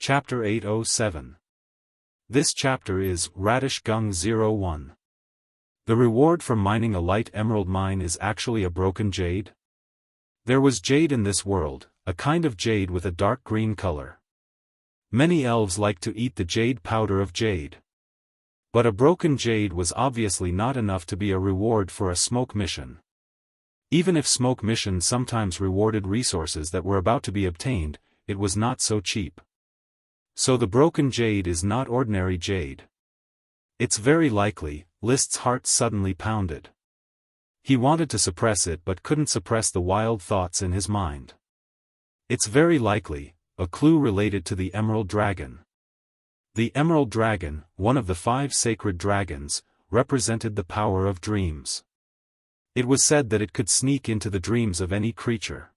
Chapter 807. This chapter is Radish Gung 01. The reward for mining a light emerald mine is actually a broken jade? There was jade in this world, a kind of jade with a dark green color. Many elves like to eat the jade powder of jade. But a broken jade was obviously not enough to be a reward for a smoke mission. Even if smoke missions sometimes rewarded resources that were about to be obtained, it was not so cheap. So the broken jade is not ordinary jade. It's very likely. List's heart suddenly pounded. He wanted to suppress it but couldn't suppress the wild thoughts in his mind. It's very likely, a clue related to the Emerald Dragon. The Emerald Dragon, one of the 5 sacred dragons, represented the power of dreams. It was said that it could sneak into the dreams of any creature.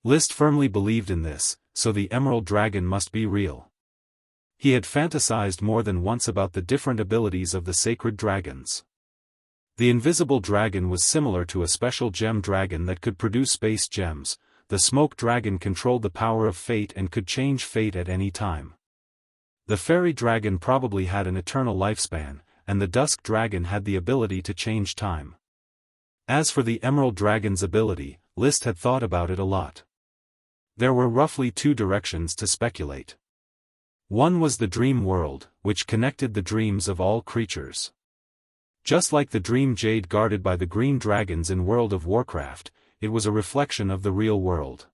List firmly believed in this, so the Emerald Dragon must be real. He had fantasized more than once about the different abilities of the sacred dragons. The invisible dragon was similar to a special gem dragon that could produce space gems. The smoke dragon controlled the power of fate and could change fate at any time. The fairy dragon probably had an eternal lifespan, and the dusk dragon had the ability to change time. As for the Emerald Dragon's ability, List had thought about it a lot. There were roughly 2 directions to speculate. One was the dream world, which connected the dreams of all creatures. Just like the dream jade guarded by the green dragons in World of Warcraft, it was a reflection of the real world.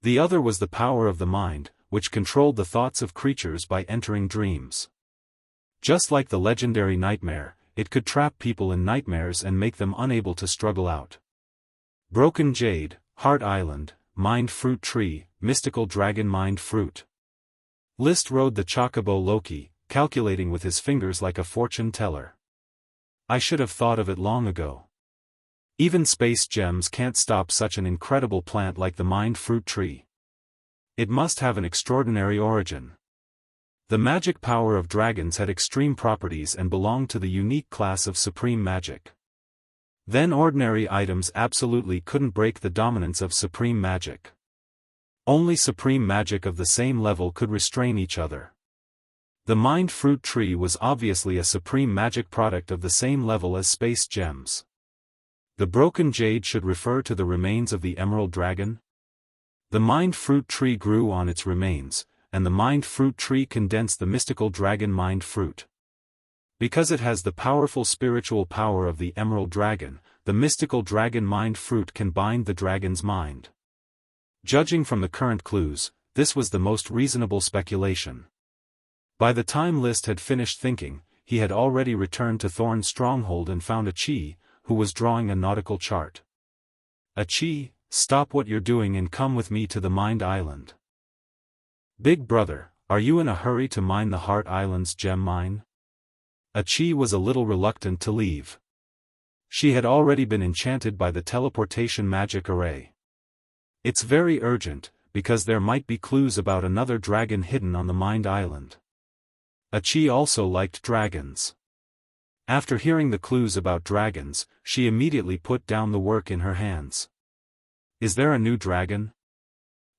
The other was the power of the mind, which controlled the thoughts of creatures by entering dreams. Just like the legendary nightmare, it could trap people in nightmares and make them unable to struggle out. Broken Jade, Heart Island, Mind Fruit Tree, Mystical Dragon Mind Fruit. List rode the chocobo Loki, calculating with his fingers like a fortune teller. I should have thought of it long ago. Even space gems can't stop such an incredible plant like the Mind Fruit Tree. It must have an extraordinary origin. The magic power of dragons had extreme properties and belonged to the unique class of supreme magic. Then ordinary items absolutely couldn't break the dominance of supreme magic. Only supreme magic of the same level could restrain each other. The Mind Fruit Tree was obviously a supreme magic product of the same level as space gems. The broken jade should refer to the remains of the Emerald Dragon. The Mind Fruit Tree grew on its remains, and the Mind Fruit Tree condensed the mystical dragon Mind Fruit. Because it has the powerful spiritual power of the Emerald Dragon, the mystical dragon Mind Fruit can bind the dragon's mind. Judging from the current clues, this was the most reasonable speculation. By the time List had finished thinking, he had already returned to Thorn's stronghold and found Achi, who was drawing a nautical chart. Achi, stop what you're doing and come with me to the Mind Island. Big brother, are you in a hurry to mine the Heart Island's gem mine? Achi was a little reluctant to leave. She had already been enchanted by the teleportation magic array. It's very urgent, because there might be clues about another dragon hidden on the Mind Island. Achi also liked dragons. After hearing the clues about dragons, she immediately put down the work in her hands. Is there a new dragon?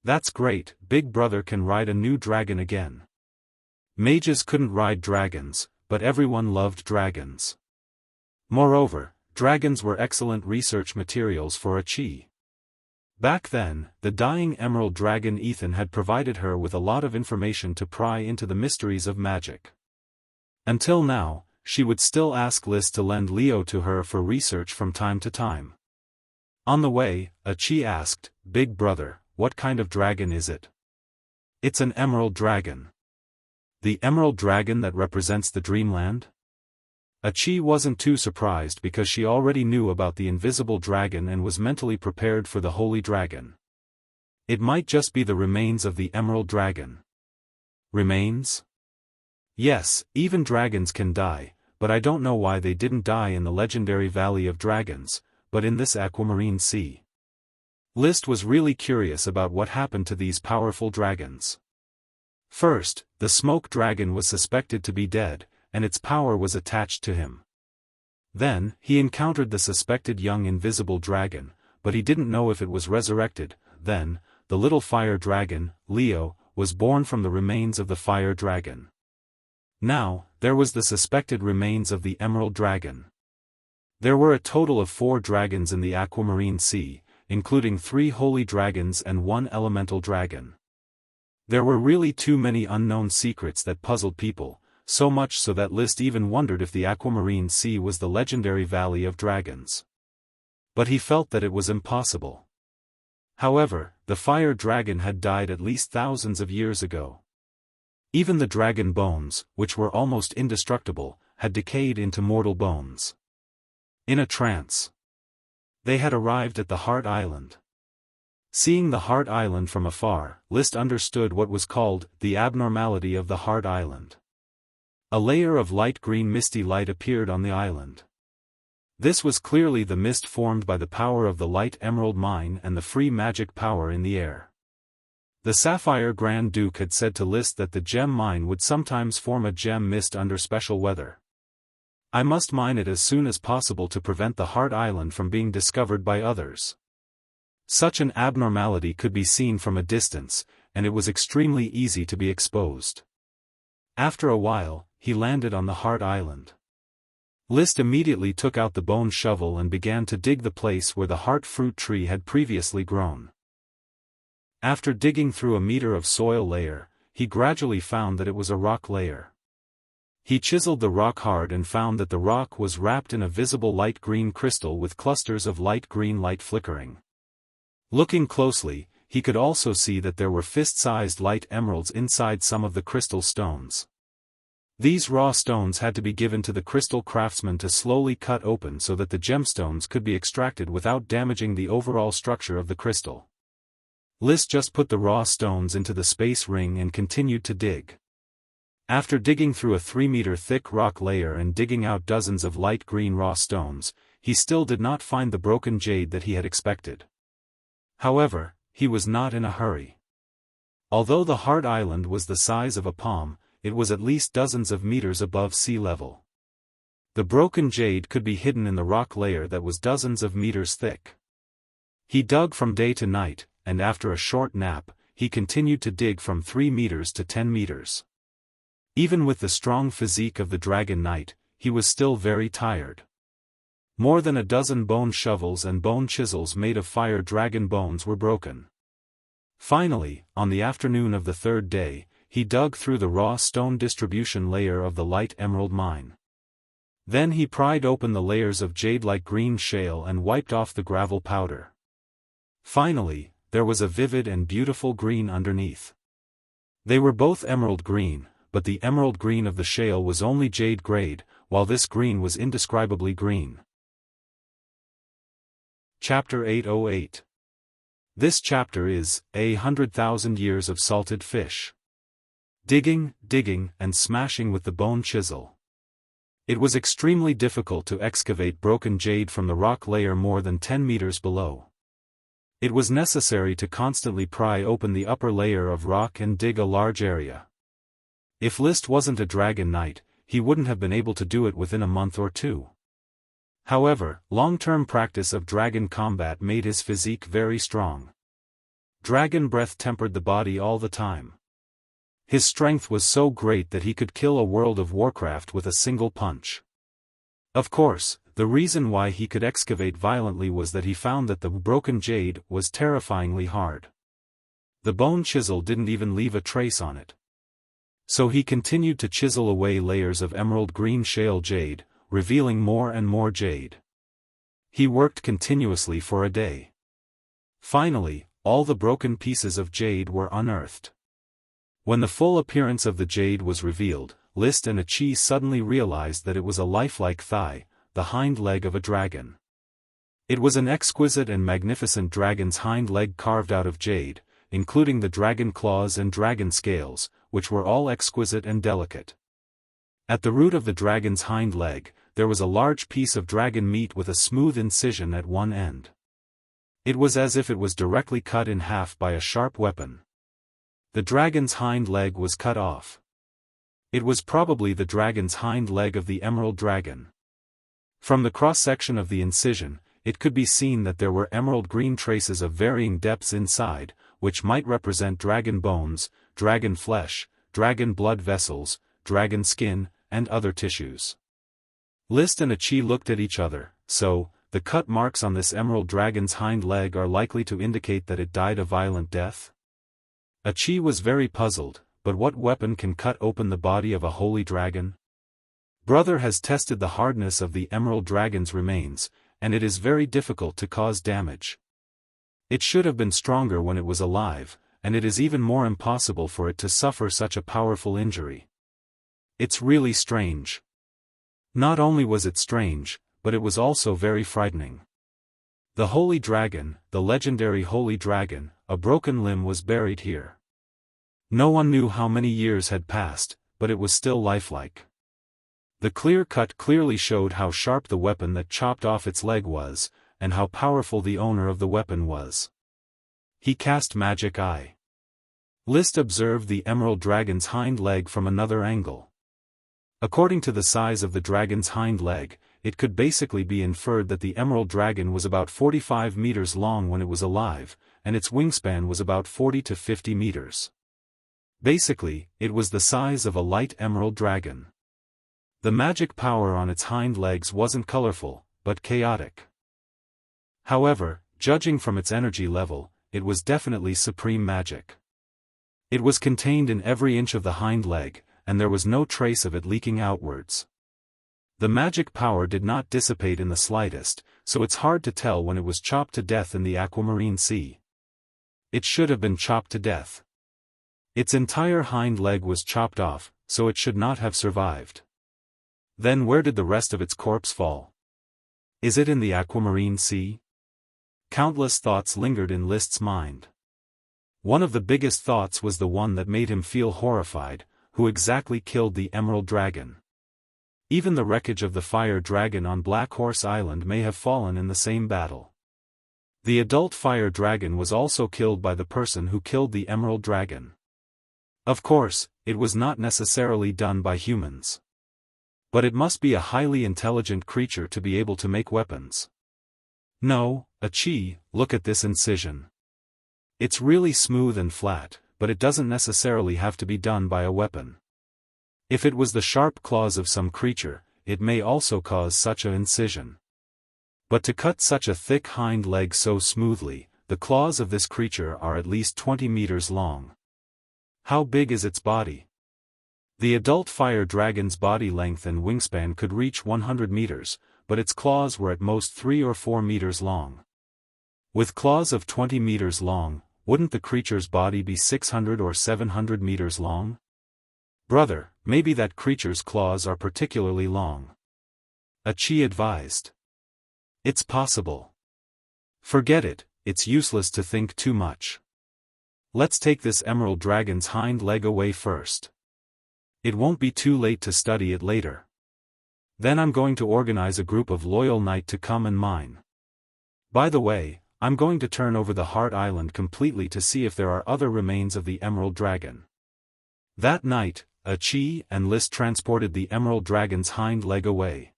That's great, Big Brother can ride a new dragon again. Mages couldn't ride dragons, but everyone loved dragons. Moreover, dragons were excellent research materials for Achi. Back then, the dying Emerald Dragon Ethan had provided her with a lot of information to pry into the mysteries of magic. Until now, she would still ask List to lend Leo to her for research from time to time. On the way, Achi asked, Big Brother, what kind of dragon is it? It's an Emerald Dragon. The Emerald Dragon that represents the Dreamland? Achi wasn't too surprised because she already knew about the invisible dragon and was mentally prepared for the Holy Dragon. It might just be the remains of the Emerald Dragon. Remains? Yes, even dragons can die, but I don't know why they didn't die in the legendary Valley of Dragons, but in this aquamarine sea. List was really curious about what happened to these powerful dragons. First, the smoke dragon was suspected to be dead, and its power was attached to him. Then, he encountered the suspected young invisible dragon, but he didn't know if it was resurrected. Then, the little fire dragon, Leo, was born from the remains of the fire dragon. Now, there was the suspected remains of the emerald dragon. There were a total of 4 dragons in the aquamarine sea, including 3 holy dragons and 1 elemental dragon. There were really too many unknown secrets that puzzled people, so much so that List even wondered if the aquamarine sea was the legendary Valley of Dragons. But he felt that it was impossible. However, the fire dragon had died at least thousands of years ago. Even the dragon bones, which were almost indestructible, had decayed into mortal bones. In a trance, they had arrived at the Heart Island. Seeing the Heart Island from afar, List understood what was called the abnormality of the Heart Island. A layer of light green misty light appeared on the island. This was clearly the mist formed by the power of the light emerald mine and the free magic power in the air. The Sapphire Grand Duke had said to List that the gem mine would sometimes form a gem mist under special weather. I must mine it as soon as possible to prevent the Heart Island from being discovered by others. Such an abnormality could be seen from a distance, and it was extremely easy to be exposed. After a while, he landed on the Heart Island. List immediately took out the bone shovel and began to dig the place where the heart fruit tree had previously grown. After digging through a meter of soil layer, he gradually found that it was a rock layer. He chiseled the rock hard and found that the rock was wrapped in a visible light green crystal with clusters of light green light flickering. Looking closely, he could also see that there were fist-sized light emeralds inside some of the crystal stones. These raw stones had to be given to the crystal craftsman to slowly cut open so that the gemstones could be extracted without damaging the overall structure of the crystal. List just put the raw stones into the space ring and continued to dig. After digging through a 3-meter thick rock layer and digging out dozens of light green raw stones, he still did not find the broken jade that he had expected. However, he was not in a hurry. Although the Heart Island was the size of a palm, it was at least dozens of meters above sea level. The broken jade could be hidden in the rock layer that was dozens of meters thick. He dug from day to night, and after a short nap, he continued to dig from 3 meters to 10 meters. Even with the strong physique of the Dragon Knight, he was still very tired. More than a dozen bone shovels and bone chisels made of fire dragon bones were broken. Finally, on the afternoon of the 3rd day, he dug through the raw stone distribution layer of the light emerald mine. Then he pried open the layers of jade-like green shale and wiped off the gravel powder. Finally, there was a vivid and beautiful green underneath. They were both emerald green, but the emerald green of the shale was only jade grade, while this green was indescribably green. Chapter 808. This chapter is 100,000 Years of Salted Fish. Digging, and smashing with the bone chisel. It was extremely difficult to excavate broken jade from the rock layer more than 10 meters below. It was necessary to constantly pry open the upper layer of rock and dig a large area. If List wasn't a Dragon Knight, he wouldn't have been able to do it within a month or 2. However, long-term practice of dragon combat made his physique very strong. Dragon breath tempered the body all the time. His strength was so great that he could kill a World of Warcraft with a single punch. Of course, the reason why he could excavate violently was that he found that the broken jade was terrifyingly hard. The bone chisel didn't even leave a trace on it. So he continued to chisel away layers of emerald green shale jade, revealing more and more jade. He worked continuously for a day. Finally, all the broken pieces of jade were unearthed. When the full appearance of the jade was revealed, List and Achi suddenly realized that it was a lifelike thigh, the hind leg of a dragon. It was an exquisite and magnificent dragon's hind leg carved out of jade, including the dragon claws and dragon scales, which were all exquisite and delicate. At the root of the dragon's hind leg, there was a large piece of dragon meat with a smooth incision at one end. It was as if it was directly cut in half by a sharp weapon. The dragon's hind leg was cut off. It was probably the dragon's hind leg of the emerald dragon. From the cross-section of the incision, it could be seen that there were emerald green traces of varying depths inside, which might represent dragon bones, dragon flesh, dragon blood vessels, dragon skin, and other tissues. List and Achi looked at each other. So, the cut marks on this emerald dragon's hind leg are likely to indicate that it died a violent death? Achi was very puzzled, but what weapon can cut open the body of a holy dragon? Brother has tested the hardness of the emerald dragon's remains, and it is very difficult to cause damage. It should have been stronger when it was alive, and it is even more impossible for it to suffer such a powerful injury. It's really strange. Not only was it strange, but it was also very frightening. The holy dragon, the legendary holy dragon, a broken limb was buried here. No one knew how many years had passed, but it was still lifelike. The clear cut clearly showed how sharp the weapon that chopped off its leg was, and how powerful the owner of the weapon was. He cast magic eye. List observed the emerald dragon's hind leg from another angle. According to the size of the dragon's hind leg, it could basically be inferred that the emerald dragon was about 45 meters long when it was alive, and its wingspan was about 40 to 50 meters. Basically, it was the size of a light emerald dragon. The magic power on its hind legs wasn't colorful, but chaotic. However, judging from its energy level, it was definitely supreme magic. It was contained in every inch of the hind leg, and there was no trace of it leaking outwards. The magic power did not dissipate in the slightest, so it's hard to tell when it was chopped to death in the aquamarine sea. It should have been chopped to death. Its entire hind leg was chopped off, so it should not have survived. Then where did the rest of its corpse fall? Is it in the aquamarine sea? Countless thoughts lingered in List's mind. One of the biggest thoughts was the one that made him feel horrified: who exactly killed the emerald dragon? Even the wreckage of the fire dragon on Black Horse Island may have fallen in the same battle. The adult fire dragon was also killed by the person who killed the emerald dragon. Of course, it was not necessarily done by humans. But it must be a highly intelligent creature to be able to make weapons. No, Achi, look at this incision. It's really smooth and flat, but it doesn't necessarily have to be done by a weapon. If it was the sharp claws of some creature, it may also cause such an incision. But to cut such a thick hind leg so smoothly, the claws of this creature are at least 20 meters long. How big is its body? The adult fire dragon's body length and wingspan could reach 100 meters, but its claws were at most 3 or 4 meters long. With claws of 20 meters long, wouldn't the creature's body be 600 or 700 meters long? Brother, maybe that creature's claws are particularly long. Achi advised. It's possible. Forget it, it's useless to think too much. Let's take this emerald dragon's hind leg away first. It won't be too late to study it later. Then I'm going to organize a group of loyal knight to come and mine. By the way, I'm going to turn over the Heart Island completely to see if there are other remains of the emerald dragon. That night, Achi and List transported the emerald dragon's hind leg away.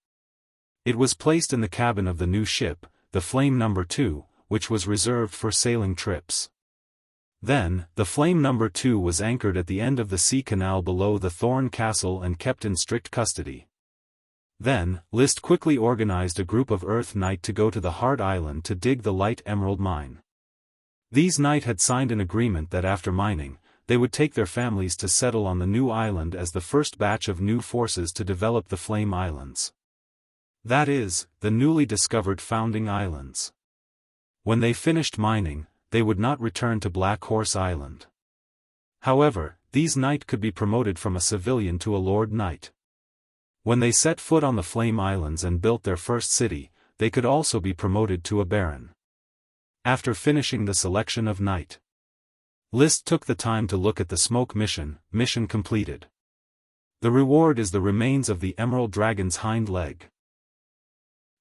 It was placed in the cabin of the new ship, the Flame No. 2, which was reserved for sailing trips. Then, the Flame No. 2 was anchored at the end of the sea canal below the Thorn Castle and kept in strict custody. Then, List quickly organized a group of Earth Knight to go to the Heart Island to dig the Light Emerald mine. These Knight had signed an agreement that after mining, they would take their families to settle on the new island as the first batch of new forces to develop the Flame Islands. That is, the newly discovered Founding Islands. When they finished mining, they would not return to Black Horse Island. However, these Knight could be promoted from a civilian to a Lord Knight. When they set foot on the Flame Islands and built their first city, they could also be promoted to a Baron. After finishing the selection of Knight, List took the time to look at the smoke mission completed. The reward is the remains of the Emerald Dragon's hind leg.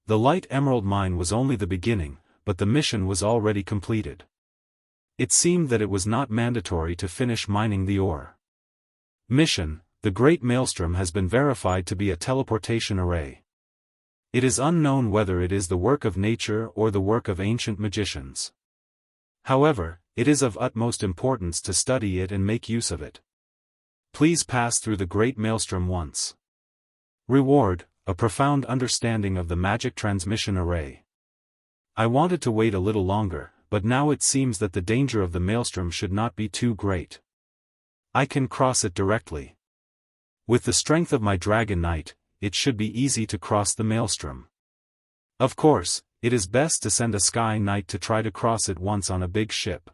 The Light Emerald mine was only the beginning, but the mission was already completed. It seemed that it was not mandatory to finish mining the ore. Mission: the Great Maelstrom has been verified to be a teleportation array. It is unknown whether it is the work of nature or the work of ancient magicians. However, it is of utmost importance to study it and make use of it. Please pass through the Great Maelstrom once. Reward, a profound understanding of the magic transmission array. I wanted to wait a little longer, but now it seems that the danger of the maelstrom should not be too great. I can cross it directly. With the strength of my Dragon Knight, it should be easy to cross the maelstrom. Of course, it is best to send a Sky Knight to try to cross it once on a big ship.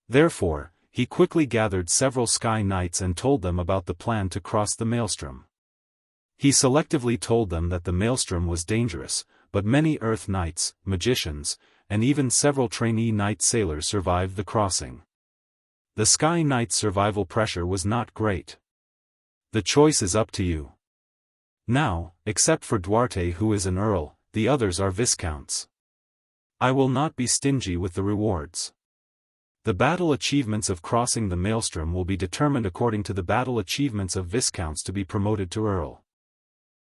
Therefore, he quickly gathered several Sky Knights and told them about the plan to cross the maelstrom. He selectively told them that the maelstrom was dangerous, but many Earth Knights, magicians, and even several trainee Knight sailors survived the crossing. The Sky Knight's survival pressure was not great. The choice is up to you. Now, except for Duarte, who is an Earl, the others are Viscounts. I will not be stingy with the rewards. The battle achievements of crossing the maelstrom will be determined according to the battle achievements of Viscounts to be promoted to Earl.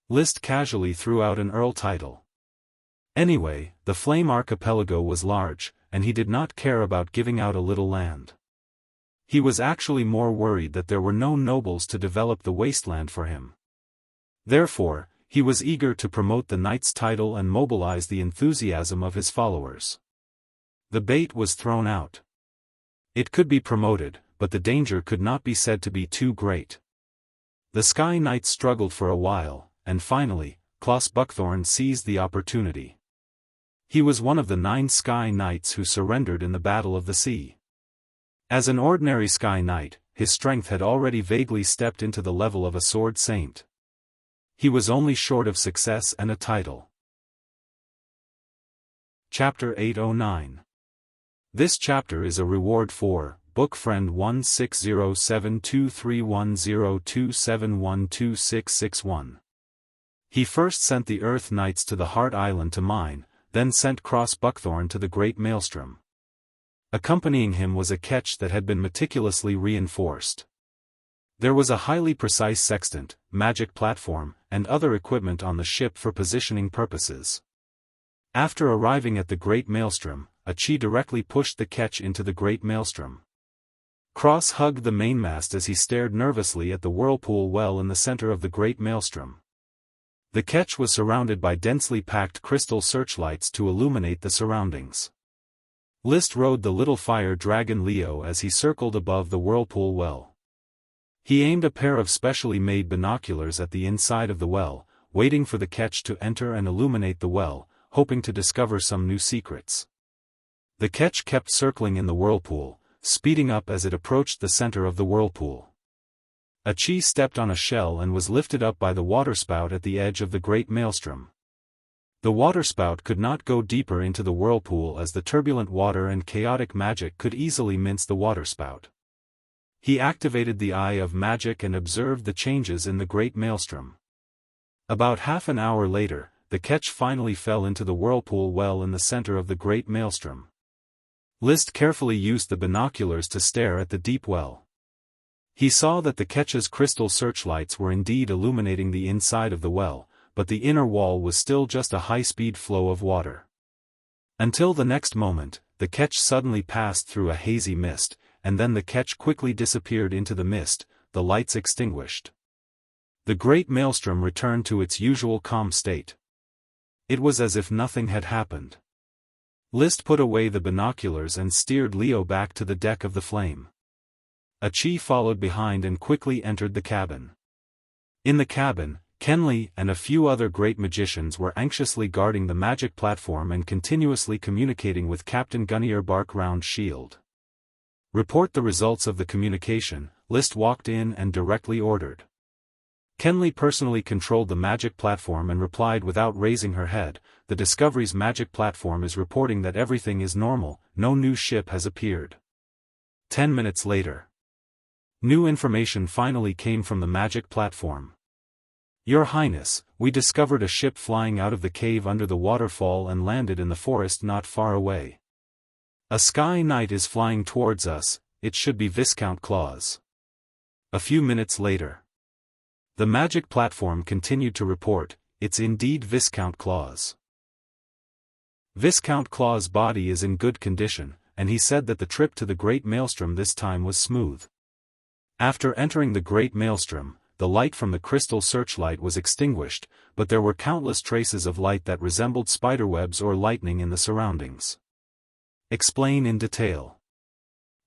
List casually threw out an Earl title. Anyway, the Flame Archipelago was large, and he did not care about giving out a little land. He was actually more worried that there were no nobles to develop the wasteland for him. Therefore, he was eager to promote the knight's title and mobilize the enthusiasm of his followers. The bait was thrown out. It could be promoted, but the danger could not be said to be too great. The Sky Knights struggled for a while, and finally, Klaus Buckthorn seized the opportunity. He was one of the 9 Sky Knights who surrendered in the Battle of the Sea. As an ordinary Sky Knight, his strength had already vaguely stepped into the level of a Sword Saint. He was only short of success and a title. Chapter 809. This chapter is a reward for Book Friend 1607231027126661. He first sent the Earth Knights to the Heart Island to mine, then sent Cross Buckthorn to the Great Maelstrom. Accompanying him was a ketch that had been meticulously reinforced. There was a highly precise sextant, magic platform, and other equipment on the ship for positioning purposes. After arriving at the Great Maelstrom, Chi directly pushed the ketch into the Great Maelstrom. Cross hugged the mainmast as he stared nervously at the whirlpool well in the center of the Great Maelstrom. The ketch was surrounded by densely packed crystal searchlights to illuminate the surroundings. List rode the little fire dragon Leo as he circled above the whirlpool well. He aimed a pair of specially made binoculars at the inside of the well, waiting for the ketch to enter and illuminate the well, hoping to discover some new secrets. The ketch kept circling in the whirlpool, speeding up as it approached the center of the whirlpool. Chi stepped on a shell and was lifted up by the waterspout at the edge of the Great Maelstrom. The waterspout could not go deeper into the whirlpool as the turbulent water and chaotic magic could easily mince the waterspout. He activated the Eye of Magic and observed the changes in the Great Maelstrom. About half an hour later, the ketch finally fell into the whirlpool well in the center of the Great Maelstrom. List carefully used the binoculars to stare at the deep well. He saw that the ketch's crystal searchlights were indeed illuminating the inside of the well, but the inner wall was still just a high-speed flow of water. Until the next moment, the ketch suddenly passed through a hazy mist, and then the ketch quickly disappeared into the mist, the lights extinguished. The Great Maelstrom returned to its usual calm state. It was as if nothing had happened. List put away the binoculars and steered Leo back to the deck of the Flame. Chi followed behind and quickly entered the cabin. In the cabin, Kenley and a few other great magicians were anxiously guarding the magic platform and continuously communicating with Captain Gunnier Bark Round Shield. Report the results of the communication, List walked in and directly ordered. Kenley personally controlled the magic platform and replied without raising her head, "The Discovery's magic platform is reporting that everything is normal, no new ship has appeared." 10 minutes later. New information finally came from the magic platform. "Your Highness, we discovered a ship flying out of the cave under the waterfall and landed in the forest not far away. A Sky Knight is flying towards us, it should be Viscount Claus." A few minutes later. The magic platform continued to report, "It's indeed Viscount Claus. Viscount Claus' body is in good condition, and he said that the trip to the Great Maelstrom this time was smooth. After entering the Great Maelstrom, the light from the crystal searchlight was extinguished, but there were countless traces of light that resembled spiderwebs or lightning in the surroundings. Explain in detail.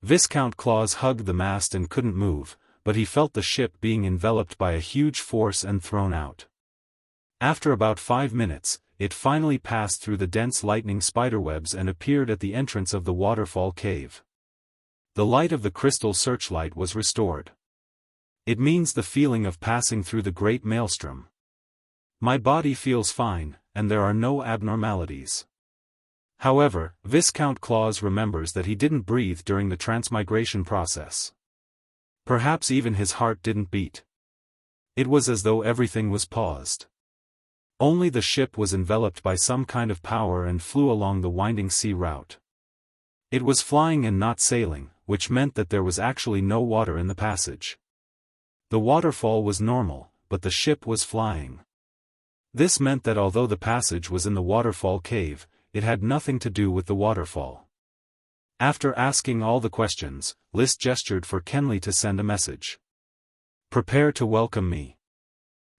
Viscount Claus hugged the mast and couldn't move, but he felt the ship being enveloped by a huge force and thrown out. After about 5 minutes, it finally passed through the dense lightning spiderwebs and appeared at the entrance of the waterfall cave. The light of the crystal searchlight was restored. It means the feeling of passing through the Great Maelstrom. My body feels fine, and there are no abnormalities. However, Viscount Claus remembers that he didn't breathe during the transmigration process. Perhaps even his heart didn't beat. It was as though everything was paused. Only the ship was enveloped by some kind of power and flew along the winding sea route. It was flying and not sailing, which meant that there was actually no water in the passage. The waterfall was normal, but the ship was flying. This meant that although the passage was in the waterfall cave, it had nothing to do with the waterfall. After asking all the questions, List gestured for Kenley to send a message. Prepare to welcome me.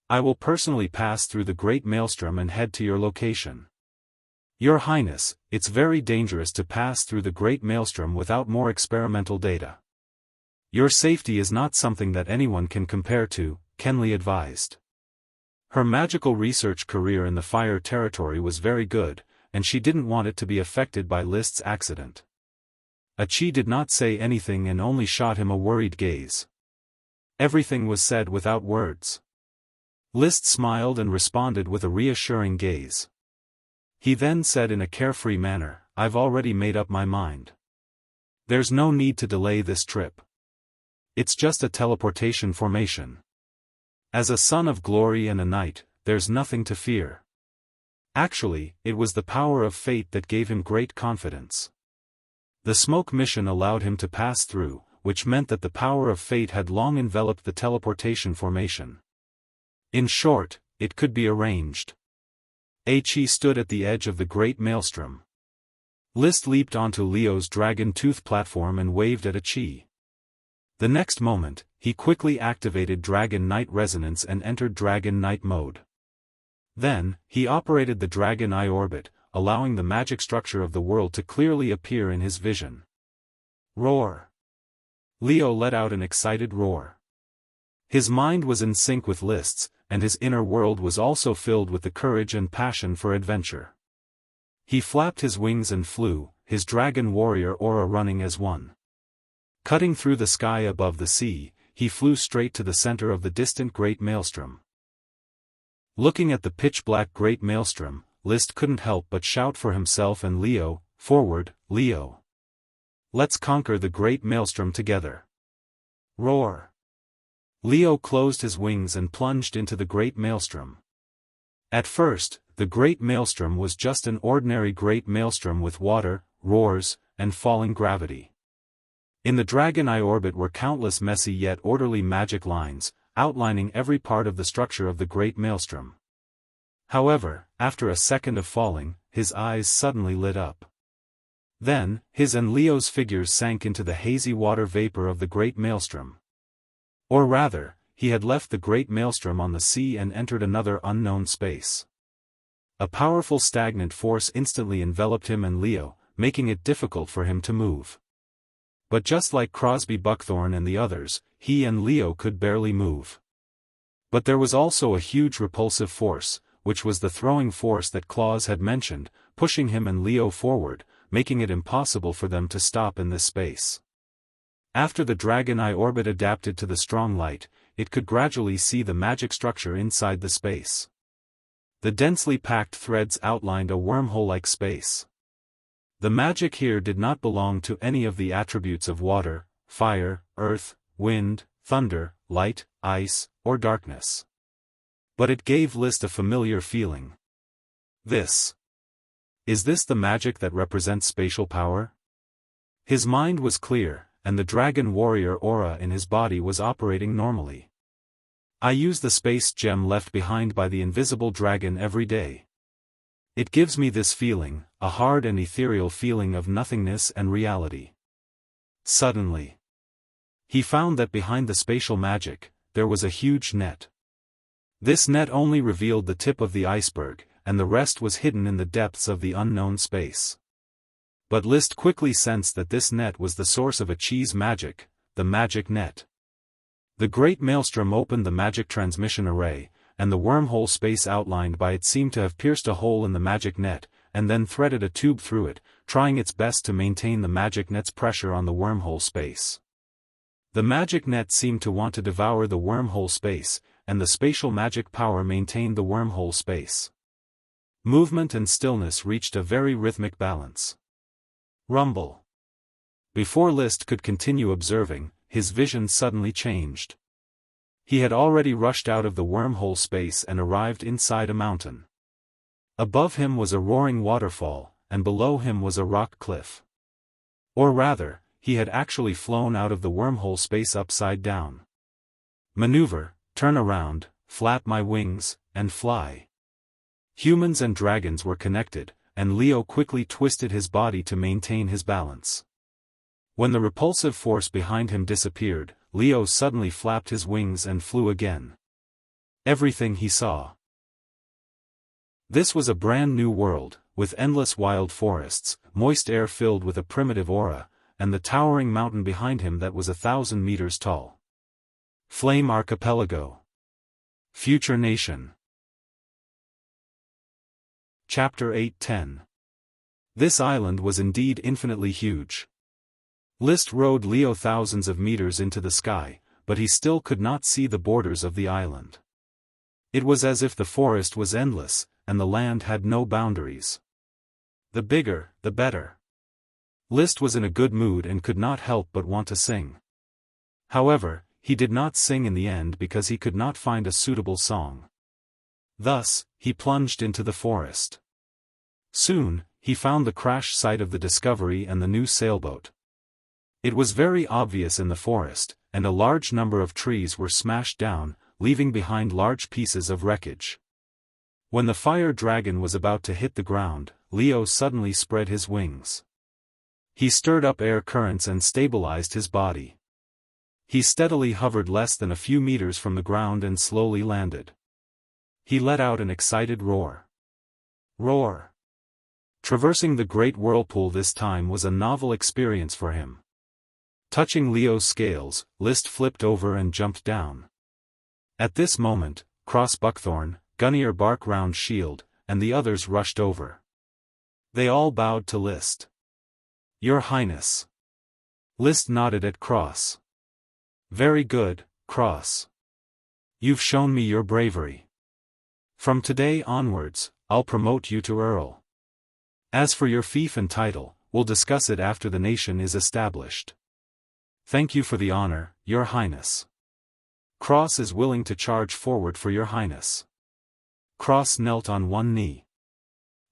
I will personally pass through the Great Maelstrom and head to your location. Your Highness, it's very dangerous to pass through the Great Maelstrom without more experimental data. Your safety is not something that anyone can compare to, Kenley advised. Her magical research career in the fire territory was very good, and she didn't want it to be affected by List's accident. Achi did not say anything and only shot him a worried gaze. Everything was said without words. List smiled and responded with a reassuring gaze. He then said in a carefree manner, I've already made up my mind. There's no need to delay this trip. It's just a teleportation formation. As a son of glory and a knight, there's nothing to fear. Actually, it was the power of fate that gave him great confidence. The smoke mission allowed him to pass through, which meant that the power of fate had long enveloped the teleportation formation. In short, it could be arranged. Achi stood at the edge of the Great Maelstrom. List leaped onto Leo's dragon tooth platform and waved at Achi. The next moment, he quickly activated Dragon Knight Resonance and entered Dragon Knight mode. Then, he operated the Dragon Eye Orbit, allowing the magic structure of the world to clearly appear in his vision. Roar! Leo let out an excited roar. His mind was in sync with List's, and his inner world was also filled with the courage and passion for adventure. He flapped his wings and flew, his dragon warrior aura running as one. Cutting through the sky above the sea, he flew straight to the center of the distant Great Maelstrom. Looking at the pitch-black Great Maelstrom, List couldn't help but shout for himself and Leo, forward, Leo. Let's conquer the Great Maelstrom together. Roar! Leo closed his wings and plunged into the Great Maelstrom. At first, the Great Maelstrom was just an ordinary Great Maelstrom with water, roars, and falling gravity. In the Dragon Eye orbit were countless messy yet orderly magic lines, outlining every part of the structure of the Great Maelstrom. However, after a second of falling, his eyes suddenly lit up. Then, his and Leo's figures sank into the hazy water vapor of the Great Maelstrom. Or rather, he had left the Great Maelstrom on the sea and entered another unknown space. A powerful stagnant force instantly enveloped him and Leo, making it difficult for him to move. But just like Crosby Buckthorn and the others, he and Leo could barely move. But there was also a huge repulsive force, which was the throwing force that Claus had mentioned, pushing him and Leo forward, making it impossible for them to stop in this space. After the Dragon Eye orbit adapted to the strong light, it could gradually see the magic structure inside the space. The densely packed threads outlined a wormhole-like space. The magic here did not belong to any of the attributes of water, fire, earth, wind, thunder, light, ice, or darkness. But it gave List a familiar feeling. Is this the magic that represents spatial power? His mind was clear, and the dragon warrior aura in his body was operating normally. I use the space gem left behind by the invisible dragon every day. It gives me this feeling, a hard and ethereal feeling of nothingness and reality. Suddenly, he found that behind the spatial magic, there was a huge net. This net only revealed the tip of the iceberg, and the rest was hidden in the depths of the unknown space. But Liszt quickly sensed that this net was the source of a cheese magic, the magic net. The great maelstrom opened the magic transmission array, and the wormhole space outlined by it seemed to have pierced a hole in the magic net, and then threaded a tube through it, trying its best to maintain the magic net's pressure on the wormhole space. The magic net seemed to want to devour the wormhole space, and the spatial magic power maintained the wormhole space. Movement and stillness reached a very rhythmic balance. Rumble. Before Liszt could continue observing, his vision suddenly changed. He had already rushed out of the wormhole space and arrived inside a mountain. Above him was a roaring waterfall, and below him was a rock cliff. Or rather, he had actually flown out of the wormhole space upside down. Maneuver, turn around, flap my wings, and fly. Humans and dragons were connected, and Leo quickly twisted his body to maintain his balance. When the repulsive force behind him disappeared, Leo suddenly flapped his wings and flew again. Everything he saw. This was a brand new world, with endless wild forests, moist air filled with a primitive aura, and the towering mountain behind him that was 1,000 meters tall. Flame Archipelago. Future Nation. Chapter 8:10. This island was indeed infinitely huge. Liszt rode Leo thousands of meters into the sky, but he still could not see the borders of the island. It was as if the forest was endless, and the land had no boundaries. The bigger, the better. Liszt was in a good mood and could not help but want to sing. However, he did not sing in the end because he could not find a suitable song. Thus, he plunged into the forest. Soon, he found the crash site of the Discovery and the new sailboat. It was very obvious in the forest, and a large number of trees were smashed down, leaving behind large pieces of wreckage. When the fire dragon was about to hit the ground, Leo suddenly spread his wings. He stirred up air currents and stabilized his body. He steadily hovered less than a few meters from the ground and slowly landed. He let out an excited roar. Roar! Traversing the great whirlpool this time was a novel experience for him. Touching Leo's scales, Liszt flipped over and jumped down. At this moment, Cross Buckthorn, Gunnier Bark Round Shield, and the others rushed over. They all bowed to Liszt. Your Highness. Liszt nodded at Cross. Very good, Cross. You've shown me your bravery. From today onwards, I'll promote you to Earl. As for your fief and title, we'll discuss it after the nation is established. Thank you for the honor, Your Highness. Cross is willing to charge forward for Your Highness. Cross knelt on one knee.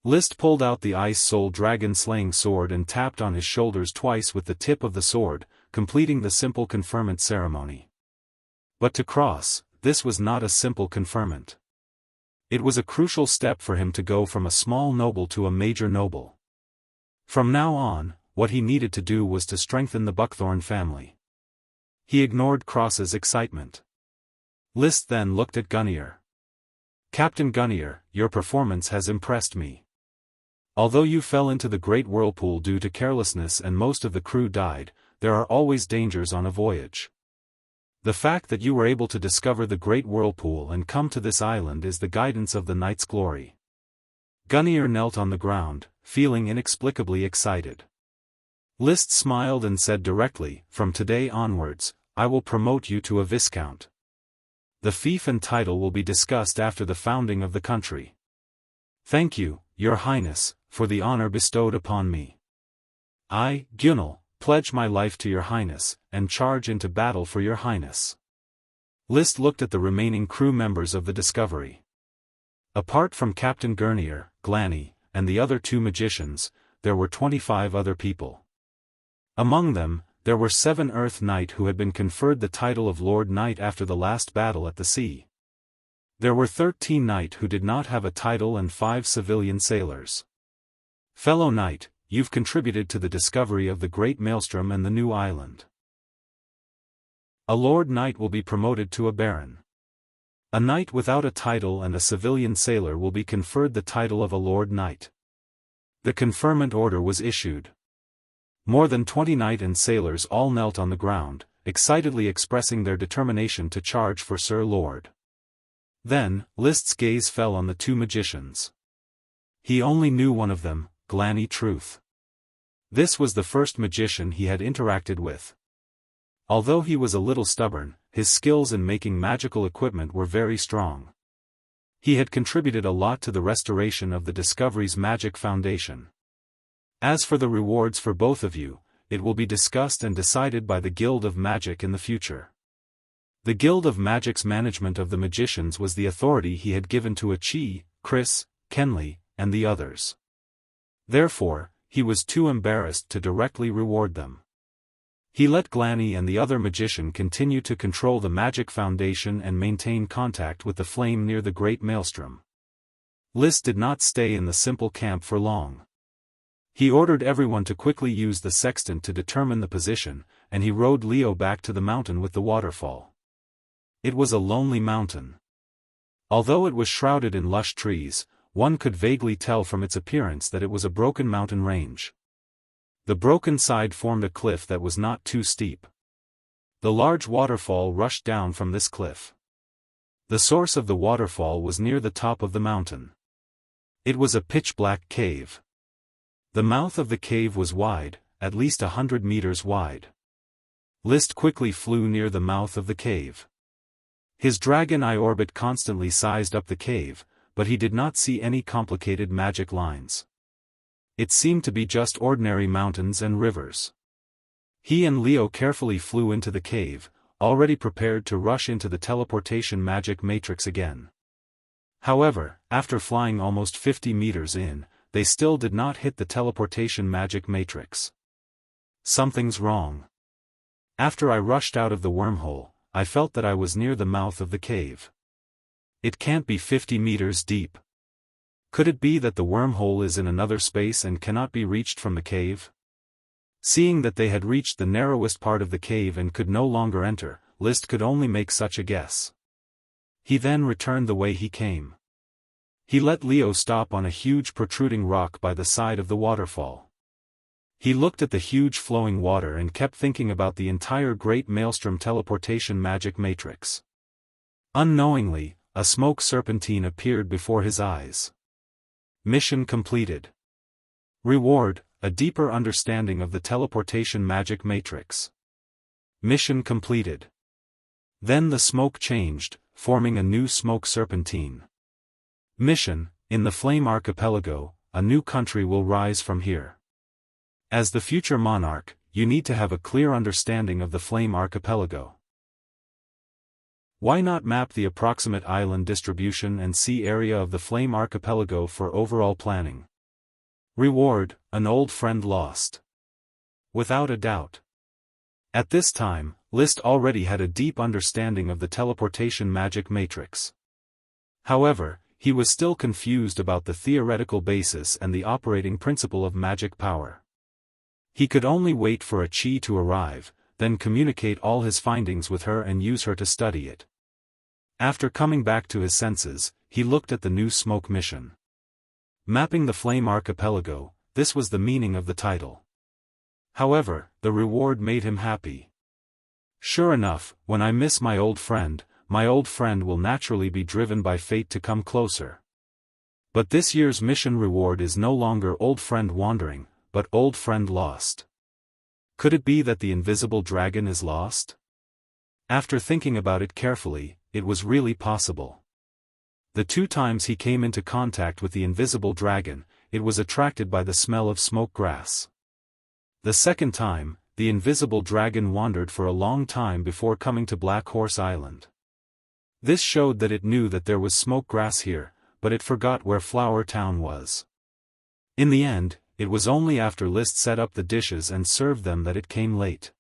Liszt pulled out the Ice Soul dragon-slaying sword and tapped on his shoulders twice with the tip of the sword, completing the simple conferment ceremony. But to Cross, this was not a simple conferment. It was a crucial step for him to go from a small noble to a major noble. From now on, what he needed to do was to strengthen the Buckthorn family. He ignored Cross's excitement. Liszt then looked at Gunnier. Captain Gunnier, your performance has impressed me. Although you fell into the great whirlpool due to carelessness and most of the crew died, there are always dangers on a voyage. The fact that you were able to discover the great whirlpool and come to this island is the guidance of the Knight's glory. Gunnier knelt on the ground, feeling inexplicably excited. Liszt smiled and said directly, from today onwards, I will promote you to a Viscount. The fief and title will be discussed after the founding of the country. Thank you, Your Highness, for the honor bestowed upon me. I, Gunel, pledge my life to Your Highness, and charge into battle for Your Highness. Liszt looked at the remaining crew members of the Discovery. Apart from Captain Gurnier, Glanny, and the other two magicians, there were 25 other people. Among them, there were 7 Earth Knight who had been conferred the title of Lord Knight after the last battle at the sea. There were 13 Knight who did not have a title and 5 civilian sailors. Fellow knight, you've contributed to the discovery of the Great Maelstrom and the new island. A Lord Knight will be promoted to a Baron. A knight without a title and a civilian sailor will be conferred the title of a Lord Knight. The conferment order was issued. More than 20 knight and sailors all knelt on the ground, excitedly expressing their determination to charge for Sir Lord. Then, List's gaze fell on the two magicians. He only knew one of them, Glanny Truth. This was the first magician he had interacted with. Although he was a little stubborn, his skills in making magical equipment were very strong. He had contributed a lot to the restoration of the Discovery's magic foundation. As for the rewards for both of you, it will be discussed and decided by the Guild of Magic in the future. The Guild of Magic's management of the magicians was the authority he had given to Chi, Chris, Kenley, and the others. Therefore, he was too embarrassed to directly reward them. He let Glanny and the other magician continue to control the magic foundation and maintain contact with the flame near the Great Maelstrom. List did not stay in the simple camp for long. He ordered everyone to quickly use the sextant to determine the position, and he rode Leo back to the mountain with the waterfall. It was a lonely mountain. Although it was shrouded in lush trees, one could vaguely tell from its appearance that it was a broken mountain range. The broken side formed a cliff that was not too steep. The large waterfall rushed down from this cliff. The source of the waterfall was near the top of the mountain. It was a pitch-black cave. The mouth of the cave was wide, at least 100 meters wide. List quickly flew near the mouth of the cave. His dragon eye orbit constantly sized up the cave, but he did not see any complicated magic lines. It seemed to be just ordinary mountains and rivers. He and Leo carefully flew into the cave, already prepared to rush into the teleportation magic matrix again. However, after flying almost 50 meters in, they still did not hit the teleportation magic matrix. Something's wrong. After I rushed out of the wormhole, I felt that I was near the mouth of the cave. It can't be 50 meters deep. Could it be that the wormhole is in another space and cannot be reached from the cave? Seeing that they had reached the narrowest part of the cave and could no longer enter, List could only make such a guess. He then returned the way he came. He let Leo stop on a huge protruding rock by the side of the waterfall. He looked at the huge flowing water and kept thinking about the entire Great Maelstrom teleportation magic matrix. Unknowingly, a smoke serpentine appeared before his eyes. Mission completed. Reward, a deeper understanding of the teleportation magic matrix. Mission completed. Then the smoke changed, forming a new smoke serpentine. Mission, in the Flame Archipelago, a new country will rise from here. As the future monarch, you need to have a clear understanding of the Flame Archipelago. Why not map the approximate island distribution and sea area of the Flame Archipelago for overall planning? Reward, an old friend lost. Without a doubt. At this time, List already had a deep understanding of the teleportation magic matrix. However, he was still confused about the theoretical basis and the operating principle of magic power. He could only wait for a Chi to arrive, then communicate all his findings with her and use her to study it. After coming back to his senses, he looked at the new smoke mission. Mapping the Flame Archipelago, this was the meaning of the title. However, the reward made him happy. Sure enough, when I miss my old friend will naturally be driven by fate to come closer. But this year's mission reward is no longer old friend wandering, but old friend lost. Could it be that the invisible dragon is lost? After thinking about it carefully, it was really possible. The 2 times he came into contact with the invisible dragon, it was attracted by the smell of smoke grass. The second time, the invisible dragon wandered for a long time before coming to Black Horse Island. This showed that it knew that there was smoke grass here, but it forgot where Flower Town was. In the end, it was only after List set up the dishes and served them that it came late.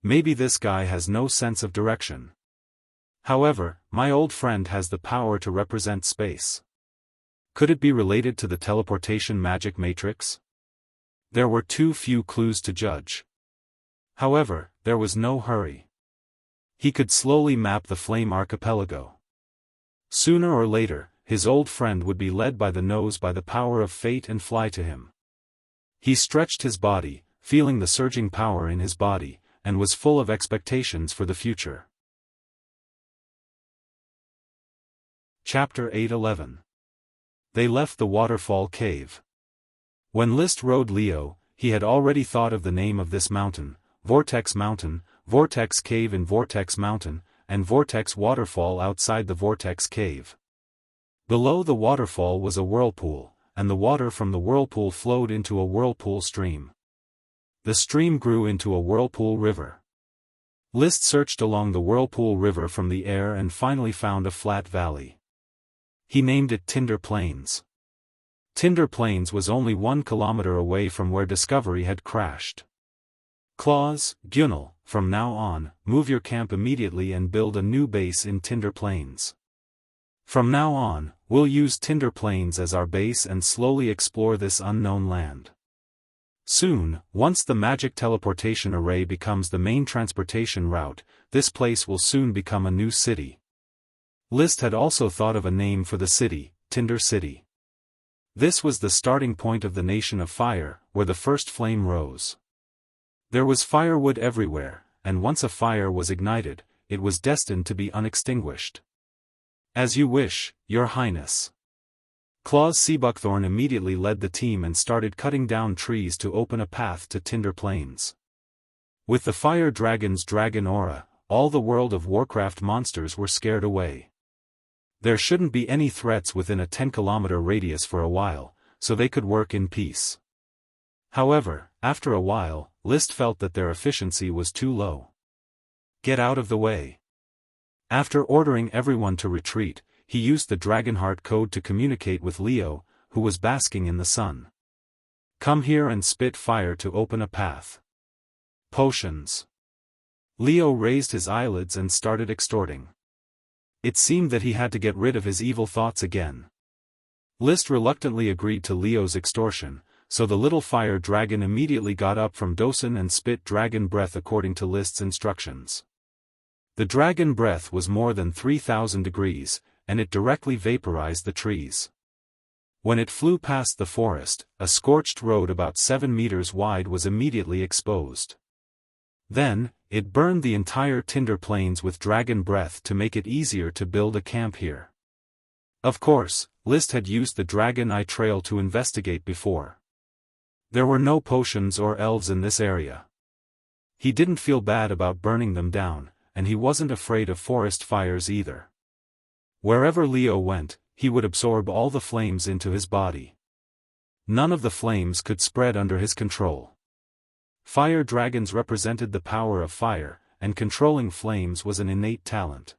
Maybe this guy has no sense of direction. However, my old friend has the power to represent space. Could it be related to the teleportation magic matrix? There were too few clues to judge. However, there was no hurry. He could slowly map the Flame Archipelago. Sooner or later, his old friend would be led by the nose by the power of fate and fly to him. He stretched his body, feeling the surging power in his body, and was full of expectations for the future. Chapter 8:11. They left the waterfall cave. When Liszt rode Leo, he had already thought of the name of this mountain: Vortex Mountain, Vortex Cave in Vortex Mountain, and Vortex Waterfall outside the Vortex Cave. Below the waterfall was a whirlpool, and the water from the whirlpool flowed into a whirlpool stream. The stream grew into a whirlpool river. Liszt searched along the whirlpool river from the air and finally found a flat valley. He named it Tinder Plains. Tinder Plains was only 1 kilometer away from where Discovery had crashed. Claus, Gunnel, from now on, move your camp immediately and build a new base in Tinder Plains. From now on, we'll use Tinder Plains as our base and slowly explore this unknown land. Soon, once the magic teleportation array becomes the main transportation route, this place will soon become a new city. Liszt had also thought of a name for the city: Tinder City. This was the starting point of the Nation of Fire, where the first flame rose. There was firewood everywhere, and once a fire was ignited, it was destined to be unextinguished. As you wish, Your Highness. Claus Seabuckthorn immediately led the team and started cutting down trees to open a path to Tinder Plains. With the fire dragon's dragon aura, all the World of Warcraft monsters were scared away. There shouldn't be any threats within a 10-kilometer radius for a while, so they could work in peace. However, after a while, Liszt felt that their efficiency was too low. Get out of the way. After ordering everyone to retreat, he used the Dragonheart code to communicate with Leo, who was basking in the sun. Come here and spit fire to open a path. Potions. Leo raised his eyelids and started extorting. It seemed that he had to get rid of his evil thoughts again. Liszt reluctantly agreed to Leo's extortion, so the little fire dragon immediately got up from Dosen and spit dragon breath according to Liszt's instructions. The dragon breath was more than 3,000 degrees, and it directly vaporized the trees. When it flew past the forest, a scorched road about 7 meters wide was immediately exposed. Then, it burned the entire Tinder Plains with dragon breath to make it easier to build a camp here. Of course, Liszt had used the Dragon Eye Trail to investigate before. There were no potions or elves in this area. He didn't feel bad about burning them down, and he wasn't afraid of forest fires either. Wherever Leo went, he would absorb all the flames into his body. None of the flames could spread under his control. Fire dragons represented the power of fire, and controlling flames was an innate talent.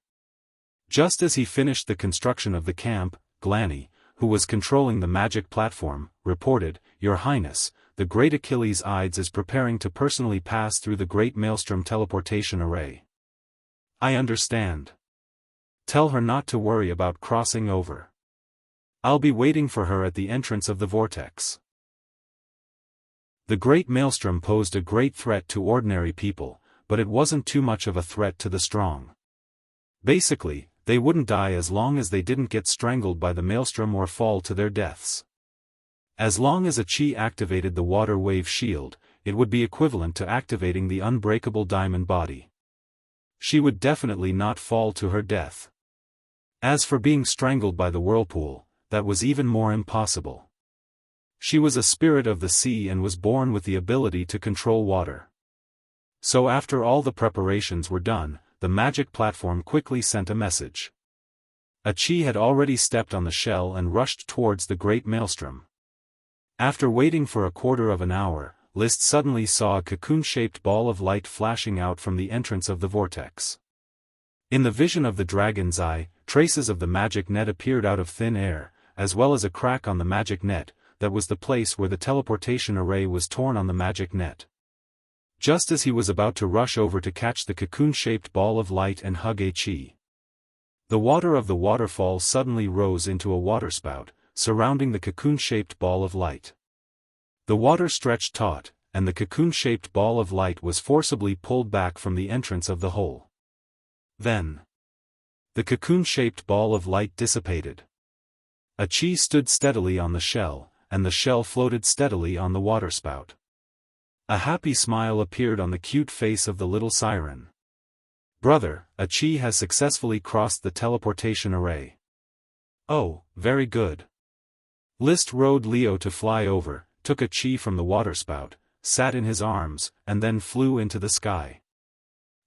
Just as he finished the construction of the camp, Glanny, who was controlling the magic platform, reported, Your Highness, the great Achilles Ides is preparing to personally pass through the Great Maelstrom teleportation array. I understand. Tell her not to worry about crossing over. I'll be waiting for her at the entrance of the vortex. The Great Maelstrom posed a great threat to ordinary people, but it wasn't too much of a threat to the strong. Basically, they wouldn't die as long as they didn't get strangled by the maelstrom or fall to their deaths. As long as a Chi activated the water wave shield, it would be equivalent to activating the unbreakable diamond body. She would definitely not fall to her death. As for being strangled by the whirlpool, that was even more impossible. She was a spirit of the sea and was born with the ability to control water. So after all the preparations were done, the magic platform quickly sent a message. A Chi had already stepped on the shell and rushed towards the Great Maelstrom. After waiting for a quarter of an hour, Liszt suddenly saw a cocoon-shaped ball of light flashing out from the entrance of the vortex. In the vision of the dragon's eye, traces of the magic net appeared out of thin air, as well as a crack on the magic net. That was the place where the teleportation array was torn on the magic net. Just as he was about to rush over to catch the cocoon-shaped ball of light and hug a Chi, the water of the waterfall suddenly rose into a waterspout, surrounding the cocoon-shaped ball of light. The water stretched taut, and the cocoon-shaped ball of light was forcibly pulled back from the entrance of the hole. Then, the cocoon-shaped ball of light dissipated. A chi stood steadily on the shell, and the shell floated steadily on the waterspout. A happy smile appeared on the cute face of the little siren. "Brother, a chi has successfully crossed the teleportation array." "Oh, very good." List rode Leo to fly over, took a chi from the waterspout, sat in his arms, and then flew into the sky.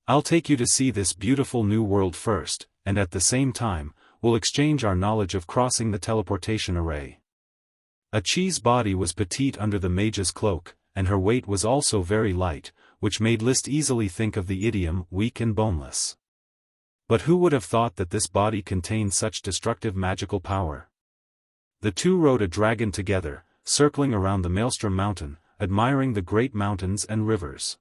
"I'll take you to see this beautiful new world first, and at the same time, we'll exchange our knowledge of crossing the teleportation array." A chi's body was petite under the mage's cloak, and her weight was also very light, which made List easily think of the idiom weak and boneless. But who would have thought that this body contained such destructive magical power? The two rode a dragon together, circling around the Maelstrom Mountain, admiring the great mountains and rivers.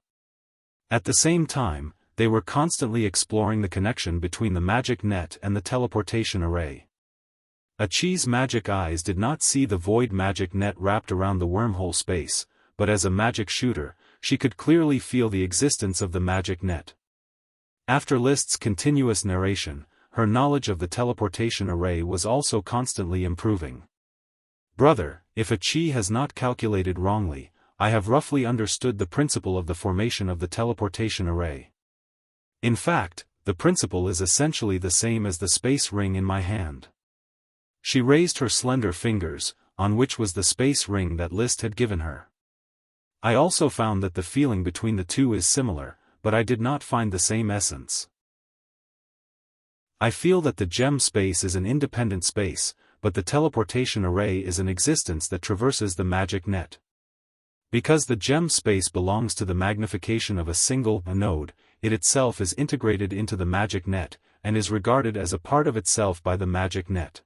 At the same time, they were constantly exploring the connection between the magic net and the teleportation array. A chi's magic eyes did not see the void magic net wrapped around the wormhole space, but as a magic shooter, she could clearly feel the existence of the magic net. After List's continuous narration, her knowledge of the teleportation array was also constantly improving. "Brother, if a chi has not calculated wrongly, I have roughly understood the principle of the formation of the teleportation array. In fact, the principle is essentially the same as the space ring in my hand." She raised her slender fingers, on which was the space ring that List had given her. "I also found that the feeling between the two is similar, but I did not find the same essence. I feel that the gem space is an independent space, but the teleportation array is an existence that traverses the magic net. Because the gem space belongs to the magnification of a single node, it itself is integrated into the magic net, and is regarded as a part of itself by the magic net.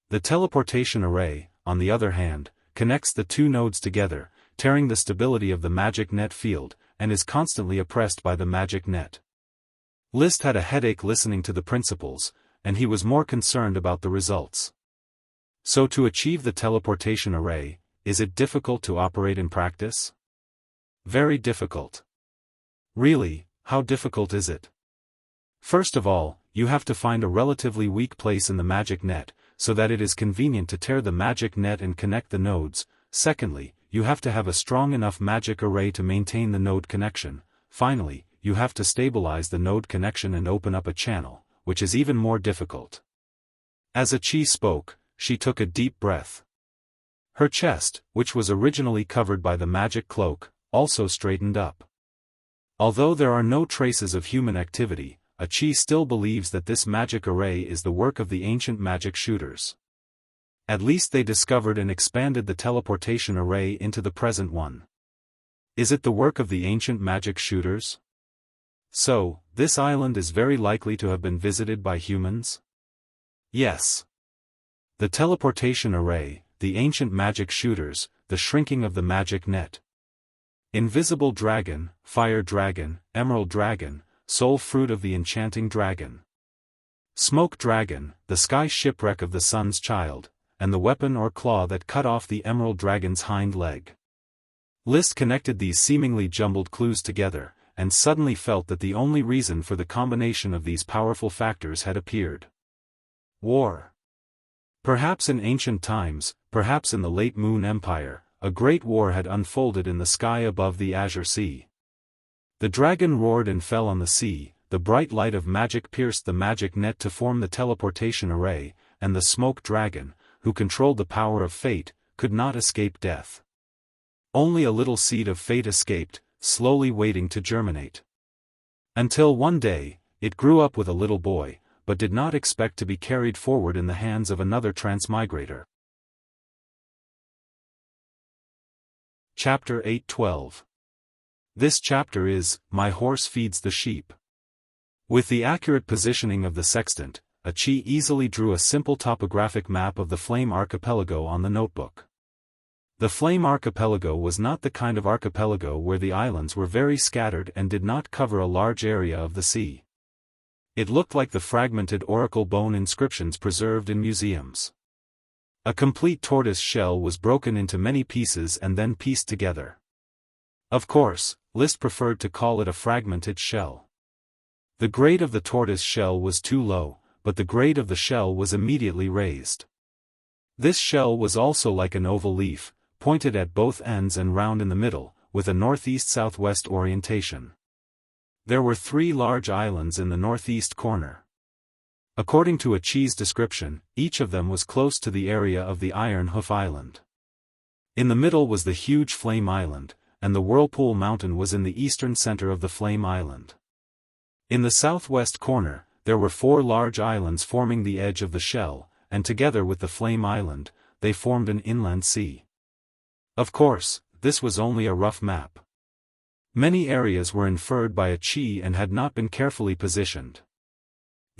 The teleportation array, on the other hand, connects the two nodes together, tearing the stability of the magic net field, and is constantly oppressed by the magic net." List had a headache listening to the principles, and he was more concerned about the results. "So to achieve the teleportation array, is it difficult to operate in practice?" "Very difficult." "Really, how difficult is it?" "First of all, you have to find a relatively weak place in the magic net, so that it is convenient to tear the magic net and connect the nodes. Secondly, you have to have a strong enough magic array to maintain the node connection. Finally, you have to stabilize the node connection and open up a channel, which is even more difficult." As a chi spoke, she took a deep breath. Her chest, which was originally covered by the magic cloak, also straightened up. Although there are no traces of human activity, a chi still believes that this magic array is the work of the ancient magic shooters. At least they discovered and expanded the teleportation array into the present one. Is it the work of the ancient magic shooters? So, this island is very likely to have been visited by humans? Yes. The teleportation array, the ancient magic shooters, the shrinking of the magic net. Invisible dragon, fire dragon, emerald dragon, soul fruit of the enchanting dragon. Smoke dragon, the sky shipwreck of the sun's child, and the weapon or claw that cut off the emerald dragon's hind leg. List connected these seemingly jumbled clues together, and suddenly felt that the only reason for the combination of these powerful factors had appeared. War. Perhaps in ancient times, perhaps in the late Moon Empire, a great war had unfolded in the sky above the azure sea. The dragon roared and fell on the sea, the bright light of magic pierced the magic net to form the teleportation array, and the smoke dragon, who controlled the power of fate, could not escape death. Only a little seed of fate escaped, slowly waiting to germinate. Until one day, it grew up with a little boy, but did not expect to be carried forward in the hands of another transmigrator. Chapter 8:12. This chapter is, My Horse Feeds the Sheep. With the accurate positioning of the sextant, a chi easily drew a simple topographic map of the Flame Archipelago on the notebook. The Flame Archipelago was not the kind of archipelago where the islands were very scattered and did not cover a large area of the sea. It looked like the fragmented oracle bone inscriptions preserved in museums. A complete tortoise shell was broken into many pieces and then pieced together. Of course, Liszt preferred to call it a fragmented shell. The grade of the tortoise shell was too low, but the grade of the shell was immediately raised. This shell was also like an oval leaf, pointed at both ends and round in the middle, with a northeast-southwest orientation. There were 3 large islands in the northeast corner. According to Achi's description, each of them was close to the area of the Iron Hoof Island. In the middle was the huge Flame Island, and the Whirlpool Mountain was in the eastern center of the Flame Island. In the southwest corner, there were 4 large islands forming the edge of the shell, and together with the Flame Island, they formed an inland sea. Of course, this was only a rough map. Many areas were inferred by Achi and had not been carefully positioned.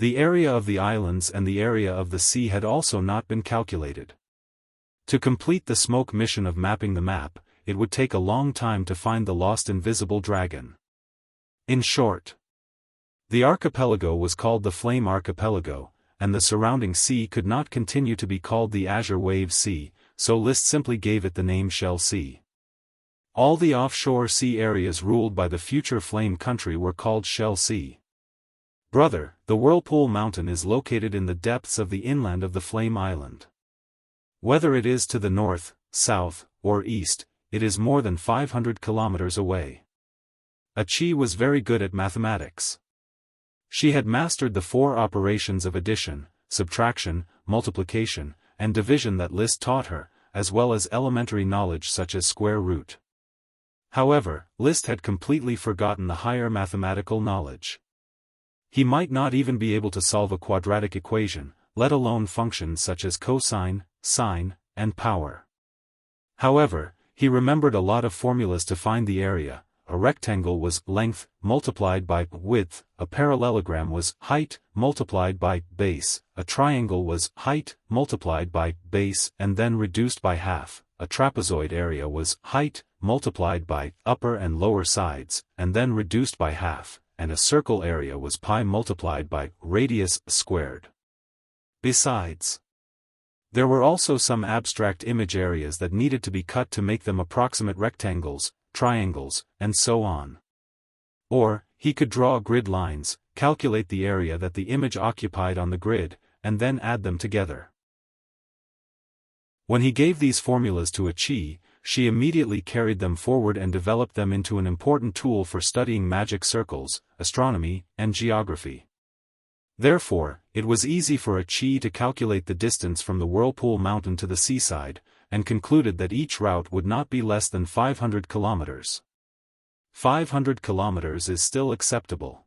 The area of the islands and the area of the sea had also not been calculated. To complete the smoke mission of mapping the map, it would take a long time to find the lost invisible dragon. In short, the archipelago was called the Flame Archipelago, and the surrounding sea could not continue to be called the Azure Wave Sea, so Liszt simply gave it the name Shell Sea. All the offshore sea areas ruled by the future Flame Country were called Shell Sea. Brother, the Whirlpool Mountain is located in the depths of the inland of the Flame Island. Whether it is to the north, south, or east, it is more than 500 kilometers away. Achi was very good at mathematics. She had mastered the 4 operations of addition, subtraction, multiplication, and division that Liszt taught her, as well as elementary knowledge such as square root. However, Liszt had completely forgotten the higher mathematical knowledge. He might not even be able to solve a quadratic equation, let alone functions such as cosine, sine, and power. However, he remembered a lot of formulas to find the area. A rectangle was length multiplied by width, a parallelogram was height multiplied by base, a triangle was height multiplied by base and then reduced by half, a trapezoid area was height multiplied by upper and lower sides, and then reduced by half, and a circle area was pi multiplied by radius squared. Besides, there were also some abstract image areas that needed to be cut to make them approximate rectangles, triangles, and so on. Or, he could draw grid lines, calculate the area that the image occupied on the grid, and then add them together. When he gave these formulas to Achi, she immediately carried them forward and developed them into an important tool for studying magic circles, astronomy, and geography. Therefore, it was easy for Achi to calculate the distance from the Whirlpool Mountain to the seaside, and concluded that each route would not be less than 500 kilometers. 500 kilometers is still acceptable.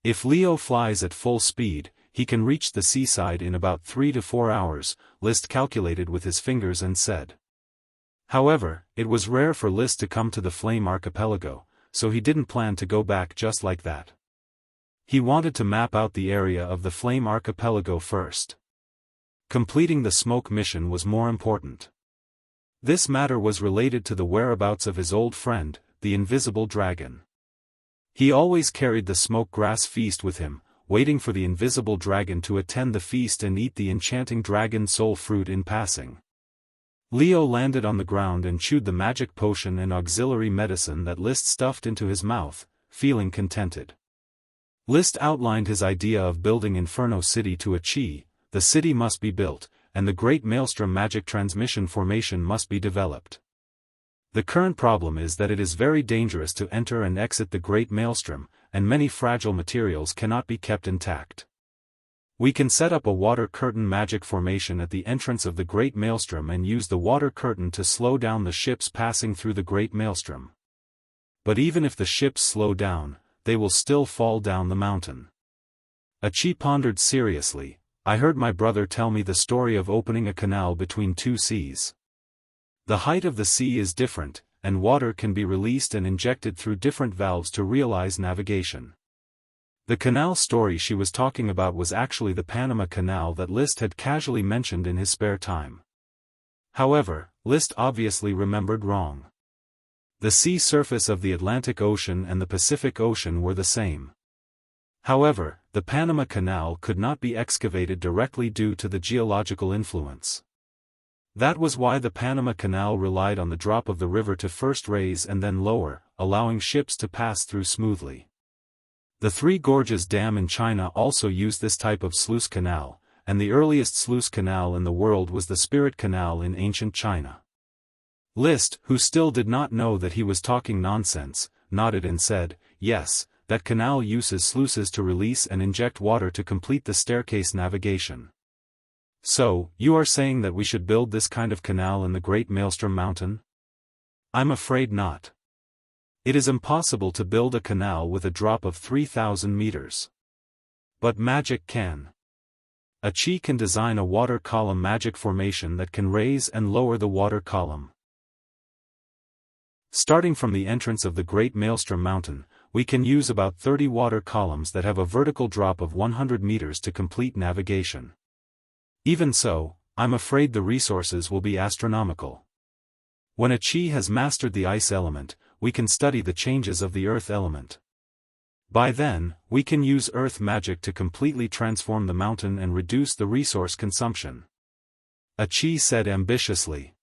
If Leo flies at full speed, he can reach the seaside in about 3 to 4 hours, Liszt calculated with his fingers and said. However, it was rare for Liszt to come to the Flame Archipelago, so he didn't plan to go back just like that. He wanted to map out the area of the Flame Archipelago first. Completing the smoke mission was more important. This matter was related to the whereabouts of his old friend, the invisible dragon. He always carried the smoke grass feast with him, waiting for the invisible dragon to attend the feast and eat the enchanting dragon soul fruit in passing. Leo landed on the ground and chewed the magic potion and auxiliary medicine that Liszt stuffed into his mouth, feeling contented. Liszt outlined his idea of building Inferno City to Achi. The city must be built, and the Great Maelstrom magic transmission formation must be developed. The current problem is that it is very dangerous to enter and exit the Great Maelstrom, and many fragile materials cannot be kept intact. We can set up a water curtain magic formation at the entrance of the Great Maelstrom and use the water curtain to slow down the ships passing through the Great Maelstrom. But even if the ships slow down, they will still fall down the mountain. Achi pondered seriously. I heard my brother tell me the story of opening a canal between 2 seas. The height of the sea is different, and water can be released and injected through different valves to realize navigation. The canal story she was talking about was actually the Panama Canal that Liszt had casually mentioned in his spare time. However, Liszt obviously remembered wrong. The sea surface of the Atlantic Ocean and the Pacific Ocean were the same. However, the Panama Canal could not be excavated directly due to the geological influence. That was why the Panama Canal relied on the drop of the river to first raise and then lower, allowing ships to pass through smoothly. The Three Gorges Dam in China also used this type of sluice canal, and the earliest sluice canal in the world was the Spirit Canal in ancient China. Liszt, who still did not know that he was talking nonsense, nodded and said, "Yes, that canal uses sluices to release and inject water to complete the staircase navigation." "So, you are saying that we should build this kind of canal in the Great Maelstrom Mountain?" "I'm afraid not. It is impossible to build a canal with a drop of 3,000 meters. But magic can. A chi can design a water column magic formation that can raise and lower the water column. Starting from the entrance of the Great Maelstrom Mountain, we can use about 30 water columns that have a vertical drop of 100 meters to complete navigation. Even so, I'm afraid the resources will be astronomical. When a chi has mastered the ice element, we can study the changes of the earth element. By then, we can use earth magic to completely transform the mountain and reduce the resource consumption." A chi said ambitiously.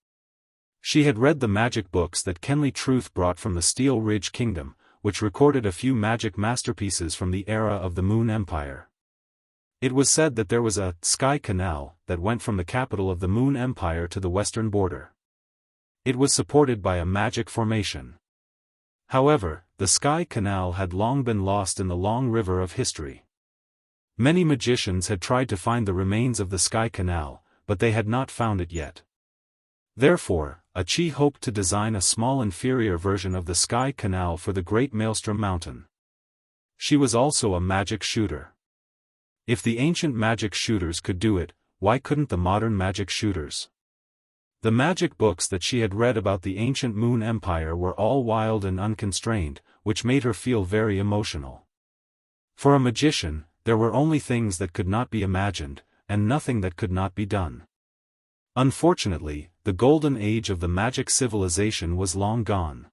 She had read the magic books that Kenly Truth brought from the Steel Ridge Kingdom, which recorded a few magic masterpieces from the era of the Moon Empire. It was said that there was a sky canal that went from the capital of the Moon Empire to the western border. It was supported by a magic formation. However, the sky canal had long been lost in the long river of history. Many magicians had tried to find the remains of the sky canal, but they had not found it yet. Therefore, a chi hoped to design a small inferior version of the sky canal for the Great Maelstrom Mountain. She was also a magic shooter. If the ancient magic shooters could do it, why couldn't the modern magic shooters? The magic books that she had read about the ancient Moon Empire were all wild and unconstrained, which made her feel very emotional. For a magician, there were only things that could not be imagined, and nothing that could not be done. Unfortunately, the golden age of the magic civilization was long gone.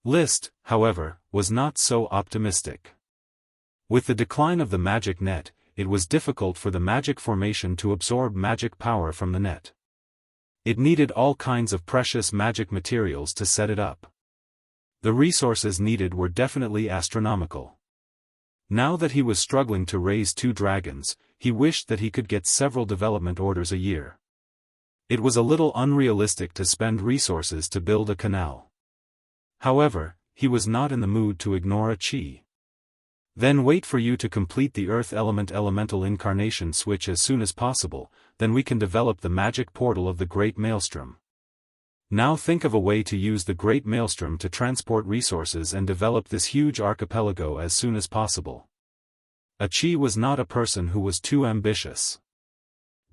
Liszt, however, was not so optimistic. With the decline of the magic net, it was difficult for the magic formation to absorb magic power from the net. It needed all kinds of precious magic materials to set it up. The resources needed were definitely astronomical. Now that he was struggling to raise 2 dragons, he wished that he could get several development orders a year. It was a little unrealistic to spend resources to build a canal. However, he was not in the mood to ignore a chi. "Then wait for you to complete the earth element elemental incarnation switch as soon as possible, then we can develop the magic portal of the Great Maelstrom. Now think of a way to use the Great Maelstrom to transport resources and develop this huge archipelago as soon as possible." A chi was not a person who was too ambitious.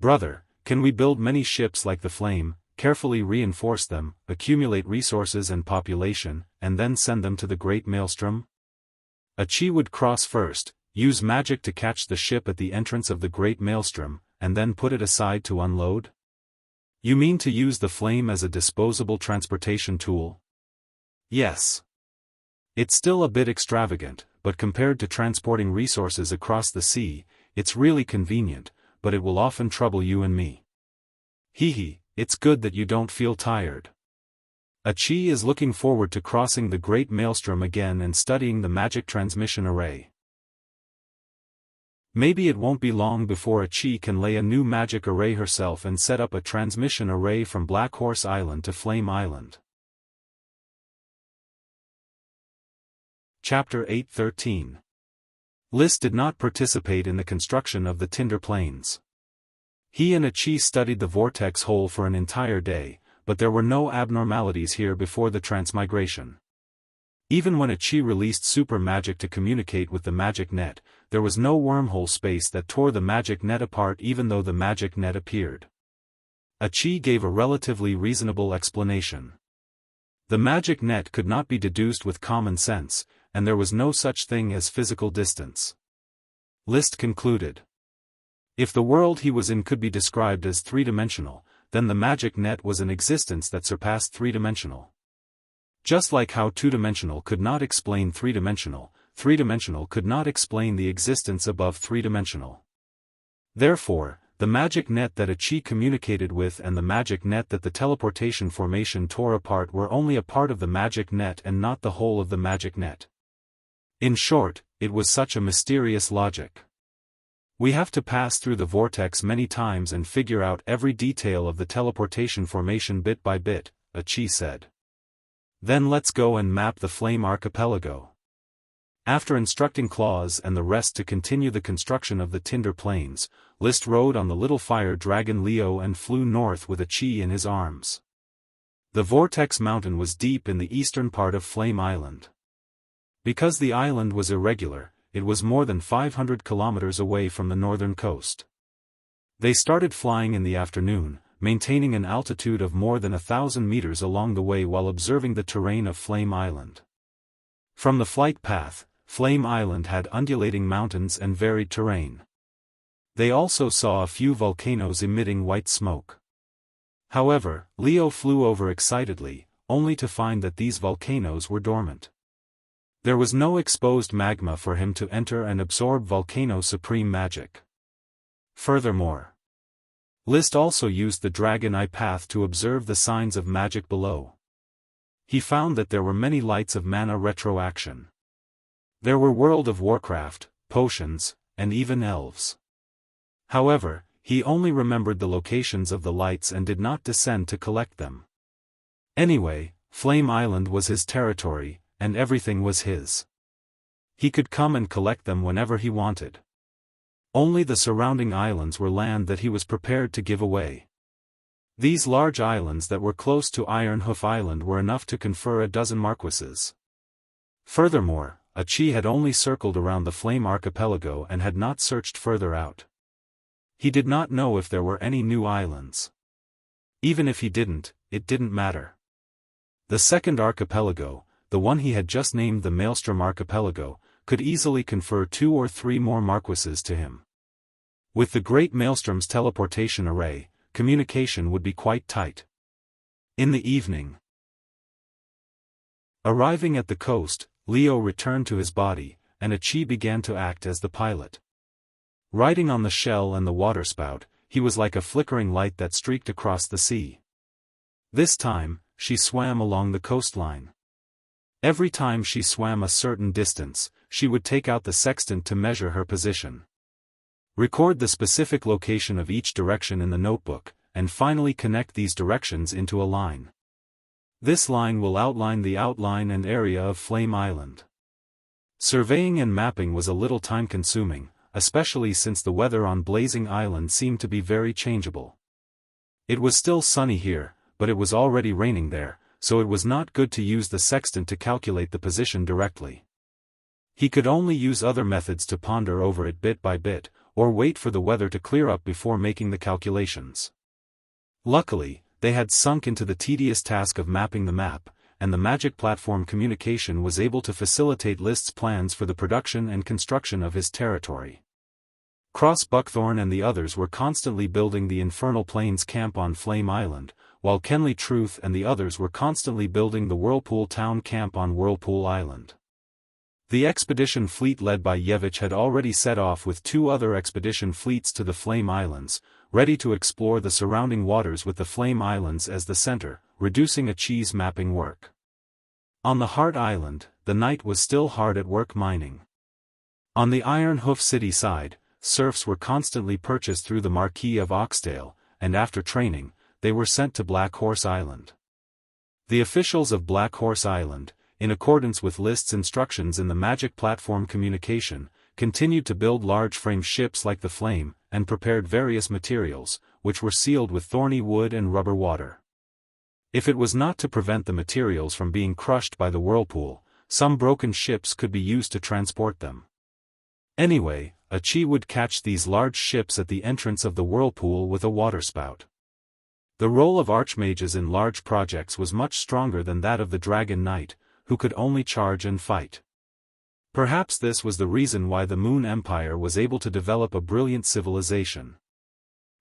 "Brother, can we build many ships like the Flame, carefully reinforce them, accumulate resources and population, and then send them to the Great Maelstrom? A chi would cross first, use magic to catch the ship at the entrance of the Great Maelstrom, and then put it aside to unload? You mean to use the Flame as a disposable transportation tool?" "Yes. It's still a bit extravagant, but compared to transporting resources across the sea, it's really convenient, but it will often trouble you and me." "Hee, it's good that you don't feel tired." A chi is looking forward to crossing the Great Maelstrom again and studying the magic transmission array. Maybe it won't be long before a chi can lay a new magic array herself and set up a transmission array from Black Horse Island to Flame Island. Chapter 8:13. Liszt did not participate in the construction of the Tinder Plains. He and a chi studied the vortex hole for an entire day, but there were no abnormalities here before the transmigration. Even when a chi released super magic to communicate with the magic net, there was no wormhole space that tore the magic net apart even though the magic net appeared. A chi gave a relatively reasonable explanation. The magic net could not be deduced with common sense, and there was no such thing as physical distance. Liszt concluded. If the world he was in could be described as three-dimensional, then the magic net was an existence that surpassed three-dimensional. Just like how two-dimensional could not explain three-dimensional, three-dimensional could not explain the existence above three-dimensional. Therefore, the magic net that Qi communicated with and the magic net that the teleportation formation tore apart were only a part of the magic net and not the whole of the magic net. In short, it was such a mysterious logic. We have to pass through the vortex many times and figure out every detail of the teleportation formation bit by bit, Qi said. Then let's go and map the Flame Archipelago. After instructing Claus and the rest to continue the construction of the Tinder Plains, Liszt rode on the little fire dragon Leo and flew north with Qi in his arms. The Vortex Mountain was deep in the eastern part of Flame Island. Because the island was irregular, it was more than 500 kilometers away from the northern coast. They started flying in the afternoon, maintaining an altitude of more than 1,000 meters along the way while observing the terrain of Flame Island. From the flight path, Flame Island had undulating mountains and varied terrain. They also saw a few volcanoes emitting white smoke. However, Leo flew over excitedly, only to find that these volcanoes were dormant. There was no exposed magma for him to enter and absorb volcano supreme magic. Furthermore, Liszt also used the Dragon Eye path to observe the signs of magic below. He found that there were many lights of mana retroaction. There were World of Warcraft, potions, and even elves. However, he only remembered the locations of the lights and did not descend to collect them. Anyway, Flame Island was his territory, and everything was his. He could come and collect them whenever he wanted. Only the surrounding islands were land that he was prepared to give away. These large islands that were close to Ironhoof Island were enough to confer a dozen marquises. Furthermore, Qi had only circled around the Flame Archipelago and had not searched further out. He did not know if there were any new islands. Even if he didn't, it didn't matter. The second archipelago, the one he had just named the Maelstrom Archipelago, could easily confer 2 or 3 more marquises to him. With the Great Maelstrom's teleportation array, communication would be quite tight. In the evening, arriving at the coast, Leo returned to his body, and Qi began to act as the pilot. Riding on the shell and the waterspout, he was like a flickering light that streaked across the sea. This time, she swam along the coastline. Every time she swam a certain distance, she would take out the sextant to measure her position. Record the specific location of each direction in the notebook, and finally connect these directions into a line. This line will outline the outline and area of Flame Island. Surveying and mapping was a little time-consuming, especially since the weather on Blazing Island seemed to be very changeable. It was still sunny here, but it was already raining there, so it was not good to use the sextant to calculate the position directly. He could only use other methods to ponder over it bit by bit, or wait for the weather to clear up before making the calculations. Luckily, they had sunk into the tedious task of mapping the map, and the magic platform communication was able to facilitate Liszt's plans for the production and construction of his territory. Cross Buckthorn and the others were constantly building the Infernal Plains camp on Flame Island, while Kenley Truth and the others were constantly building the Whirlpool Town camp on Whirlpool Island. The expedition fleet led by Yevich had already set off with 2 other expedition fleets to the Flame Islands, ready to explore the surrounding waters with the Flame Islands as the center, reducing Qi's mapping work. On the Heart Island, the knight was still hard at work mining. On the Ironhoof City side, serfs were constantly purchased through the Marquis of Oxdale, and after training, they were sent to Black Horse Island. The officials of Black Horse Island, in accordance with Liszt's instructions in the magic platform communication, continued to build large frame ships like the Flame, and prepared various materials, which were sealed with thorny wood and rubber water. If it was not to prevent the materials from being crushed by the whirlpool, some broken ships could be used to transport them. Anyway, Qi would catch these large ships at the entrance of the whirlpool with a waterspout. The role of archmages in large projects was much stronger than that of the Dragon Knight, who could only charge and fight. Perhaps this was the reason why the Moon Empire was able to develop a brilliant civilization.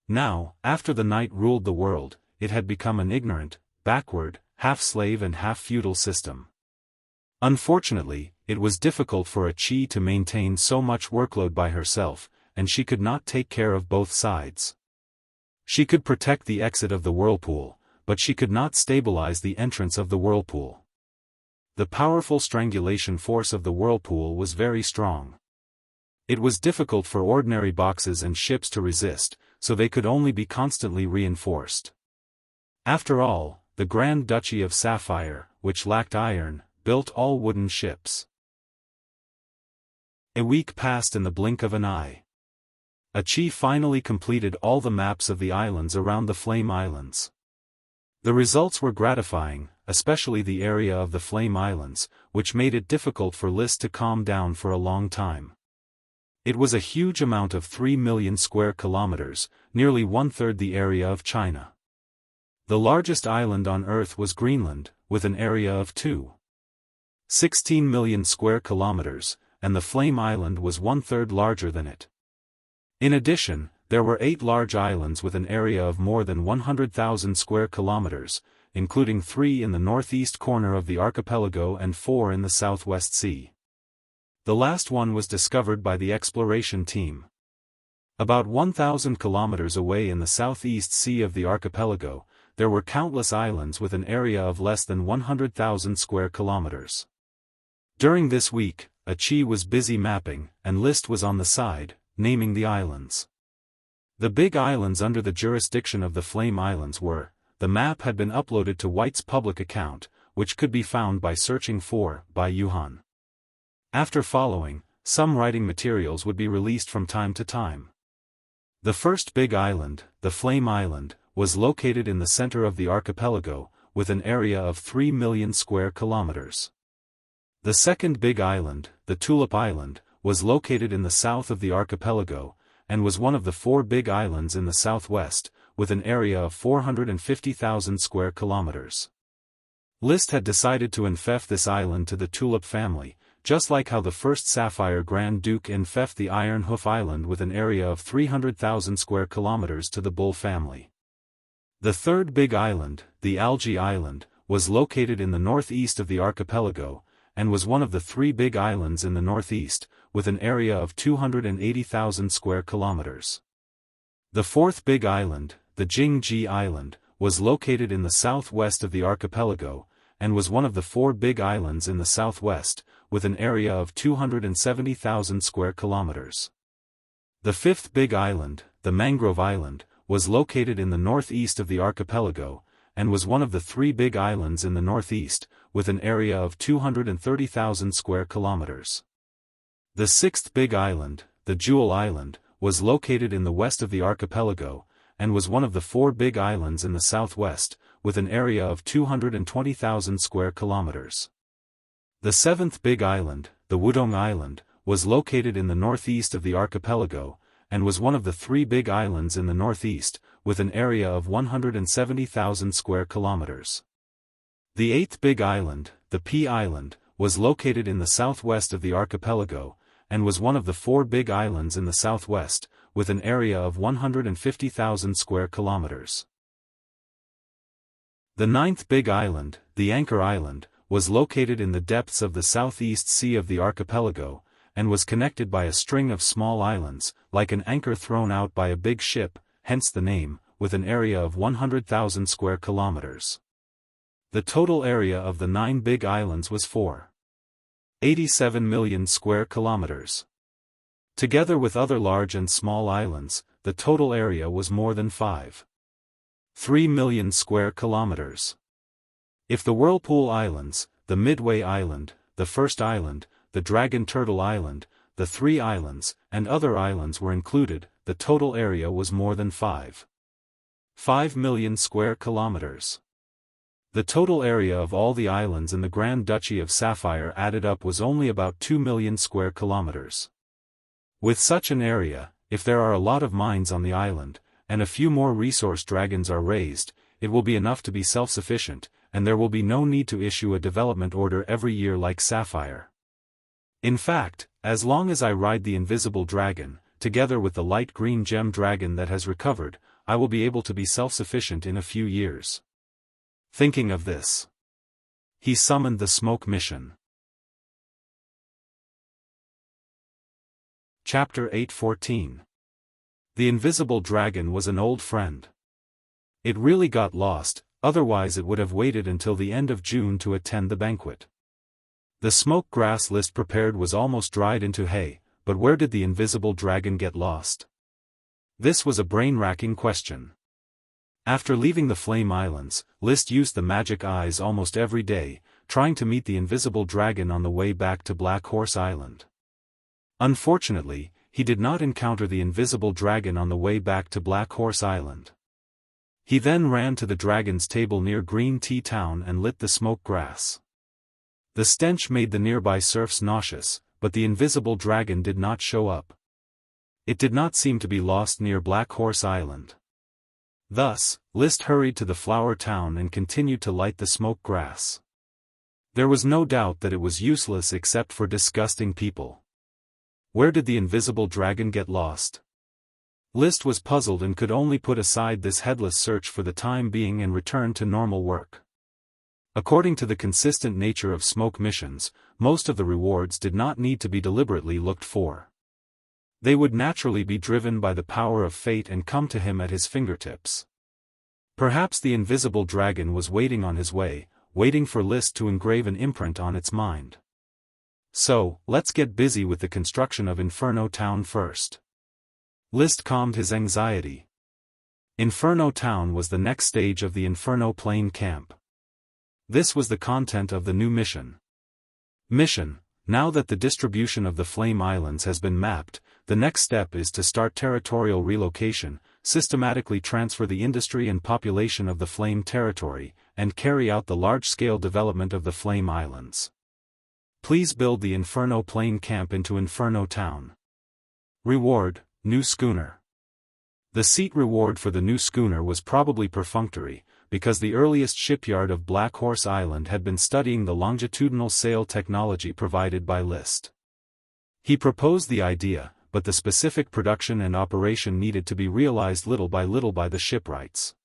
Now, after the Knight ruled the world, it had become an ignorant, backward, half-slave and half-feudal system. Unfortunately, it was difficult for Qi to maintain so much workload by herself, and she could not take care of both sides. She could protect the exit of the whirlpool, but she could not stabilize the entrance of the whirlpool. The powerful strangulation force of the whirlpool was very strong. It was difficult for ordinary boxes and ships to resist, so they could only be constantly reinforced. After all, the Grand Duchy of Sapphire, which lacked iron, built all wooden ships. A week passed in the blink of an eye. Qi finally completed all the maps of the islands around the Flame Islands. The results were gratifying, especially the area of the Flame Islands, which made it difficult for List to calm down for a long time. It was a huge amount of 3 million square kilometers, nearly one-third the area of China. The largest island on Earth was Greenland, with an area of 2.16 million square kilometers, and the Flame Island was one-third larger than it. In addition, there were 8 large islands with an area of more than 100,000 square kilometers, including 3 in the northeast corner of the archipelago and 4 in the Southwest Sea. The last one was discovered by the exploration team. About 1,000 kilometers away in the Southeast Sea of the archipelago, there were countless islands with an area of less than 100,000 square kilometers. During this week, Qi was busy mapping, and List was on the side, naming the islands. The big islands under the jurisdiction of the Flame Islands were. The map had been uploaded to White's public account, which could be found by searching for by Yuhan. After following, some writing materials would be released from time to time. The first big island, the Flame Island, was located in the center of the archipelago, with an area of 3 million square kilometers. The second big island, the Tulip Island, was located in the south of the archipelago, and was one of the 4 big islands in the southwest, with an area of 450,000 square kilometers. List had decided to infect this island to the Tulip family, just like how the first Sapphire Grand Duke infected the Iron Hoof Island with an area of 300,000 square kilometers to the Bull family. The third big island, the Algae Island, was located in the northeast of the archipelago, and was one of the 3 big islands in the northeast, with an area of 280,000 square kilometers. The fourth big island, the Jingji Island, was located in the southwest of the archipelago, and was one of the 4 big islands in the southwest, with an area of 270,000 square kilometers. The fifth big island, the Mangrove Island, was located in the northeast of the archipelago, and was one of the 3 big islands in the northeast, with an area of 230,000 square kilometers. The sixth big island, the Jewel Island, was located in the west of the archipelago, and was one of the 4 big islands in the southwest, with an area of 220,000 square kilometers. The seventh big island, the Wudong Island, was located in the northeast of the archipelago, and was one of the 3 big islands in the northeast, with an area of 170,000 square kilometers. The eighth big island, the P Island, was located in the southwest of the archipelago, and was one of the 4 big islands in the southwest, with an area of 150,000 square kilometers. The ninth big island, the Anchor Island, was located in the depths of the southeast sea of the archipelago, and was connected by a string of small islands, like an anchor thrown out by a big ship, hence the name, with an area of 100,000 square kilometers. The total area of the 9 big islands was 4.87 million square kilometers. Together with other large and small islands, the total area was more than 5.3 million square kilometers. If the Whirlpool Islands, the Midway Island, the First Island, the Dragon Turtle Island, the 3 islands, and other islands were included, the total area was more than 5 million square kilometers. The total area of all the islands in the Grand Duchy of Sapphire added up was only about 2 million square kilometers. With such an area, if there are a lot of mines on the island, and a few more resource dragons are raised, it will be enough to be self-sufficient, and there will be no need to issue a development order every year like Sapphire. In fact, as long as I ride the invisible dragon, together with the light green gem dragon that has recovered, I will be able to be self-sufficient in a few years. Thinking of this, he summoned the smoke mission. Chapter 8:14. The invisible dragon was an old friend. It really got lost, otherwise it would have waited until the end of June to attend the banquet. The smoke grass List prepared was almost dried into hay, but where did the invisible dragon get lost? This was a brain-racking question. After leaving the Flame Islands, List used the magic eyes almost every day, trying to meet the invisible dragon on the way back to Black Horse Island. Unfortunately, he did not encounter the invisible dragon on the way back to Black Horse Island. He then ran to the dragon's table near Green Tea Town and lit the smoke grass. The stench made the nearby serfs nauseous, but the invisible dragon did not show up. It did not seem to be lost near Black Horse Island. Thus, List hurried to the flower town and continued to light the smoke grass. There was no doubt that it was useless except for disgusting people. Where did the invisible dragon get lost? List was puzzled and could only put aside this headless search for the time being and return to normal work. According to the consistent nature of smoke missions, most of the rewards did not need to be deliberately looked for. They would naturally be driven by the power of fate and come to him at his fingertips. Perhaps the invisible dragon was waiting on his way, waiting for List to engrave an imprint on its mind. So, let's get busy with the construction of Inferno Town first. List calmed his anxiety. Inferno Town was the next stage of the Inferno Plain camp. This was the content of the new mission. Mission: now that the distribution of the Flame Islands has been mapped, the next step is to start territorial relocation, systematically transfer the industry and population of the Flame territory, and carry out the large-scale development of the Flame Islands. Please build the Inferno Plain camp into Inferno Town. Reward: new schooner. The seat reward for the new schooner was probably perfunctory, because the earliest shipyard of Black Horse Island had been studying the longitudinal sail technology provided by List. He proposed the idea, but the specific production and operation needed to be realized little by the shipwrights.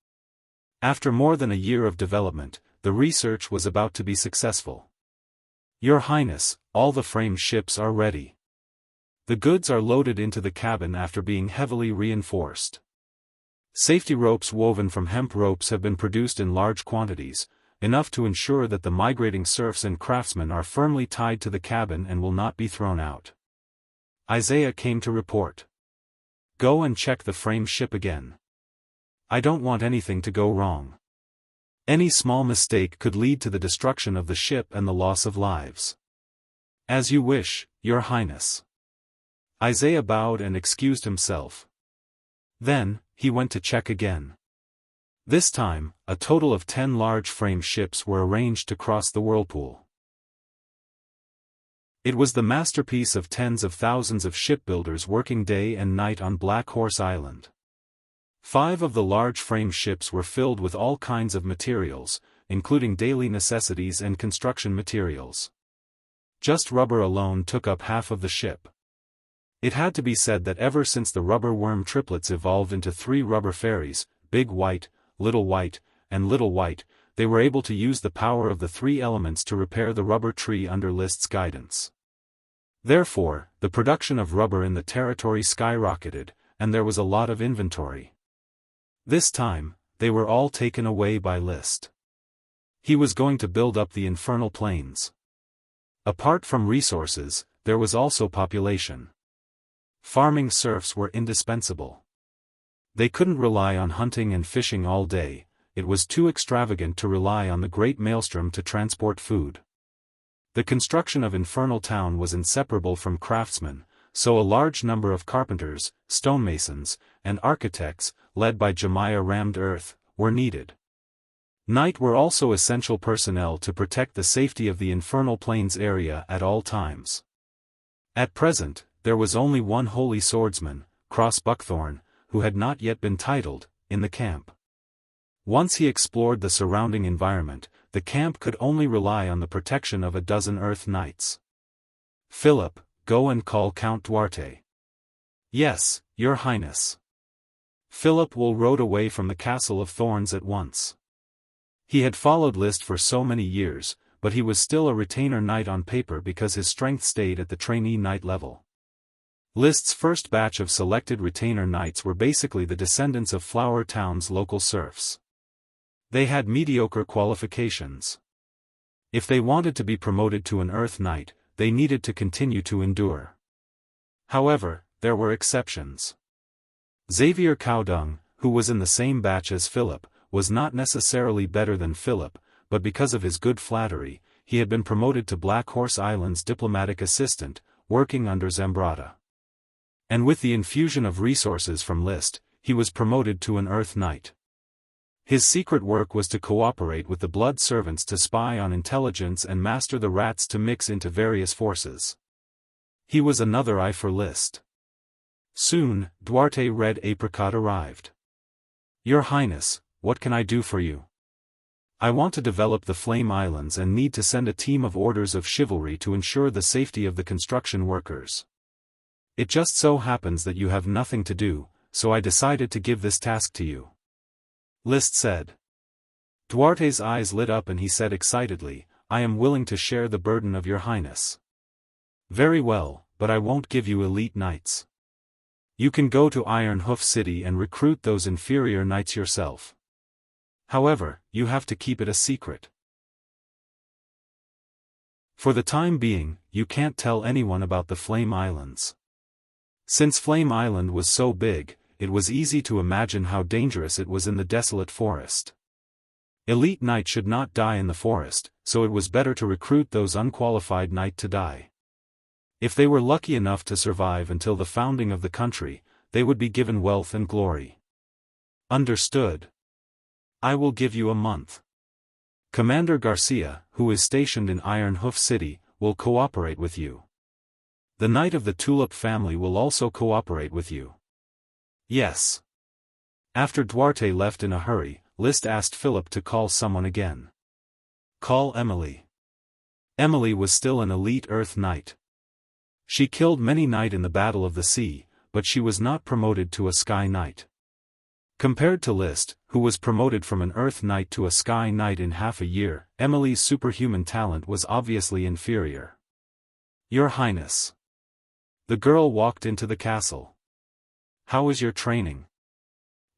After more than a year of development, the research was about to be successful. Your Highness, all the frame ships are ready. The goods are loaded into the cabin after being heavily reinforced. Safety ropes woven from hemp ropes have been produced in large quantities, enough to ensure that the migrating serfs and craftsmen are firmly tied to the cabin and will not be thrown out. Isaiah came to report. Go and check the frame ship again. I don't want anything to go wrong. Any small mistake could lead to the destruction of the ship and the loss of lives. As you wish, Your Highness. Isaiah bowed and excused himself. Then, he went to check again. This time, a total of 10 large frame ships were arranged to cross the whirlpool. It was the masterpiece of tens of thousands of shipbuilders working day and night on Black Horse Island. 5 of the large frame ships were filled with all kinds of materials, including daily necessities and construction materials. Just rubber alone took up half of the ship. It had to be said that ever since the rubber worm triplets evolved into 3 rubber fairies, Big White, Little White, and Little White, they were able to use the power of the 3 elements to repair the rubber tree under List's guidance. Therefore, the production of rubber in the territory skyrocketed, and there was a lot of inventory. This time, they were all taken away by List. He was going to build up the infernal plains. Apart from resources, there was also population. Farming serfs were indispensable. They couldn't rely on hunting and fishing all day, it was too extravagant to rely on the great maelstrom to transport food. The construction of Infernal Town was inseparable from craftsmen, so a large number of carpenters, stonemasons, and architects, led by Jemiah Rammed Earth, were needed. Knight were also essential personnel to protect the safety of the Infernal Plains area at all times. At present, there was only one holy swordsman, Cross Buckthorn, who had not yet been titled, in the camp. Once he explored the surrounding environment, the camp could only rely on the protection of a dozen Earth Knights. Philip, go and call Count Duarte. Yes, Your Highness. Philip Will rode away from the Castle of Thorns at once. He had followed List for so many years, but he was still a retainer knight on paper because his strength stayed at the trainee knight level. List's first batch of selected retainer knights were basically the descendants of Flower Town's local serfs. They had mediocre qualifications. If they wanted to be promoted to an Earth Knight, they needed to continue to endure. However, there were exceptions. Xavier Caodong, who was in the same batch as Philip, was not necessarily better than Philip, but because of his good flattery, he had been promoted to Black Horse Island's diplomatic assistant, working under Zambrata. And with the infusion of resources from List, he was promoted to an Earth Knight. His secret work was to cooperate with the Blood Servants to spy on intelligence and master the rats to mix into various forces. He was another eye for List. Soon, Duarte Red Apricot arrived. "Your Highness, what can I do for you? I want to develop the Flame Islands and need to send a team of orders of chivalry to ensure the safety of the construction workers. It just so happens that you have nothing to do, so I decided to give this task to you," List said. Duarte's eyes lit up and he said excitedly, "I am willing to share the burden of your Highness." "Very well, but I won't give you elite knights. You can go to Iron Hoof City and recruit those inferior knights yourself. However, you have to keep it a secret. For the time being, you can't tell anyone about the Flame Islands." Since Flame Island was so big, it was easy to imagine how dangerous it was in the desolate forest. Elite knight should not die in the forest, so it was better to recruit those unqualified knight to die. If they were lucky enough to survive until the founding of the country, they would be given wealth and glory. "Understood. I will give you a month. Commander Garcia, who is stationed in Iron Hoof City, will cooperate with you. The Knight of the Tulip family will also cooperate with you." "Yes." After Duarte left in a hurry, List asked Philip to call someone again. "Call Emily." Emily was still an elite Earth Knight. She killed many knight in the Battle of the Sea, but she was not promoted to a Sky Knight. Compared to List, who was promoted from an Earth Knight to a Sky Knight in half a year, Emily's superhuman talent was obviously inferior. "Your Highness." The girl walked into the castle. "How is your training?"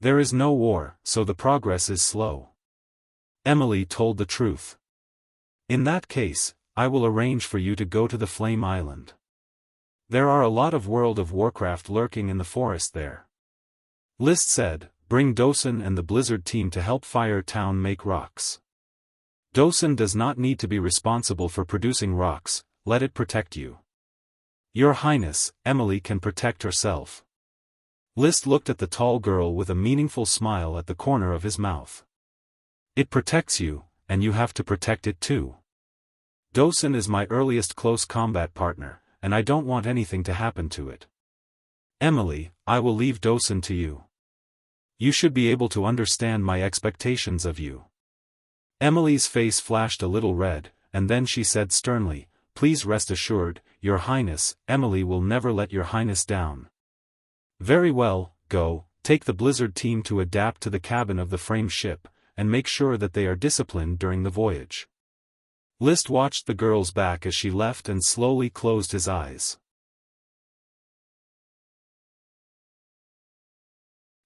"There is no war, so the progress is slow." Emily told the truth. "In that case, I will arrange for you to go to the Flame Island. There are a lot of World of Warcraft lurking in the forest there." List said, "Bring Dosen and the Blizzard team to help Fire Town make rocks. Dosen does not need to be responsible for producing rocks, let it protect you." "Your Highness, Emily can protect herself." List looked at the tall girl with a meaningful smile at the corner of his mouth. "It protects you, and you have to protect it too. Dosen is my earliest close combat partner, and I don't want anything to happen to it. Emily, I will leave Dosen to you. You should be able to understand my expectations of you." Emily's face flashed a little red, and then she said sternly, "Please rest assured, Your Highness, Emily will never let Your Highness down." "Very well, go, take the Blizzard team to adapt to the cabin of the frame ship, and make sure that they are disciplined during the voyage." List watched the girl's back as she left and slowly closed his eyes.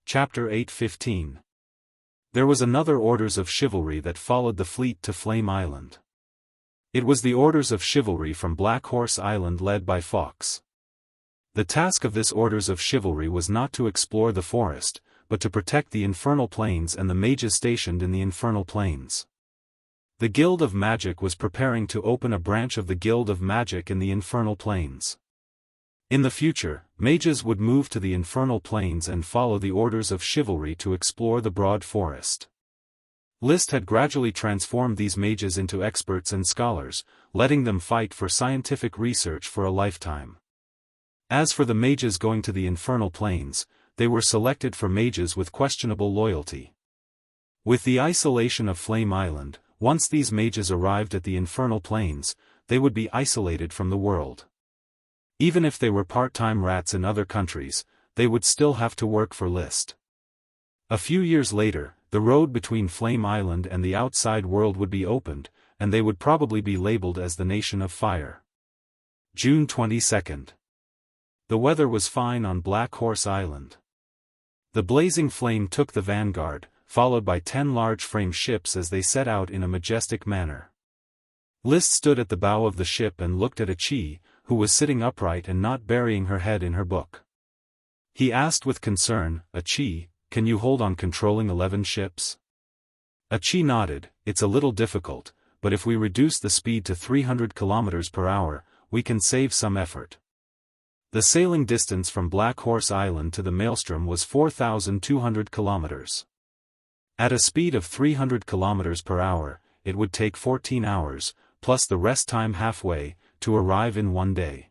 Chapter 8:15. There was another Orders of Chivalry that followed the fleet to Flame Island. It was the Orders of Chivalry from Black Horse Island led by Fox. The task of this Orders of Chivalry was not to explore the forest, but to protect the Infernal Plains and the mages stationed in the Infernal Plains. The Guild of Magic was preparing to open a branch of the Guild of Magic in the Infernal Plains. In the future, mages would move to the Infernal Plains and follow the Orders of Chivalry to explore the broad forest. List had gradually transformed these mages into experts and scholars, letting them fight for scientific research for a lifetime. As for the mages going to the Infernal Plains, they were selected for mages with questionable loyalty. With the isolation of Flame Island, once these mages arrived at the Infernal Plains, they would be isolated from the world. Even if they were part-time rats in other countries, they would still have to work for List. A few years later, the road between Flame Island and the outside world would be opened, and they would probably be labeled as the Nation of Fire. June 22nd. The weather was fine on Black Horse Island. The blazing flame took the vanguard, followed by 10 large frame ships as they set out in a majestic manner. List stood at the bow of the ship and looked at Achi, who was sitting upright and not burying her head in her book. He asked with concern, "Achi, can you hold on controlling 11 ships?" Achi nodded. "It's a little difficult, but if we reduce the speed to 300 km per hour, we can save some effort." The sailing distance from Black Horse Island to the Maelstrom was 4,200 kilometers. At a speed of 300 km per hour, it would take 14 hours, plus the rest time halfway, to arrive in one day.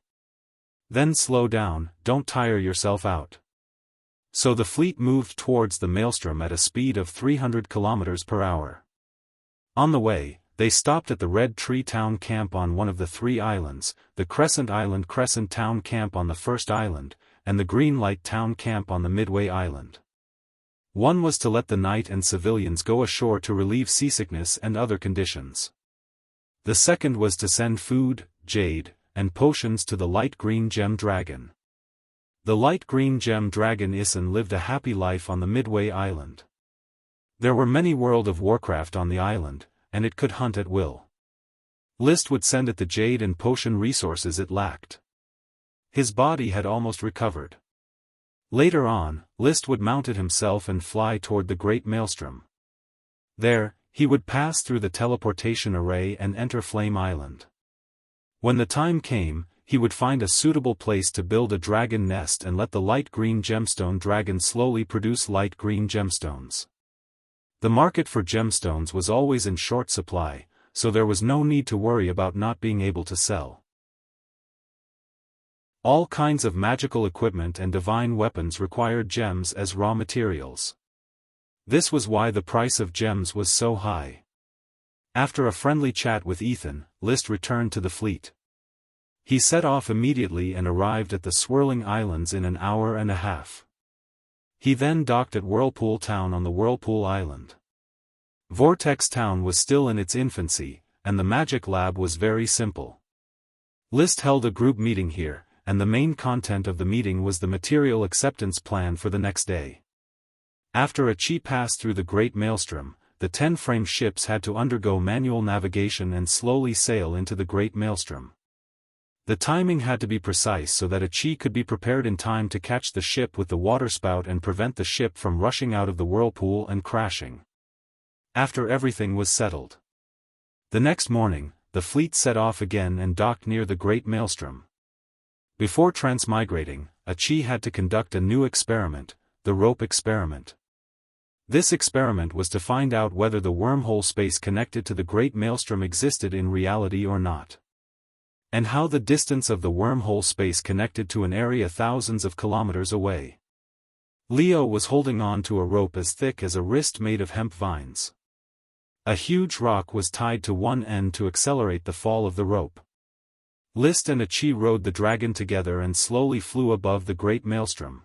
Then slow down, don't tire yourself out. So the fleet moved towards the Maelstrom at a speed of 300 km per hour. On the way, they stopped at the Red Tree Town Camp on one of the 3 islands, the Crescent Island Crescent Town Camp on the first island, and the Green Light Town Camp on the Midway Island. One was to let the knight and civilians go ashore to relieve seasickness and other conditions. The second was to send food, jade, and potions to the Light Green Gem Dragon. The Light Green Gem Dragon Isin lived a happy life on the Midway Island. There were many World of Warcraft on the island, and it could hunt at will. List would send it the jade and potion resources it lacked. His body had almost recovered. Later on, List would mount it himself and fly toward the Great Maelstrom. There, he would pass through the teleportation array and enter Flame Island. When the time came, he would find a suitable place to build a dragon nest and let the light green gemstone dragon slowly produce light green gemstones. The market for gemstones was always in short supply, so there was no need to worry about not being able to sell. All kinds of magical equipment and divine weapons required gems as raw materials. This was why the price of gems was so high. After a friendly chat with Ethan, List returned to the fleet. He set off immediately and arrived at the Swirling Islands in an hour and a half. He then docked at Whirlpool Town on the Whirlpool Island. Vortex Town was still in its infancy, and the magic lab was very simple. List held a group meeting here, and the main content of the meeting was the material acceptance plan for the next day. After Achi passed through the Great Maelstrom, the 10-frame ships had to undergo manual navigation and slowly sail into the Great Maelstrom. The timing had to be precise so that Achi could be prepared in time to catch the ship with the waterspout and prevent the ship from rushing out of the whirlpool and crashing. After everything was settled, the next morning, the fleet set off again and docked near the Great Maelstrom. Before transmigrating, Achi had to conduct a new experiment, the rope experiment. This experiment was to find out whether the wormhole space connected to the Great Maelstrom existed in reality or not, and how the distance of the wormhole space connected to an area thousands of kilometers away. Leo was holding on to a rope as thick as a wrist made of hemp vines. A huge rock was tied to one end to accelerate the fall of the rope. List and Achi rode the dragon together and slowly flew above the Great Maelstrom.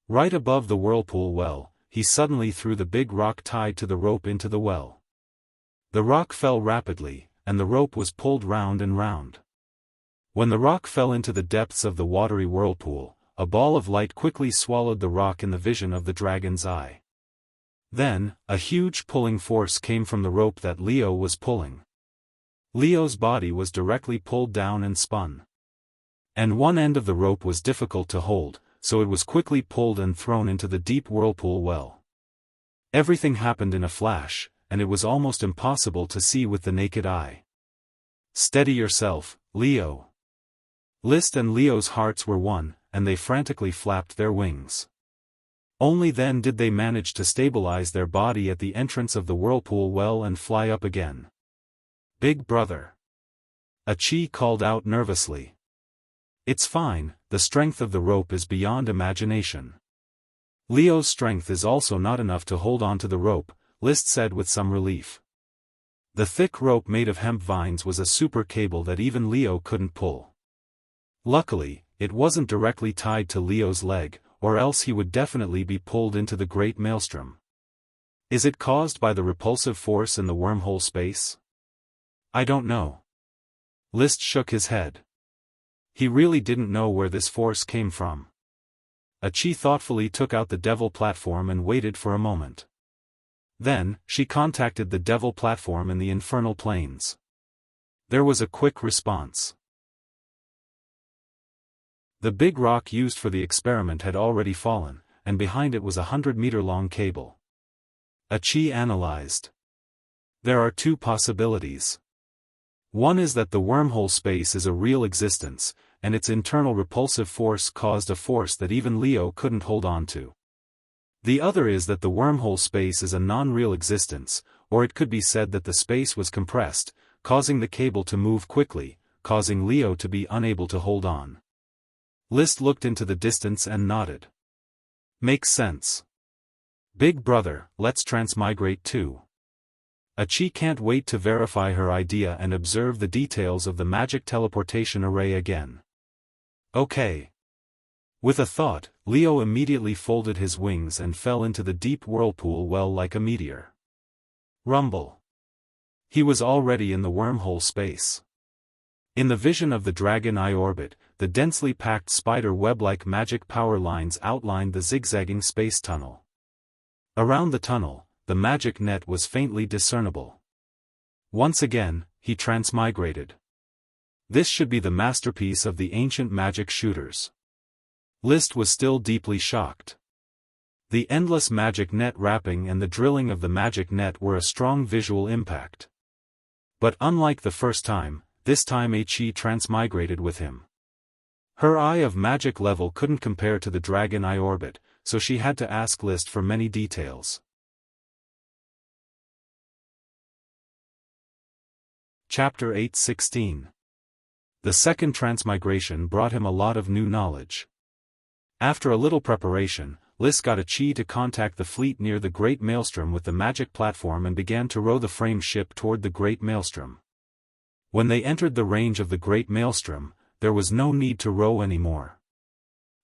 Right above the whirlpool well, he suddenly threw the big rock tied to the rope into the well. The rock fell rapidly, and the rope was pulled round and round. When the rock fell into the depths of the watery whirlpool, a ball of light quickly swallowed the rock in the vision of the dragon's eye. Then, a huge pulling force came from the rope that Leo was pulling. Leo's body was directly pulled down and spun. And one end of the rope was difficult to hold, so it was quickly pulled and thrown into the deep whirlpool well. Everything happened in a flash, and it was almost impossible to see with the naked eye. "Steady yourself, Leo." List and Leo's hearts were one, and they frantically flapped their wings. Only then did they manage to stabilize their body at the entrance of the whirlpool well and fly up again. "Big brother," Achi called out nervously. "It's fine, the strength of the rope is beyond imagination." "Leo's strength is also not enough to hold on to the rope," List said with some relief. The thick rope made of hemp vines was a super cable that even Leo couldn't pull. Luckily, it wasn't directly tied to Leo's leg, or else he would definitely be pulled into the Great Maelstrom. "Is it caused by the repulsive force in the wormhole space?" "I don't know." List shook his head. He really didn't know where this force came from. Achi thoughtfully took out the devil platform and waited for a moment. Then, she contacted the Devil platform in the Infernal Plains. There was a quick response. The big rock used for the experiment had already fallen, and behind it was a 100-meter-long cable. Qi analyzed. There are two possibilities. One is that the wormhole space is a real existence, and its internal repulsive force caused a force that even Leo couldn't hold on to. The other is that the wormhole space is a non-real existence, or it could be said that the space was compressed, causing the cable to move quickly, causing Leo to be unable to hold on. List looked into the distance and nodded. Makes sense. Big brother, let's transmigrate too. Qi can't wait to verify her idea and observe the details of the magic teleportation array again. Okay. With a thought, Leo immediately folded his wings and fell into the deep whirlpool well like a meteor. Rumble. He was already in the wormhole space. In the vision of the Dragon Eye orbit, the densely packed spider web-like magic power lines outlined the zigzagging space tunnel. Around the tunnel, the magic net was faintly discernible. Once again, he transmigrated. This should be the masterpiece of the ancient magic shooters. List was still deeply shocked. The endless magic net wrapping and the drilling of the magic net were a strong visual impact. But unlike the first time, this time Qi transmigrated with him. Her eye of magic level couldn't compare to the Dragon Eye orbit, so she had to ask List for many details. Chapter 8:16. The second transmigration brought him a lot of new knowledge. After a little preparation, List got Qi to contact the fleet near the Great Maelstrom with the magic platform and began to row the frame ship toward the Great Maelstrom. When they entered the range of the Great Maelstrom, there was no need to row anymore.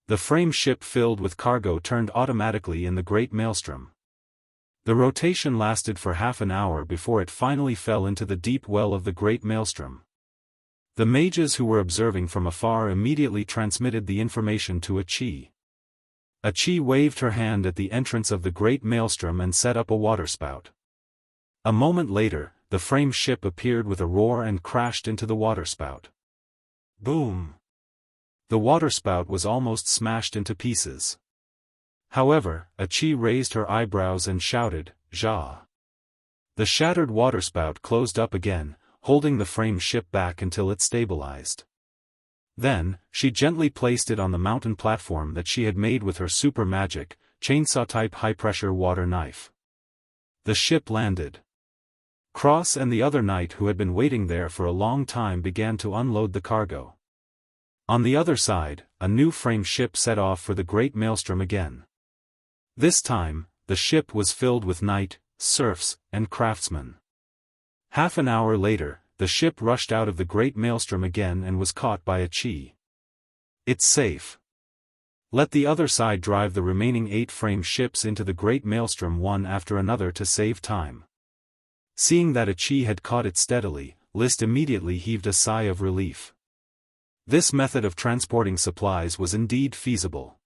The frame ship filled with cargo turned automatically in the Great Maelstrom. The rotation lasted for half an hour before it finally fell into the deep well of the Great Maelstrom. The mages who were observing from afar immediately transmitted the information to Qi. Qi waved her hand at the entrance of the Great Maelstrom and set up a waterspout. A moment later, the frame ship appeared with a roar and crashed into the waterspout. Boom! The waterspout was almost smashed into pieces. However, Qi raised her eyebrows and shouted, "Ja!" The shattered waterspout closed up again, holding the frame ship back until it stabilized. Then, she gently placed it on the mountain platform that she had made with her super magic, chainsaw-type high-pressure water knife. The ship landed. Cross and the other knight who had been waiting there for a long time began to unload the cargo. On the other side, a new frame ship set off for the Great Maelstrom again. This time, the ship was filled with knight, serfs, and craftsmen. Half an hour later, the ship rushed out of the Great Maelstrom again and was caught by Qi. It's safe. Let the other side drive the remaining 8 frame ships into the Great Maelstrom one after another to save time. Seeing that Qi had caught it steadily, List immediately heaved a sigh of relief. This method of transporting supplies was indeed feasible.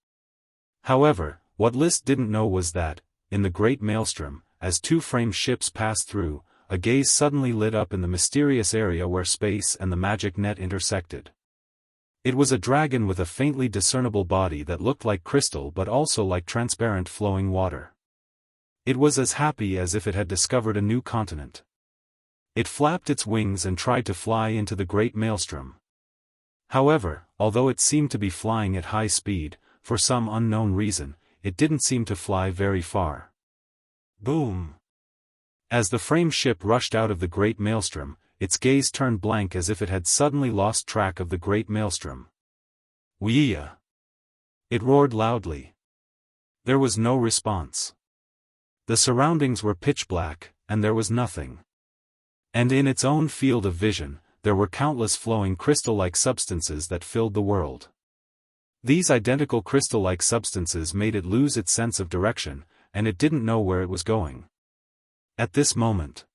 However, what List didn't know was that, in the Great Maelstrom, as 2 frame ships passed through, a gaze suddenly lit up in the mysterious area where space and the magic net intersected. It was a dragon with a faintly discernible body that looked like crystal but also like transparent flowing water. It was as happy as if it had discovered a new continent. It flapped its wings and tried to fly into the Great Maelstrom. However, although it seemed to be flying at high speed, for some unknown reason, it didn't seem to fly very far. Boom! As the frame ship rushed out of the Great Maelstrom, its gaze turned blank as if it had suddenly lost track of the Great Maelstrom. Wuxia! It roared loudly. There was no response. The surroundings were pitch black, and there was nothing. And in its own field of vision, there were countless flowing crystal-like substances that filled the world. These identical crystal-like substances made it lose its sense of direction, and it didn't know where it was going. At this moment,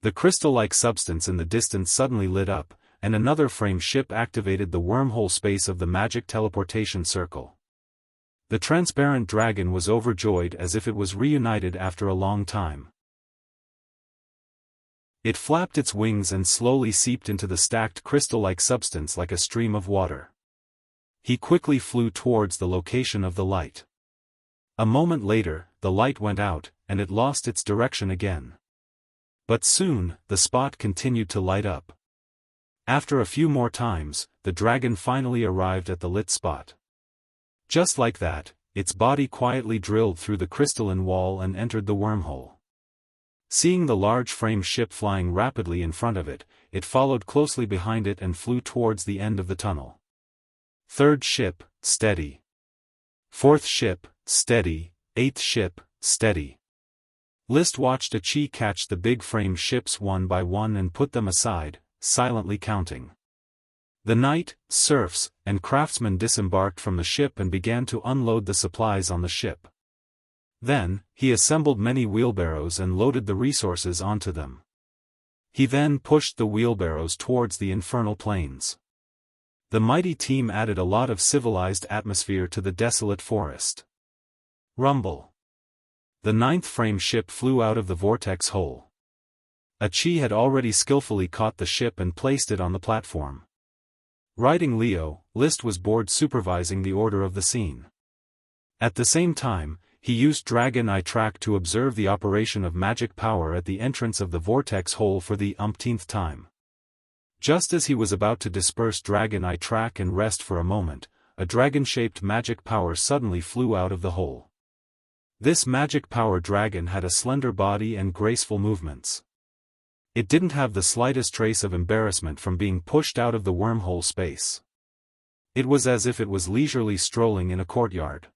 the crystal-like substance in the distance suddenly lit up, and another frame ship activated the wormhole space of the magic teleportation circle. The transparent dragon was overjoyed as if it was reunited after a long time. It flapped its wings and slowly seeped into the stacked crystal-like substance like a stream of water. He quickly flew towards the location of the light. A moment later, the light went out, and it lost its direction again. But soon, the spot continued to light up. After a few more times, the dragon finally arrived at the lit spot. Just like that, its body quietly drilled through the crystalline wall and entered the wormhole. Seeing the large frame ship flying rapidly in front of it, it followed closely behind it and flew towards the end of the tunnel. Third ship, steady. Fourth ship, steady. Eighth ship, steady. List watched a Qi catch the big frame ships one by one and put them aside, silently counting. The knight, serfs, and craftsmen disembarked from the ship and began to unload the supplies on the ship. Then, he assembled many wheelbarrows and loaded the resources onto them. He then pushed the wheelbarrows towards the infernal plains. The mighty team added a lot of civilized atmosphere to the desolate forest. Rumble. The ninth frame ship flew out of the vortex hole. A Qi had already skillfully caught the ship and placed it on the platform. Riding Leo, List was bored supervising the order of the scene. At the same time, he used Dragon Eye Track to observe the operation of magic power at the entrance of the vortex hole for the umpteenth time. Just as he was about to disperse Dragon Eye Track and rest for a moment, a dragon-shaped magic power suddenly flew out of the hole. This magic power dragon had a slender body and graceful movements. It didn't have the slightest trace of embarrassment from being pushed out of the wormhole space. It was as if it was leisurely strolling in a courtyard.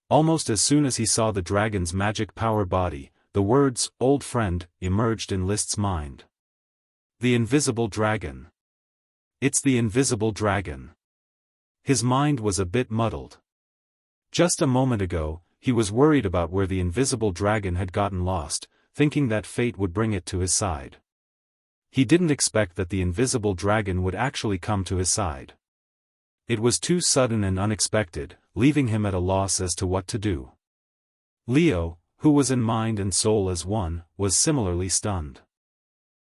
Almost as soon as he saw the dragon's magic power body, the words, "old friend," emerged in List's mind. The invisible dragon. It's the invisible dragon. His mind was a bit muddled. Just a moment ago, he was worried about where the invisible dragon had gotten lost, thinking that fate would bring it to his side. He didn't expect that the invisible dragon would actually come to his side. It was too sudden and unexpected, leaving him at a loss as to what to do. Leo, who was in mind and soul as one, was similarly stunned.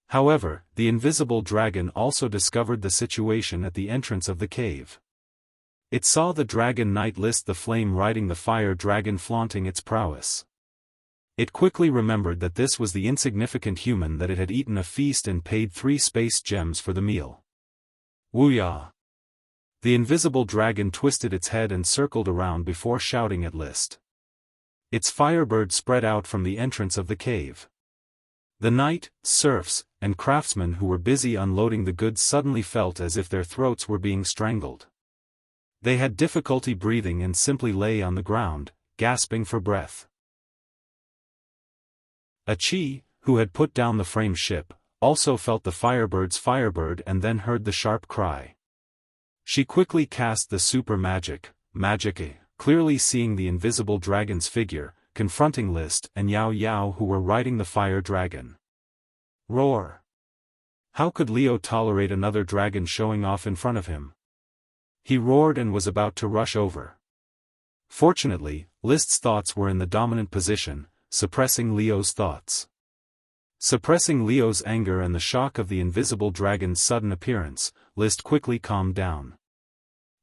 However, the invisible dragon also discovered the situation at the entrance of the cave. It saw the dragon knight List the Flame riding the fire dragon flaunting its prowess. It quickly remembered that this was the insignificant human that it had eaten a feast and paid 3 space gems for the meal. Wuxia. The invisible dragon twisted its head and circled around before shouting at List. Its firebird spread out from the entrance of the cave. The knight, serfs, and craftsmen who were busy unloading the goods suddenly felt as if their throats were being strangled. They had difficulty breathing and simply lay on the ground, gasping for breath. A Qi, who had put down the frame ship, also felt the firebird's firebird and then heard the sharp cry. She quickly cast the super magic, clearly seeing the invisible dragon's figure, confronting List and Yao Yao who were riding the fire dragon. Roar! How could Leo tolerate another dragon showing off in front of him? He roared and was about to rush over. Fortunately, List's thoughts were in the dominant position, suppressing Leo's thoughts. Suppressing Leo's anger and the shock of the invisible dragon's sudden appearance, List quickly calmed down.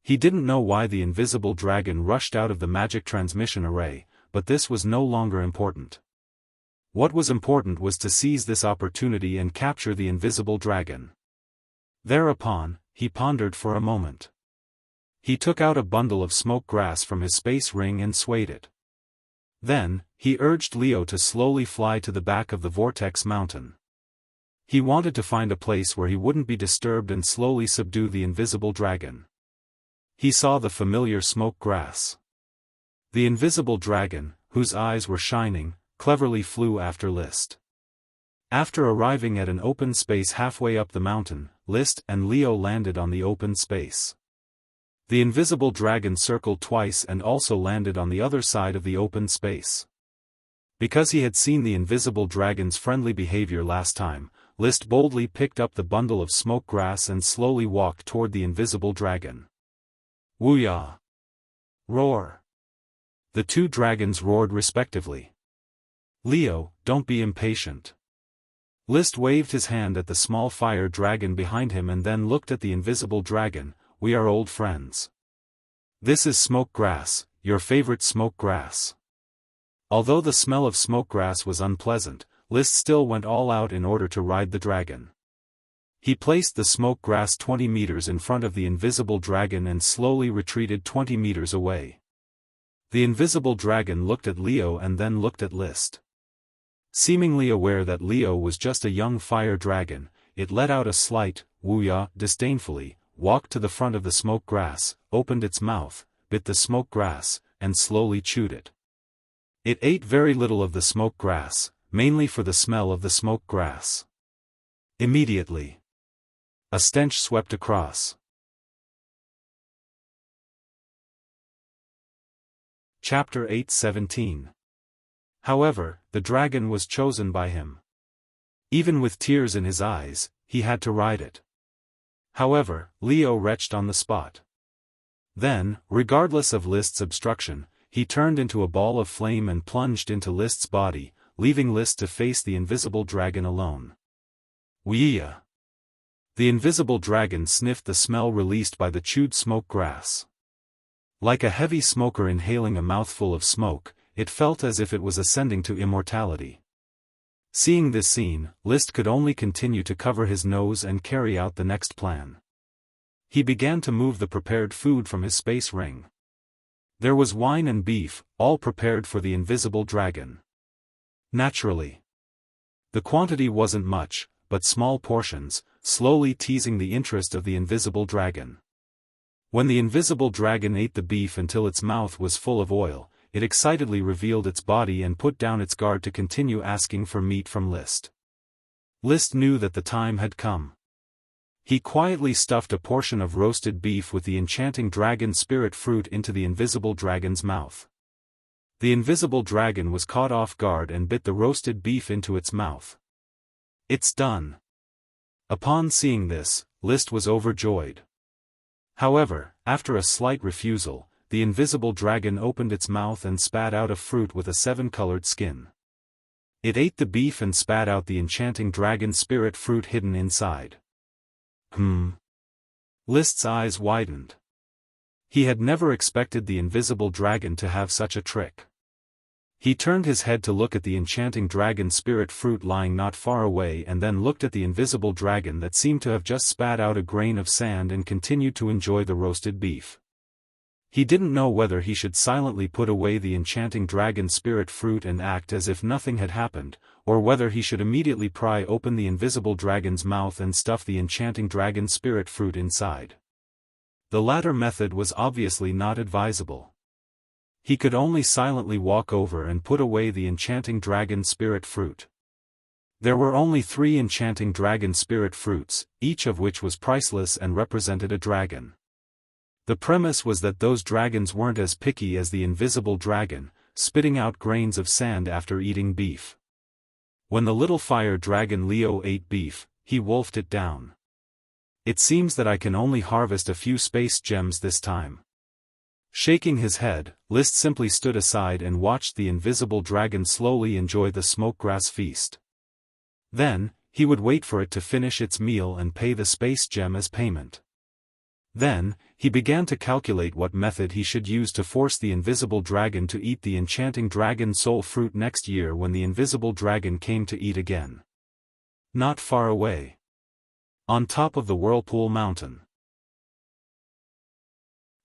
He didn't know why the invisible dragon rushed out of the magic transmission array, but this was no longer important. What was important was to seize this opportunity and capture the invisible dragon. Thereupon, he pondered for a moment. He took out a bundle of smoke grass from his space ring and swayed it. Then, he urged Leo to slowly fly to the back of the vortex mountain. He wanted to find a place where he wouldn't be disturbed and slowly subdue the invisible dragon. He saw the familiar smoke grass. The invisible dragon, whose eyes were shining, cleverly flew after List. After arriving at an open space halfway up the mountain, List and Leo landed on the open space. The invisible dragon circled twice and also landed on the other side of the open space. Because he had seen the invisible dragon's friendly behavior last time, List boldly picked up the bundle of smoke grass and slowly walked toward the invisible dragon. Wuxia! Roar! The two dragons roared respectively. "Leo, don't be impatient." List waved his hand at the small fire dragon behind him and then looked at the invisible dragon. "We are old friends. This is smoke grass, your favorite smoke grass." Although the smell of smoke grass was unpleasant, List still went all out in order to ride the dragon. He placed the smoke grass 20 meters in front of the invisible dragon and slowly retreated 20 meters away. The invisible dragon looked at Leo and then looked at List. Seemingly aware that Leo was just a young fire dragon, it let out a slight, Wuxia, disdainfully, walked to the front of the smoke grass, opened its mouth, bit the smoke grass, and slowly chewed it. It ate very little of the smoke grass, mainly for the smell of the smoke grass. Immediately, a stench swept across. Chapter 8:17. However, the dragon was chosen by him. Even with tears in his eyes, he had to ride it. However, Leo retched on the spot. Then, regardless of List's obstruction, he turned into a ball of flame and plunged into List's body, leaving List to face the invisible dragon alone. Wuxia. The invisible dragon sniffed the smell released by the chewed smoke grass. Like a heavy smoker inhaling a mouthful of smoke, it felt as if it was ascending to immortality. Seeing this scene, List could only continue to cover his nose and carry out the next plan. He began to move the prepared food from his space ring. There was wine and beef, all prepared for the invisible dragon. Naturally, the quantity wasn't much, but small portions, slowly teasing the interest of the invisible dragon. When the invisible dragon ate the beef until its mouth was full of oil, it excitedly revealed its body and put down its guard to continue asking for meat from List. List knew that the time had come. He quietly stuffed a portion of roasted beef with the enchanting dragon spirit fruit into the invisible dragon's mouth. The invisible dragon was caught off guard and bit the roasted beef into its mouth. "It's done." Upon seeing this, List was overjoyed. However, after a slight refusal, the invisible dragon opened its mouth and spat out a fruit with a 7-colored skin. It ate the beef and spat out the enchanting dragon spirit fruit hidden inside. List's eyes widened. He had never expected the invisible dragon to have such a trick. He turned his head to look at the enchanting dragon spirit fruit lying not far away and then looked at the invisible dragon that seemed to have just spat out a grain of sand and continued to enjoy the roasted beef. He didn't know whether he should silently put away the enchanting dragon spirit fruit and act as if nothing had happened, or whether he should immediately pry open the invisible dragon's mouth and stuff the enchanting dragon spirit fruit inside. The latter method was obviously not advisable. He could only silently walk over and put away the enchanting dragon spirit fruit. There were only 3 enchanting dragon spirit fruits, each of which was priceless and represented a dragon. The premise was that those dragons weren't as picky as the invisible dragon, spitting out grains of sand after eating beef. When the little fire dragon Leo ate beef, he wolfed it down. "It seems that I can only harvest a few space gems this time." Shaking his head, List simply stood aside and watched the invisible dragon slowly enjoy the smokegrass feast. Then, he would wait for it to finish its meal and pay the space gem as payment. Then, he began to calculate what method he should use to force the invisible dragon to eat the enchanting dragon soul fruit next year when the invisible dragon came to eat again. Not far away, on top of the Whirlpool Mountain,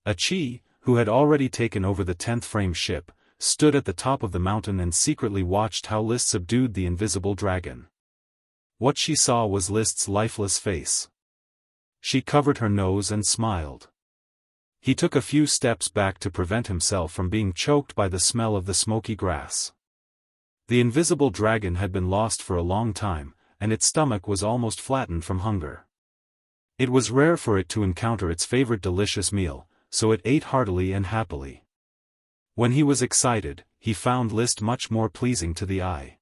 Achi, who had already taken over the 10th frame ship, stood at the top of the mountain and secretly watched how List subdued the invisible dragon. What she saw was List's lifeless face. She covered her nose and smiled. He took a few steps back to prevent himself from being choked by the smell of the smoky grass. The invisible dragon had been lost for a long time, and its stomach was almost flattened from hunger. It was rare for it to encounter its favorite delicious meal, so it ate heartily and happily. When he was excited, he found List much more pleasing to the eye.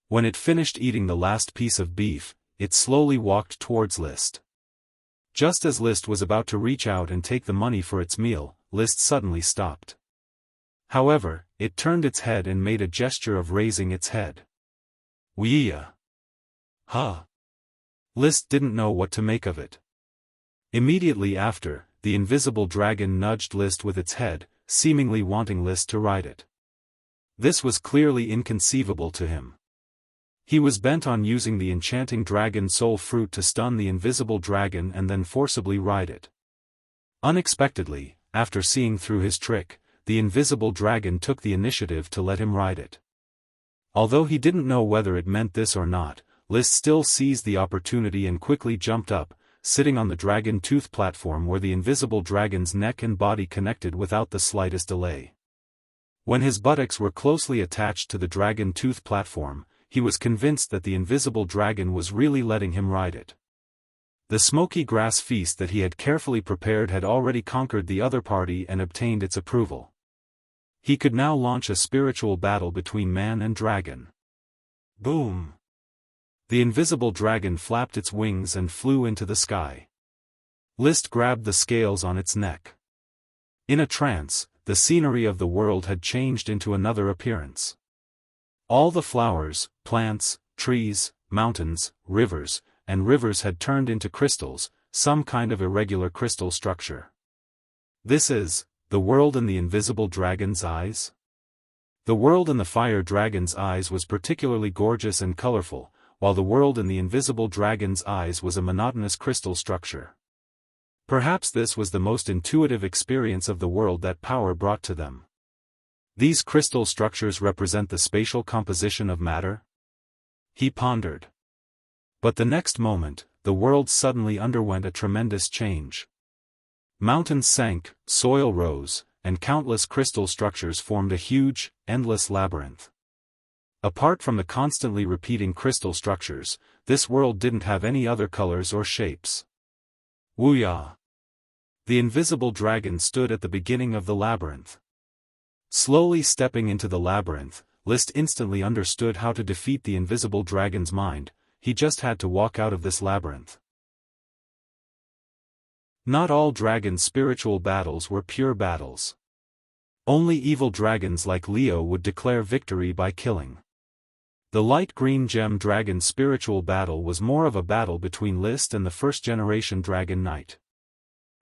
When it finished eating the last piece of beef, it slowly walked towards List. Just as List was about to reach out and take the money for its meal, List suddenly stopped. However, it turned its head and made a gesture of raising its head. Wuxia. Huh. List didn't know what to make of it. Immediately after, the invisible dragon nudged List with its head, seemingly wanting List to ride it. This was clearly inconceivable to him. He was bent on using the enchanting dragon soul fruit to stun the invisible dragon and then forcibly ride it. Unexpectedly, after seeing through his trick, the invisible dragon took the initiative to let him ride it. Although he didn't know whether it meant this or not, List still seized the opportunity and quickly jumped up, sitting on the dragon tooth platform where the invisible dragon's neck and body connected without the slightest delay. When his buttocks were closely attached to the dragon tooth platform, he was convinced that the invisible dragon was really letting him ride it. The smoky grass feast that he had carefully prepared had already conquered the other party and obtained its approval. He could now launch a spiritual battle between man and dragon. Boom! The invisible dragon flapped its wings and flew into the sky. List grabbed the scales on its neck. In a trance, the scenery of the world had changed into another appearance. All the flowers, plants, trees, mountains, rivers had turned into crystals, some kind of irregular crystal structure. This is the world in the invisible dragon's eyes? The world in the fire dragon's eyes was particularly gorgeous and colorful, while the world in the invisible dragon's eyes was a monotonous crystal structure. Perhaps this was the most intuitive experience of the world that power brought to them. These crystal structures represent the spatial composition of matter? He pondered. But the next moment, the world suddenly underwent a tremendous change. Mountains sank, soil rose, and countless crystal structures formed a huge, endless labyrinth. Apart from the constantly repeating crystal structures, this world didn't have any other colors or shapes. Wuxia. The invisible dragon stood at the beginning of the labyrinth. Slowly stepping into the labyrinth, List instantly understood how to defeat the invisible dragon's mind. He just had to walk out of this labyrinth. Not all dragons' spiritual battles were pure battles. Only evil dragons like Leo would declare victory by killing. The light green gem dragon's spiritual battle was more of a battle between List and the first-generation dragon knight.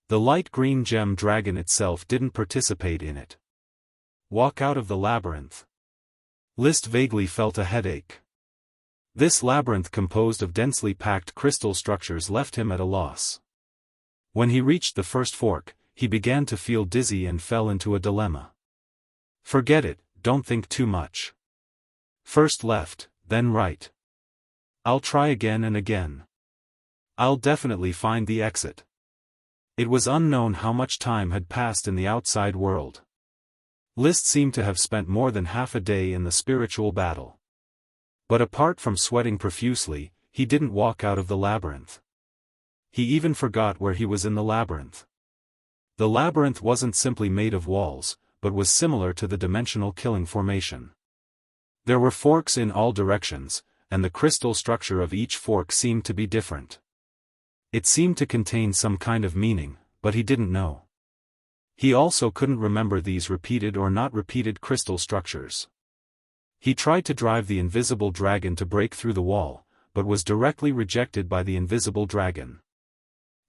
The light green gem dragon itself didn't participate in it. Walk out of the labyrinth. List vaguely felt a headache. This labyrinth composed of densely packed crystal structures left him at a loss. When he reached the first fork, he began to feel dizzy and fell into a dilemma. Forget it, don't think too much. First left, then right. I'll try again and again. I'll definitely find the exit. It was unknown how much time had passed in the outside world. List seemed to have spent more than half a day in the spiritual battle. But apart from sweating profusely, he didn't walk out of the labyrinth. He even forgot where he was in the labyrinth. The labyrinth wasn't simply made of walls, but was similar to the dimensional killing formation. There were forks in all directions, and the crystal structure of each fork seemed to be different. It seemed to contain some kind of meaning, but he didn't know. He also couldn't remember these repeated or not repeated crystal structures. He tried to drive the invisible dragon to break through the wall, but was directly rejected by the invisible dragon.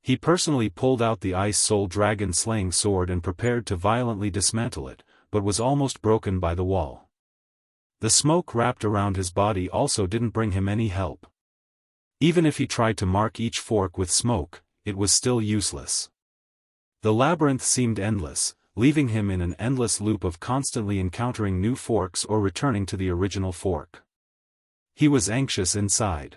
He personally pulled out the Ice Soul Dragon slaying sword and prepared to violently dismantle it, but was almost broken by the wall. The smoke wrapped around his body also didn't bring him any help. Even if he tried to mark each fork with smoke, it was still useless. The labyrinth seemed endless, leaving him in an endless loop of constantly encountering new forks or returning to the original fork. He was anxious inside.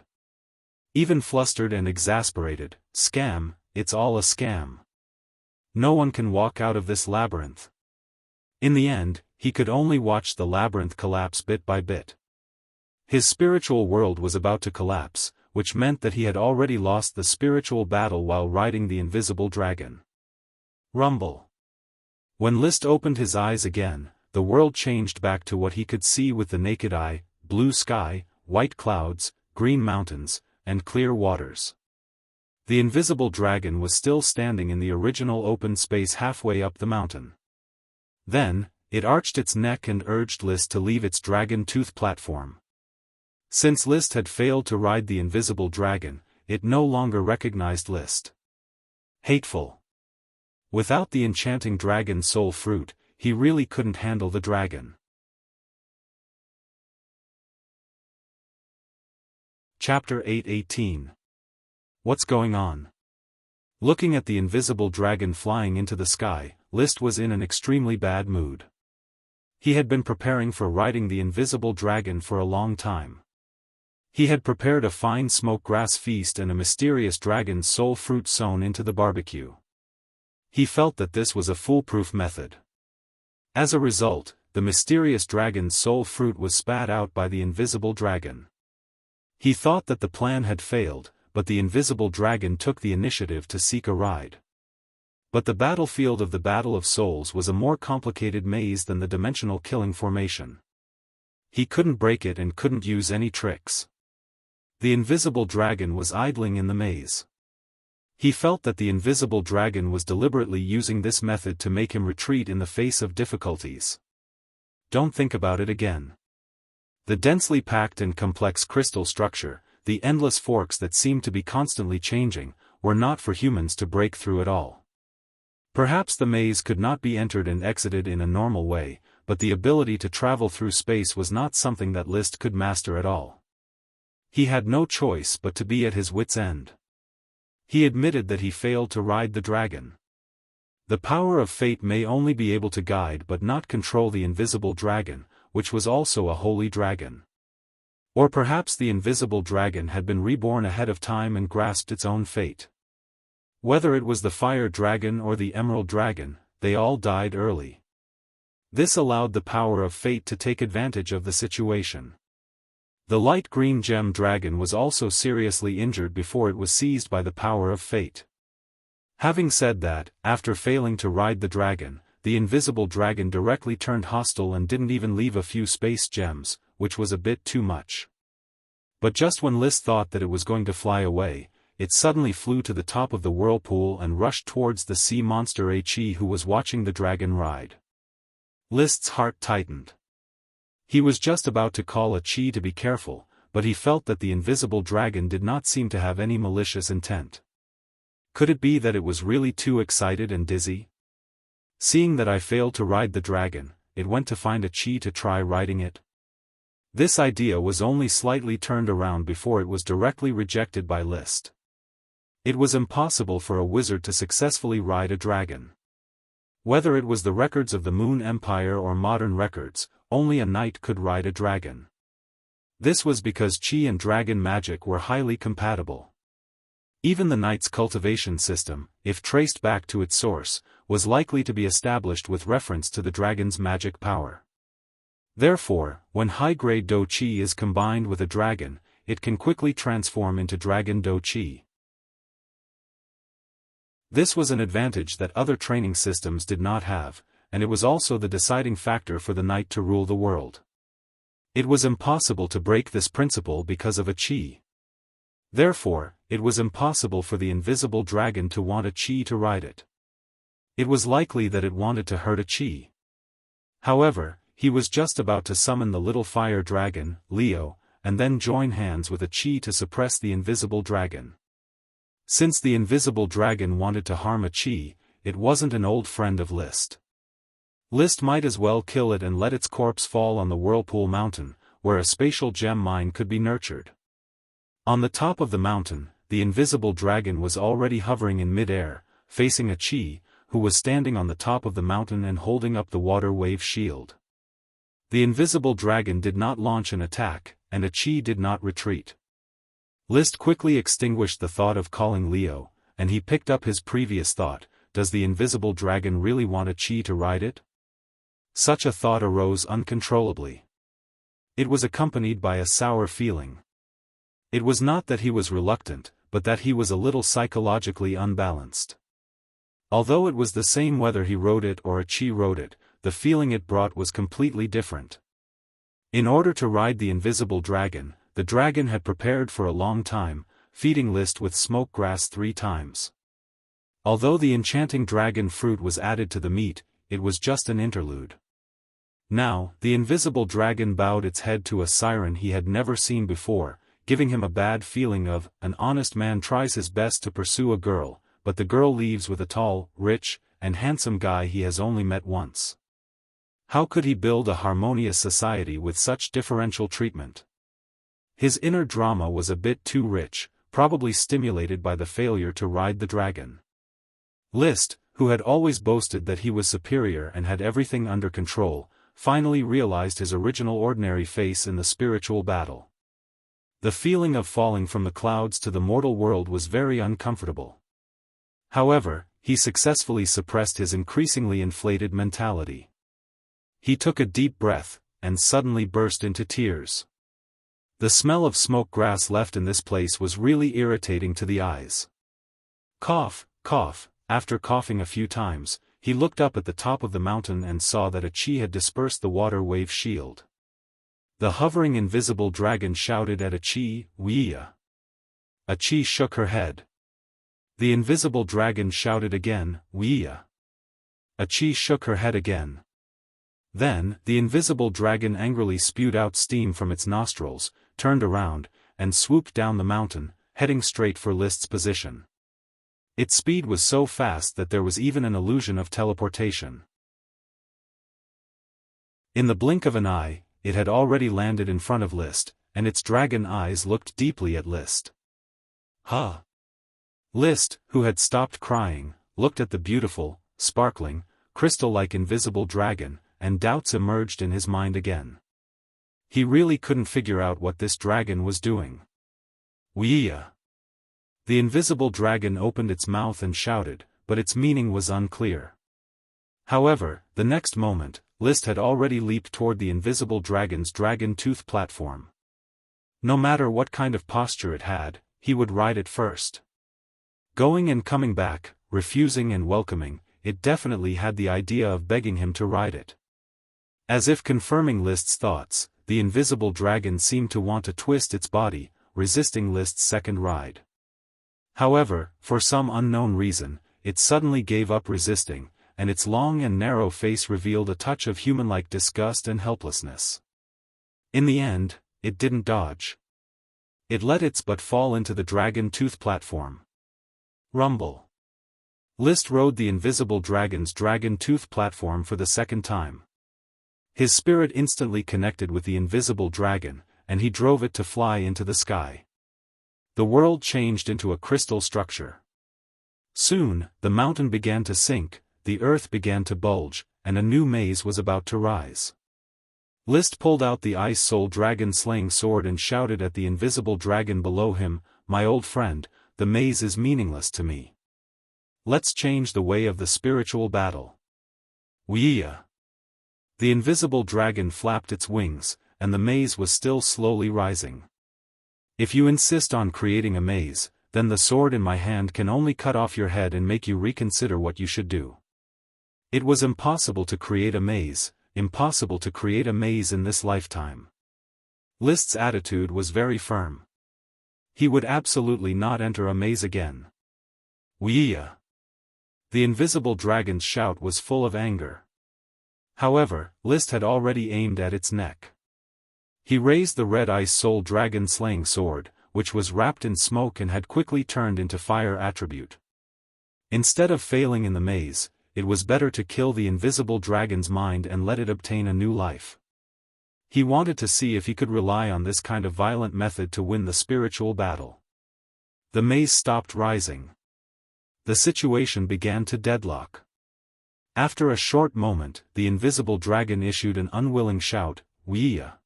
Even flustered and exasperated. Scam, it's all a scam. No one can walk out of this labyrinth. In the end, he could only watch the labyrinth collapse bit by bit. His spiritual world was about to collapse, which meant that he had already lost the spiritual battle while riding the invisible dragon. Rumble. When List opened his eyes again, the world changed back to what he could see with the naked eye: blue sky, white clouds, green mountains, and clear waters. The invisible dragon was still standing in the original open space halfway up the mountain. Then, It arched its neck and urged List to leave its dragon tooth platform. Since List had failed to ride the invisible dragon, it no longer recognized List. Hateful. Without the enchanting dragon soul fruit, he really couldn't handle the dragon. Chapter 8:18. What's going on? Looking at the invisible dragon flying into the sky, List was in an extremely bad mood. He had been preparing for riding the invisible dragon for a long time. He had prepared a fine smoked grass feast and a mysterious dragon's soul fruit sewn into the barbecue. He felt that this was a foolproof method. As a result, the mysterious dragon's soul fruit was spat out by the invisible dragon. He thought that the plan had failed, but the invisible dragon took the initiative to seek a ride. But the battlefield of the Battle of Souls was a more complicated maze than the dimensional killing formation. He couldn't break it and couldn't use any tricks. The invisible dragon was idling in the maze. He felt that the invisible dragon was deliberately using this method to make him retreat in the face of difficulties. Don't think about it again. The densely packed and complex crystal structure, the endless forks that seemed to be constantly changing, were not for humans to break through at all. Perhaps the maze could not be entered and exited in a normal way, but the ability to travel through space was not something that List could master at all. He had no choice but to be at his wits' end. He admitted that he failed to ride the dragon. The power of fate may only be able to guide but not control the invisible dragon, which was also a holy dragon. Or perhaps the invisible dragon had been reborn ahead of time and grasped its own fate. Whether it was the fire dragon or the emerald dragon, they all died early. This allowed the power of fate to take advantage of the situation. The light green gem dragon was also seriously injured before it was seized by the power of fate. Having said that, after failing to ride the dragon, the invisible dragon directly turned hostile and didn't even leave a few space gems, which was a bit too much. But just when List thought that it was going to fly away, it suddenly flew to the top of the whirlpool and rushed towards the sea monster Chi, who was watching the dragon ride. List's heart tightened. He was just about to call Chi to be careful, but he felt that the invisible dragon did not seem to have any malicious intent. Could it be that it was really too excited and dizzy? Seeing that I failed to ride the dragon, it went to find Chi to try riding it. This idea was only slightly turned around before it was directly rejected by List. It was impossible for a wizard to successfully ride a dragon. Whether it was the records of the Moon Empire or modern records, only a knight could ride a dragon. This was because Chi and dragon magic were highly compatible. Even the knight's cultivation system, if traced back to its source, was likely to be established with reference to the dragon's magic power. Therefore, when high-grade Do Chi is combined with a dragon, it can quickly transform into Dragon Do Chi. This was an advantage that other training systems did not have, and it was also the deciding factor for the knight to rule the world. It was impossible to break this principle because of a Chi. Therefore, it was impossible for the invisible dragon to want a Chi to ride it. It was likely that it wanted to hurt a Chi. However, he was just about to summon the little fire dragon, Leo, and then join hands with a Chi to suppress the invisible dragon. Since the invisible dragon wanted to harm a Chi, it wasn't an old friend of List. List might as well kill it and let its corpse fall on the Whirlpool Mountain, where a spatial gem mine could be nurtured. On the top of the mountain, the invisible dragon was already hovering in mid-air, facing a Chi, who was standing on the top of the mountain and holding up the water wave shield. The invisible dragon did not launch an attack, and a Chi did not retreat. List quickly extinguished the thought of calling Leo, and he picked up his previous thought: does the invisible dragon really want a Chi to ride it? Such a thought arose uncontrollably. It was accompanied by a sour feeling. It was not that he was reluctant, but that he was a little psychologically unbalanced. Although it was the same whether he rode it or a Chi rode it, the feeling it brought was completely different. In order to ride the invisible dragon, the dragon had prepared for a long time, feeding List with smoke grass 3 times. Although the enchanting dragon fruit was added to the meat, it was just an interlude. Now, the invisible dragon bowed its head to a siren he had never seen before, giving him a bad feeling of, an honest man tries his best to pursue a girl, but the girl leaves with a tall, rich, and handsome guy he has only met once. How could he build a harmonious society with such differential treatment? His inner drama was a bit too rich, probably stimulated by the failure to ride the dragon. Liszt, who had always boasted that he was superior and had everything under control, finally realized his original ordinary face in the spiritual battle. The feeling of falling from the clouds to the mortal world was very uncomfortable. However, he successfully suppressed his increasingly inflated mentality. He took a deep breath, and suddenly burst into tears. The smell of smoke grass left in this place was really irritating to the eyes. Cough, cough. After coughing a few times, he looked up at the top of the mountain and saw that a chi had dispersed the water wave shield. The hovering invisible dragon shouted at a chi, Wuxia. A chi shook her head. The invisible dragon shouted again, Wuxia. A chi shook her head again. Then, the invisible dragon angrily spewed out steam from its nostrils, turned around, and swooped down the mountain, heading straight for Liszt's position. Its speed was so fast that there was even an illusion of teleportation. In the blink of an eye, it had already landed in front of Liszt, and its dragon eyes looked deeply at Liszt. Huh! Liszt, who had stopped crying, looked at the beautiful, sparkling, crystal-like invisible dragon, and doubts emerged in his mind again. He really couldn't figure out what this dragon was doing. Wuxia. The invisible dragon opened its mouth and shouted, but its meaning was unclear. However, the next moment, Liszt had already leaped toward the invisible dragon's dragon tooth platform. No matter what kind of posture it had, he would ride it first. Going and coming back, refusing and welcoming, it definitely had the idea of begging him to ride it. As if confirming Liszt's thoughts, the invisible dragon seemed to want to twist its body, resisting Liszt's second ride. However, for some unknown reason, it suddenly gave up resisting, and its long and narrow face revealed a touch of human-like disgust and helplessness. In the end, it didn't dodge. It let its butt fall into the dragon tooth platform. Rumble. Liszt rode the invisible dragon's dragon tooth platform for the second time. His spirit instantly connected with the invisible dragon, and he drove it to fly into the sky. The world changed into a crystal structure. Soon, the mountain began to sink, the earth began to bulge, and a new maze was about to rise. Liszt pulled out the Ice Soul Dragon slaying sword and shouted at the invisible dragon below him, "My old friend, the maze is meaningless to me. Let's change the way of the spiritual battle." Wuxia. The invisible dragon flapped its wings, and the maze was still slowly rising. If you insist on creating a maze, then the sword in my hand can only cut off your head and make you reconsider what you should do. It was impossible to create a maze, impossible to create a maze in this lifetime. Liszt's attitude was very firm. He would absolutely not enter a maze again. Wuxia. The invisible dragon's shout was full of anger. However, Liszt had already aimed at its neck. He raised the red Ice Soul Dragon slaying sword, which was wrapped in smoke and had quickly turned into fire attribute. Instead of failing in the maze, it was better to kill the invisible dragon's mind and let it obtain a new life. He wanted to see if he could rely on this kind of violent method to win the spiritual battle. The maze stopped rising. The situation began to deadlock. After a short moment, the invisible dragon issued an unwilling shout, "Wuxia."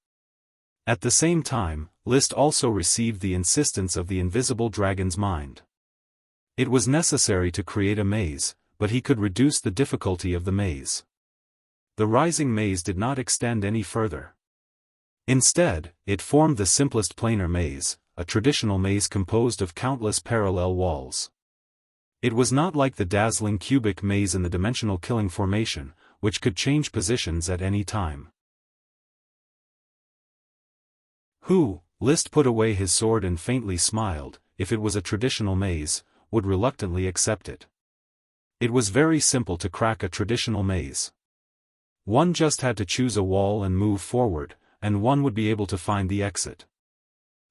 At the same time, Liszt also received the insistence of the invisible dragon's mind. It was necessary to create a maze, but he could reduce the difficulty of the maze. The rising maze did not extend any further. Instead, it formed the simplest planar maze, a traditional maze composed of countless parallel walls. It was not like the dazzling cubic maze in the dimensional killing formation, which could change positions at any time. Liszt put away his sword and faintly smiled, if it was a traditional maze, would reluctantly accept it. It was very simple to crack a traditional maze. One just had to choose a wall and move forward, and one would be able to find the exit.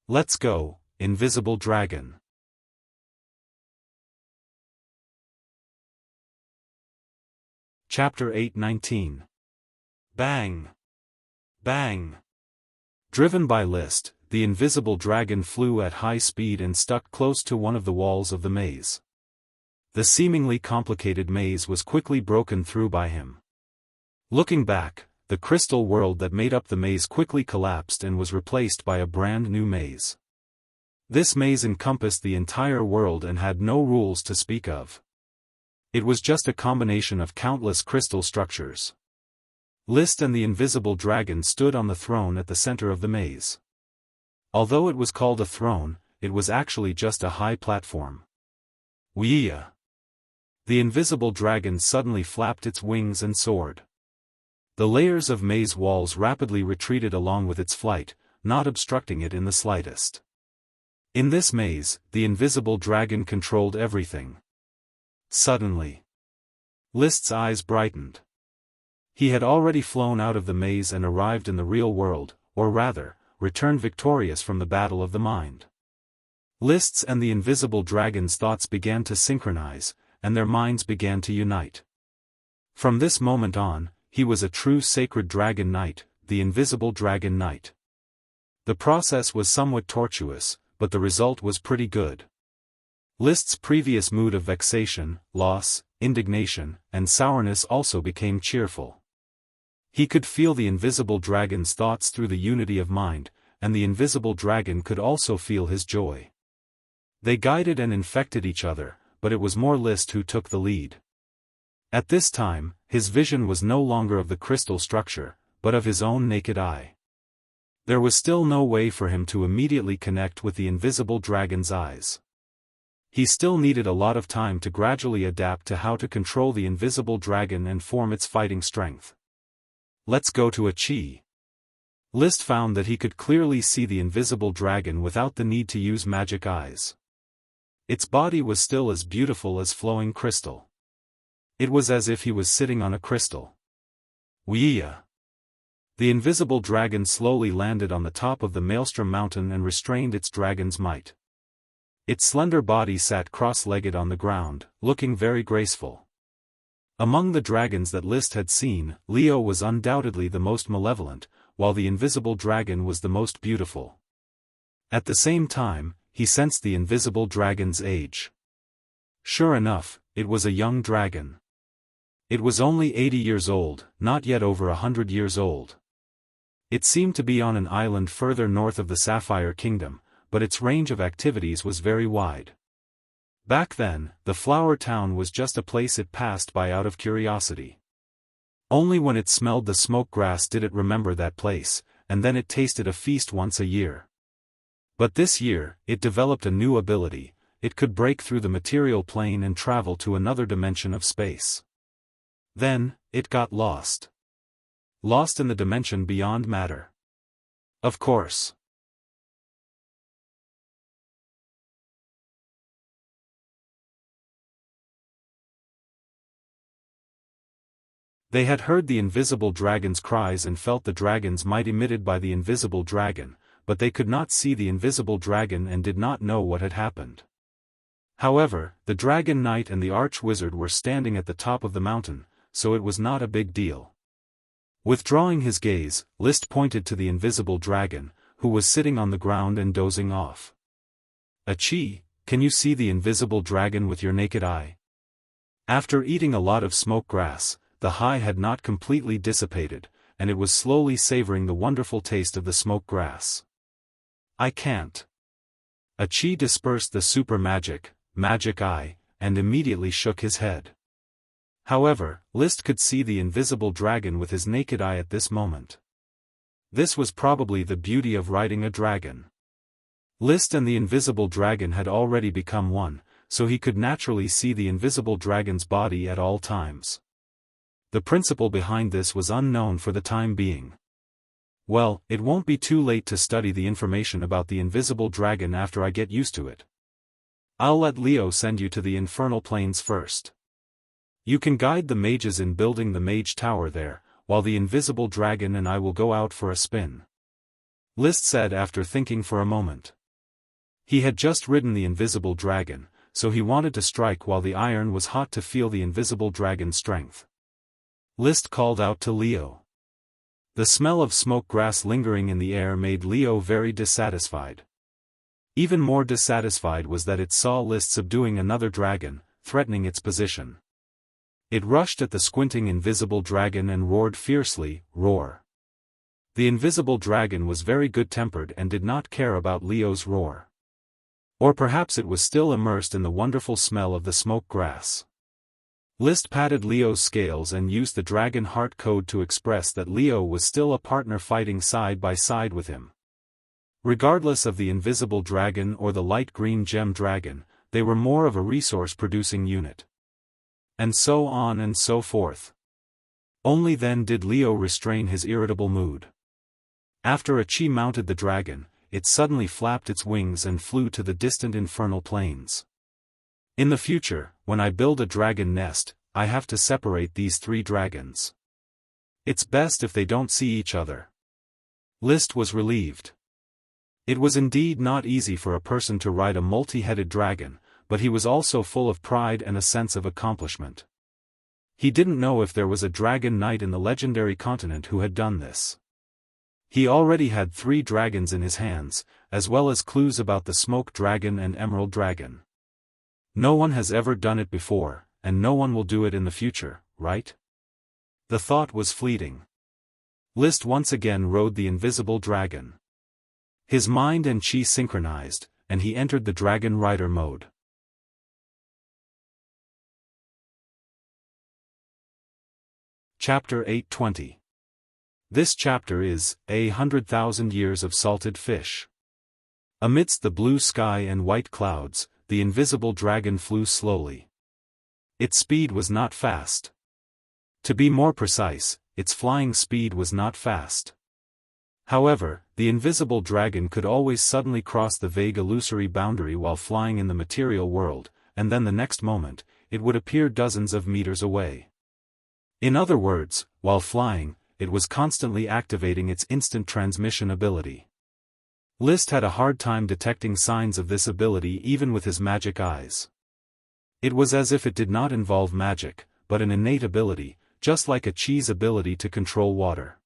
Let's go, Invisible Dragon. Chapter 8:19. Bang! Bang! Driven by List, the invisible dragon flew at high speed and stuck close to one of the walls of the maze. The seemingly complicated maze was quickly broken through by him. Looking back, the crystal world that made up the maze quickly collapsed and was replaced by a brand new maze. This maze encompassed the entire world and had no rules to speak of. It was just a combination of countless crystal structures. List and the invisible dragon stood on the throne at the center of the maze. Although it was called a throne, it was actually just a high platform. Wuxia! The invisible dragon suddenly flapped its wings and soared. The layers of maze walls rapidly retreated along with its flight, not obstructing it in the slightest. In this maze, the invisible dragon controlled everything. Suddenly, List's eyes brightened. He had already flown out of the maze and arrived in the real world, or rather, returned victorious from the battle of the mind. List's and the invisible dragon's thoughts began to synchronize, and their minds began to unite. From this moment on, he was a true sacred dragon knight, the invisible dragon knight. The process was somewhat tortuous, but the result was pretty good. List's previous mood of vexation, loss, indignation, and sourness also became cheerful. He could feel the invisible dragon's thoughts through the unity of mind, and the invisible dragon could also feel his joy. They guided and infected each other, but it was more List who took the lead. At this time, his vision was no longer of the crystal structure, but of his own naked eye. There was still no way for him to immediately connect with the invisible dragon's eyes. He still needed a lot of time to gradually adapt to how to control the invisible dragon and form its fighting strength. Let's go to a chi. List found that he could clearly see the invisible dragon without the need to use magic eyes. Its body was still as beautiful as flowing crystal. It was as if he was sitting on a crystal. Wuxia! The invisible dragon slowly landed on the top of the Maelstrom Mountain and restrained its dragon's might. Its slender body sat cross-legged on the ground, looking very graceful. Among the dragons that List had seen, Leo was undoubtedly the most malevolent, while the invisible dragon was the most beautiful. At the same time, he sensed the invisible dragon's age. Sure enough, it was a young dragon. It was only 80 years old, not yet over 100 years old. It seemed to be on an island further north of the Sapphire Kingdom, but its range of activities was very wide. Back then, the flower town was just a place it passed by out of curiosity. Only when it smelled the smoke grass did it remember that place, and then it tasted a feast once a year. But this year, it developed a new ability: it could break through the material plane and travel to another dimension of space. Then, it got lost. Lost in the dimension beyond matter. Of course. They had heard the invisible dragon's cries and felt the dragon's might emitted by the invisible dragon, but they could not see the invisible dragon and did not know what had happened. However, the dragon knight and the arch-wizard were standing at the top of the mountain, so it was not a big deal. Withdrawing his gaze, List pointed to the invisible dragon, who was sitting on the ground and dozing off. "Achi, can you see the invisible dragon with your naked eye?" After eating a lot of smoke grass, the high had not completely dissipated, and it was slowly savoring the wonderful taste of the smoke grass. "I can't." Achi dispersed the super magic eye, and immediately shook his head. However, List could see the invisible dragon with his naked eye at this moment. This was probably the beauty of riding a dragon. List and the invisible dragon had already become one, so he could naturally see the invisible dragon's body at all times. The principle behind this was unknown for the time being. Well, it won't be too late to study the information about the invisible dragon after I get used to it. I'll let Leo send you to the infernal plains first. You can guide the mages in building the mage tower there, while the invisible dragon and I will go out for a spin," List said after thinking for a moment. He had just ridden the invisible dragon, so he wanted to strike while the iron was hot to feel the invisible dragon's strength. List called out to Leo. The smell of smoke grass lingering in the air made Leo very dissatisfied. Even more dissatisfied was that it saw List subduing another dragon, threatening its position. It rushed at the squinting invisible dragon and roared fiercely, roar. The invisible dragon was very good-tempered and did not care about Leo's roar. Or perhaps it was still immersed in the wonderful smell of the smoke grass. List patted Leo's scales and used the dragon heart code to express that Leo was still a partner fighting side by side with him. Regardless of the invisible dragon or the light green gem dragon, they were more of a resource-producing unit. And so on and so forth. Only then did Leo restrain his irritable mood. After a chi mounted the dragon, it suddenly flapped its wings and flew to the distant infernal plains. In the future, when I build a dragon nest, I have to separate these 3 dragons. It's best if they don't see each other. List was relieved. It was indeed not easy for a person to ride a multi-headed dragon, but he was also full of pride and a sense of accomplishment. He didn't know if there was a dragon knight in the legendary continent who had done this. He already had 3 dragons in his hands, as well as clues about the smoke dragon and emerald dragon. No one has ever done it before, and no one will do it in the future, right? The thought was fleeting. List once again rode the invisible dragon. His mind and chi synchronized, and he entered the dragon rider mode. Chapter 820. This chapter is 100,000 Years of Salted Fish. Amidst the blue sky and white clouds, the invisible dragon flew slowly. Its speed was not fast. To be more precise, its flying speed was not fast. However, the invisible dragon could always suddenly cross the vague illusory boundary while flying in the material world, and then the next moment, it would appear dozens of meters away. In other words, while flying, it was constantly activating its instant transmission ability. List had a hard time detecting signs of this ability even with his magic eyes. It was as if it did not involve magic, but an innate ability, just like a chi's ability to control water.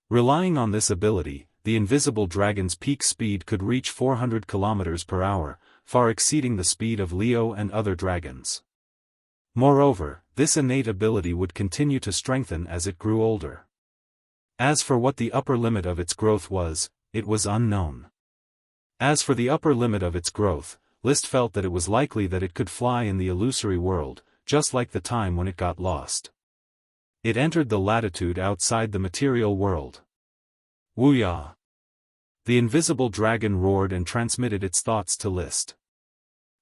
Relying on this ability, the invisible dragon's peak speed could reach 400 km per hour, far exceeding the speed of Leo and other dragons. Moreover, this innate ability would continue to strengthen as it grew older. As for what the upper limit of its growth was, it was unknown. As for the upper limit of its growth, List felt that it was likely that it could fly in the illusory world, just like the time when it got lost. It entered the latitude outside the material world. Wuxia. The invisible dragon roared and transmitted its thoughts to List.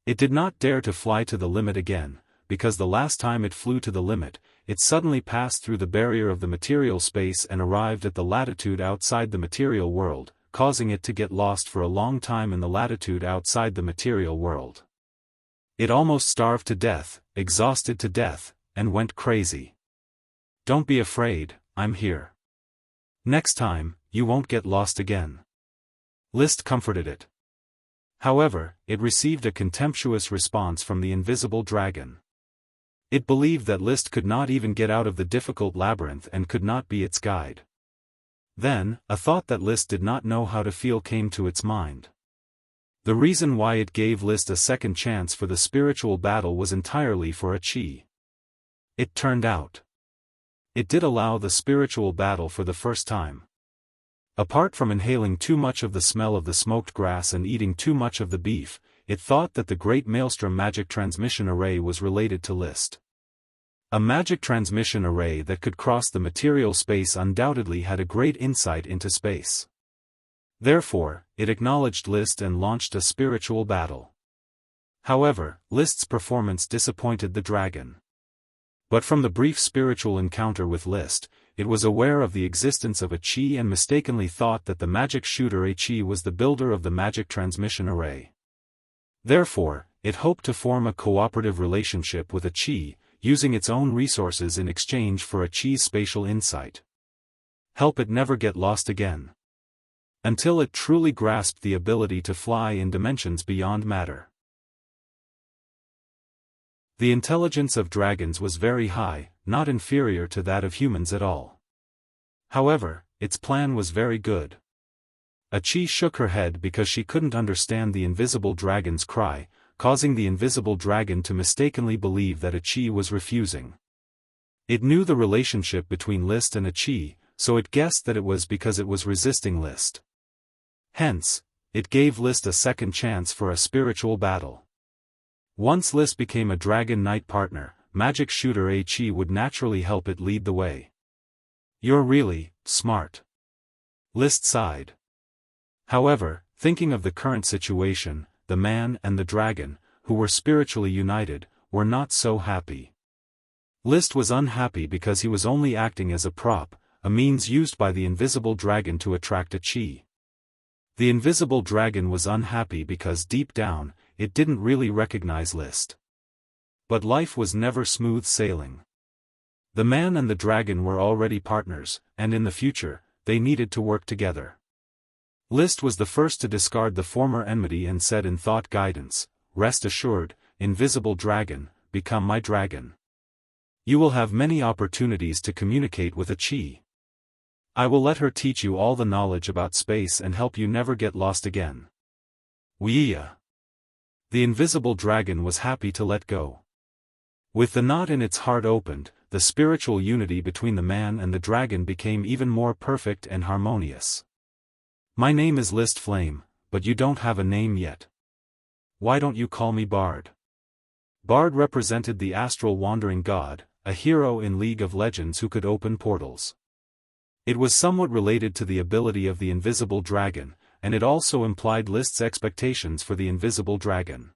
It did not dare to fly to the limit again, because the last time it flew to the limit, it suddenly passed through the barrier of the material space and arrived at the latitude outside the material world, causing it to get lost for a long time in the latitude outside the material world. It almost starved to death, exhausted to death, and went crazy. "Don't be afraid, I'm here. Next time, you won't get lost again." List comforted it. However, it received a contemptuous response from the invisible dragon. It believed that List could not even get out of the difficult labyrinth and could not be its guide. Then, a thought that List did not know how to feel came to its mind. The reason why it gave List a second chance for the spiritual battle was entirely for a chi. It turned out. It did allow the spiritual battle for the first time. Apart from inhaling too much of the smell of the smoked grass and eating too much of the beef, it thought that the Great Maelstrom Magic Transmission Array was related to List. A magic transmission array that could cross the material space undoubtedly had a great insight into space. Therefore, it acknowledged List and launched a spiritual battle. However, List's performance disappointed the dragon. But from the brief spiritual encounter with List, it was aware of the existence of a chi and mistakenly thought that the magic shooter a chi was the builder of the magic transmission array. Therefore, it hoped to form a cooperative relationship with a chi, using its own resources in exchange for a Chi's spatial insight. Help it never get lost again. Until it truly grasped the ability to fly in dimensions beyond matter. The intelligence of dragons was very high, not inferior to that of humans at all. However, its plan was very good. A Chi shook her head because she couldn't understand the invisible dragon's cry, causing the invisible dragon to mistakenly believe that a Chi was refusing. It knew the relationship between List and a Chi, so it guessed that it was because it was resisting List. Hence, it gave List a second chance for a spiritual battle. Once List became a Dragon Knight partner, magic shooter A Chi would naturally help it lead the way. You're really smart. List sighed. However, thinking of the current situation, the man and the dragon, who were spiritually united, were not so happy. List was unhappy because he was only acting as a prop, a means used by the invisible dragon to attract a Chi. The invisible dragon was unhappy because deep down, it didn't really recognize List. But life was never smooth sailing. The man and the dragon were already partners, and in the future, they needed to work together. List was the first to discard the former enmity and said in thought guidance, "Rest assured, invisible dragon, become my dragon. You will have many opportunities to communicate with a Chi. I will let her teach you all the knowledge about space and help you never get lost again." Wuxia. The invisible dragon was happy to let go. With the knot in its heart opened, the spiritual unity between the man and the dragon became even more perfect and harmonious. "My name is List Flame, but you don't have a name yet. Why don't you call me Bard?" Bard represented the astral wandering god, a hero in League of Legends who could open portals. It was somewhat related to the ability of the invisible dragon, and it also implied List's expectations for the invisible dragon.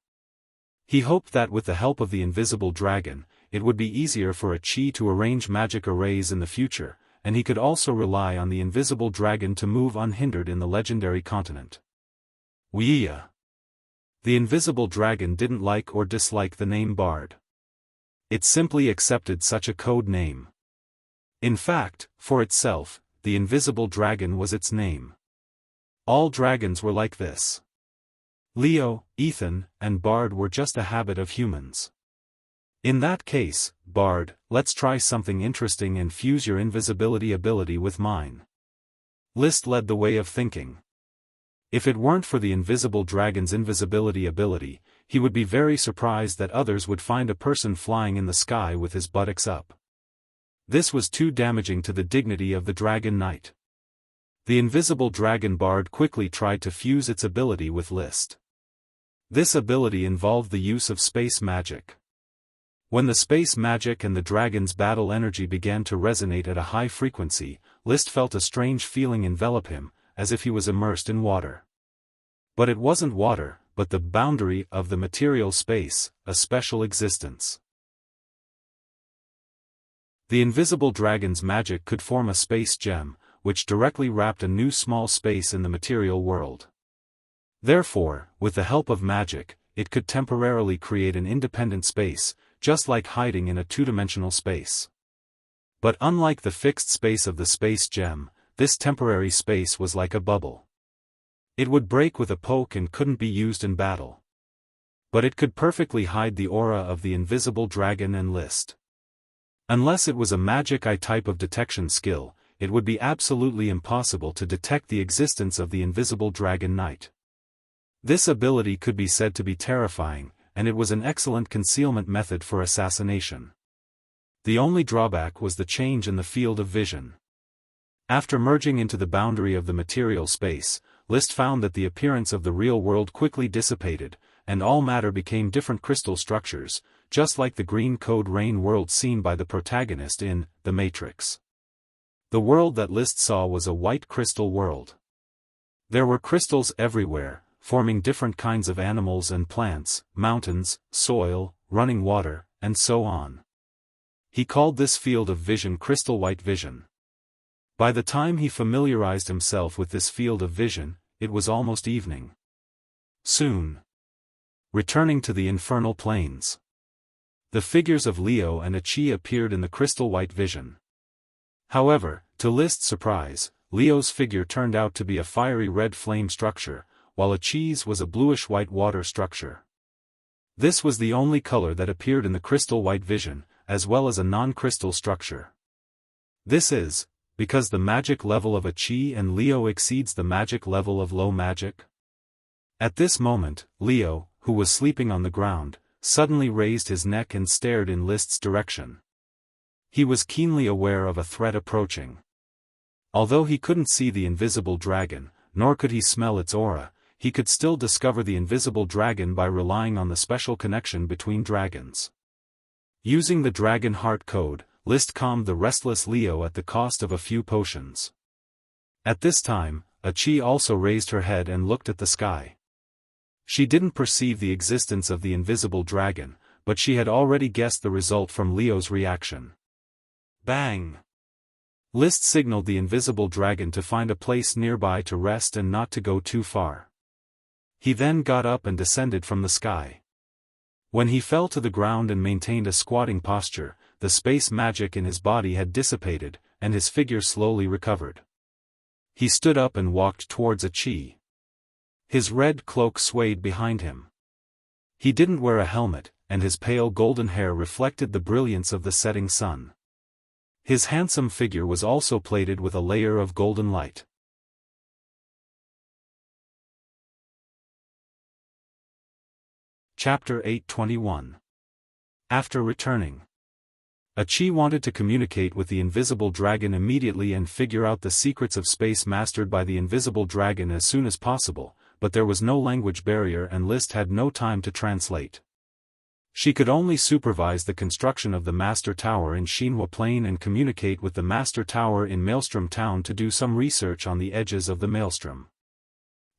He hoped that with the help of the invisible dragon, it would be easier for a Chi to arrange magic arrays in the future, and he could also rely on the invisible dragon to move unhindered in the legendary continent. Wuxia. The invisible dragon didn't like or dislike the name Bard. It simply accepted such a code name. In fact, for itself, the invisible dragon was its name. All dragons were like this. Leo, Ethan, and Bard were just a habit of humans. In that case, Bard, let's try something interesting and fuse your invisibility ability with mine. List led the way of thinking. If it weren't for the invisible dragon's invisibility ability, he would be very surprised that others would find a person flying in the sky with his buttocks up. This was too damaging to the dignity of the Dragon Knight. The invisible dragon Bard quickly tried to fuse its ability with List. This ability involved the use of space magic. When the space magic and the dragon's battle energy began to resonate at a high frequency, List felt a strange feeling envelop him, as if he was immersed in water. But it wasn't water, but the boundary of the material space, a special existence. The invisible dragon's magic could form a space gem, which directly wrapped a new small space in the material world. Therefore, with the help of magic, it could temporarily create an independent space, just like hiding in a two-dimensional space. But unlike the fixed space of the space gem, this temporary space was like a bubble. It would break with a poke and couldn't be used in battle. But it could perfectly hide the aura of the invisible dragon and List. Unless it was a magic eye type of detection skill, it would be absolutely impossible to detect the existence of the invisible Dragon Knight. This ability could be said to be terrifying, and it was an excellent concealment method for assassination. The only drawback was the change in the field of vision. After merging into the boundary of the material space, List found that the appearance of the real world quickly dissipated, and all matter became different crystal structures, just like the green code rain world seen by the protagonist in The Matrix. The world that List saw was a white crystal world. There were crystals everywhere, forming different kinds of animals and plants, mountains, soil, running water, and so on. He called this field of vision crystal white vision. By the time he familiarized himself with this field of vision, it was almost evening. Soon. Returning to the infernal plains. The figures of Leo and Achi appeared in the crystal white vision. However, to List's surprise, Leo's figure turned out to be a fiery red flame structure, while Achi's was a bluish-white water structure. This was the only color that appeared in the crystal white vision, as well as a non-crystal structure. This is because the magic level of Achi and Leo exceeds the magic level of low magic. At this moment, Leo, who was sleeping on the ground, suddenly raised his neck and stared in List's direction. He was keenly aware of a threat approaching. Although he couldn't see the invisible dragon, nor could he smell its aura, he could still discover the invisible dragon by relying on the special connection between dragons. Using the Dragon Heart Code, List calmed the restless Leo at the cost of a few potions. At this time, Achi also raised her head and looked at the sky. She didn't perceive the existence of the invisible dragon, but she had already guessed the result from Leo's reaction. Bang! List signaled the invisible dragon to find a place nearby to rest and not to go too far. He then got up and descended from the sky. When he fell to the ground and maintained a squatting posture, the space magic in his body had dissipated, and his figure slowly recovered. He stood up and walked towards Achi. His red cloak swayed behind him. He didn't wear a helmet, and his pale golden hair reflected the brilliance of the setting sun. His handsome figure was also plated with a layer of golden light. Chapter 821. After returning, Achi wanted to communicate with the invisible dragon immediately and figure out the secrets of space mastered by the invisible dragon as soon as possible, but there was no language barrier and List had no time to translate. She could only supervise the construction of the Master Tower in Xinhua Plain and communicate with the Master Tower in Maelstrom Town to do some research on the edges of the Maelstrom.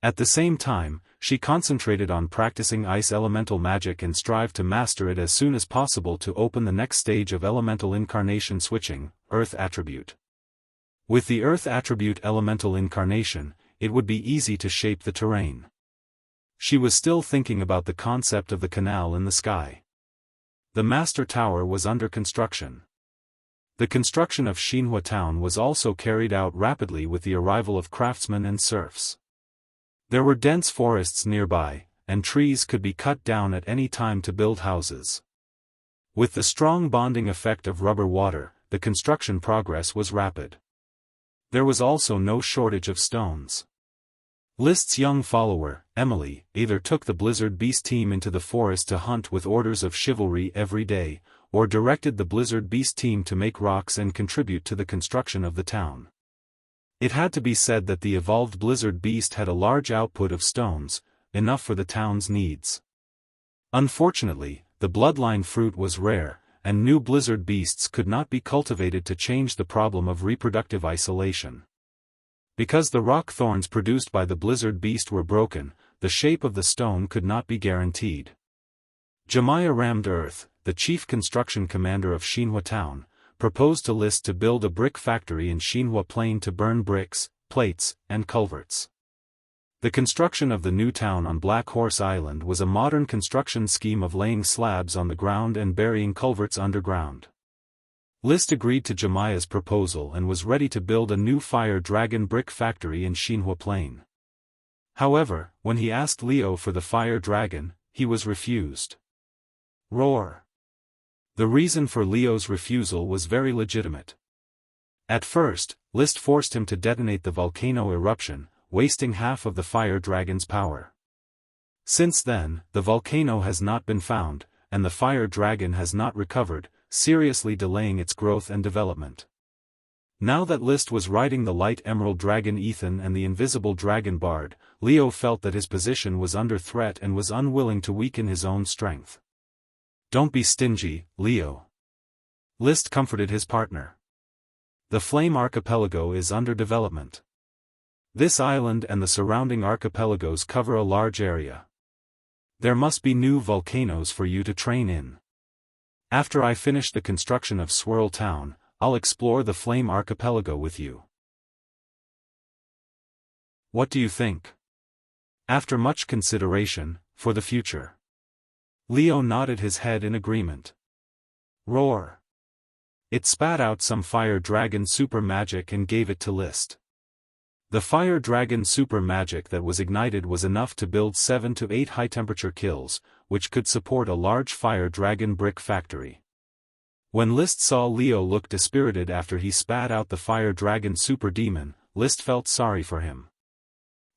At the same time, she concentrated on practicing ice elemental magic and strived to master it as soon as possible to open the next stage of elemental incarnation switching, Earth Attribute. With the Earth Attribute elemental incarnation, it would be easy to shape the terrain. She was still thinking about the concept of the canal in the sky. The Master Tower was under construction. The construction of Xinhua Town was also carried out rapidly with the arrival of craftsmen and serfs. There were dense forests nearby, and trees could be cut down at any time to build houses. With the strong bonding effect of rubber water, the construction progress was rapid. There was also no shortage of stones. List's young follower, Emily, either took the Blizzard Beast team into the forest to hunt with orders of chivalry every day, or directed the Blizzard Beast team to make rocks and contribute to the construction of the town. It had to be said that the evolved Blizzard Beast had a large output of stones, enough for the town's needs. Unfortunately, the bloodline fruit was rare, and new Blizzard Beasts could not be cultivated to change the problem of reproductive isolation. Because the rock thorns produced by the Blizzard Beast were broken, the shape of the stone could not be guaranteed. Jemiah Rammed Earth, the chief construction commander of Xinhua Town, proposed to List to build a brick factory in Xinhua Plain to burn bricks, plates, and culverts. The construction of the new town on Black Horse Island was a modern construction scheme of laying slabs on the ground and burying culverts underground. List agreed to Jemiah's proposal and was ready to build a new fire dragon brick factory in Xinhua Plain. However, when he asked Leo for the fire dragon, he was refused. Roar! The reason for Leo's refusal was very legitimate. At first, List forced him to detonate the volcano eruption, wasting half of the fire dragon's power. Since then, the volcano has not been found, and the fire dragon has not recovered, seriously delaying its growth and development. Now that List was riding the light emerald dragon Ethan and the invisible dragon Bard, Leo felt that his position was under threat and was unwilling to weaken his own strength. Don't be stingy, Leo. List comforted his partner. The Flame Archipelago is under development. This island and the surrounding archipelagos cover a large area. There must be new volcanoes for you to train in. After I finish the construction of Swirl Town, I'll explore the Flame Archipelago with you. What do you think? After much consideration, for the future. Leo nodded his head in agreement. Roar! It spat out some fire dragon super magic and gave it to List. The fire dragon super magic that was ignited was enough to build 7 to 8 high-temperature kills, which could support a large fire dragon brick factory. When List saw Leo look dispirited after he spat out the fire dragon super demon, List felt sorry for him.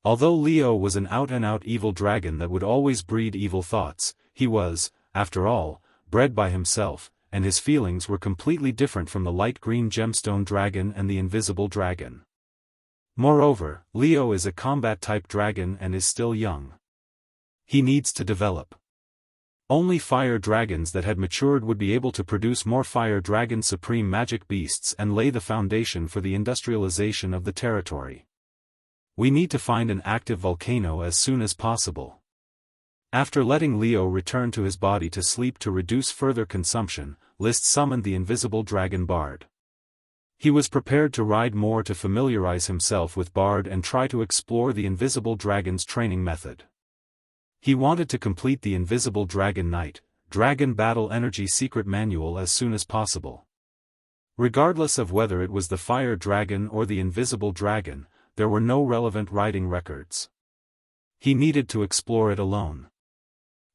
Although Leo was an out-and-out evil dragon that would always breed evil thoughts, he was, after all, bred by himself, and his feelings were completely different from the light green gemstone dragon and the invisible dragon. Moreover, Leo is a combat-type dragon and is still young. He needs to develop. Only fire dragons that had matured would be able to produce more fire dragon supreme magic beasts and lay the foundation for the industrialization of the territory. We need to find an active volcano as soon as possible. After letting Leo return to his body to sleep to reduce further consumption, List summoned the invisible dragon Bard. He was prepared to ride more to familiarize himself with Bard and try to explore the invisible dragon's training method. He wanted to complete the Invisible Dragon Knight, Dragon Battle Energy Secret Manual as soon as possible. Regardless of whether it was the Fire Dragon or the Invisible Dragon, there were no relevant riding records. He needed to explore it alone.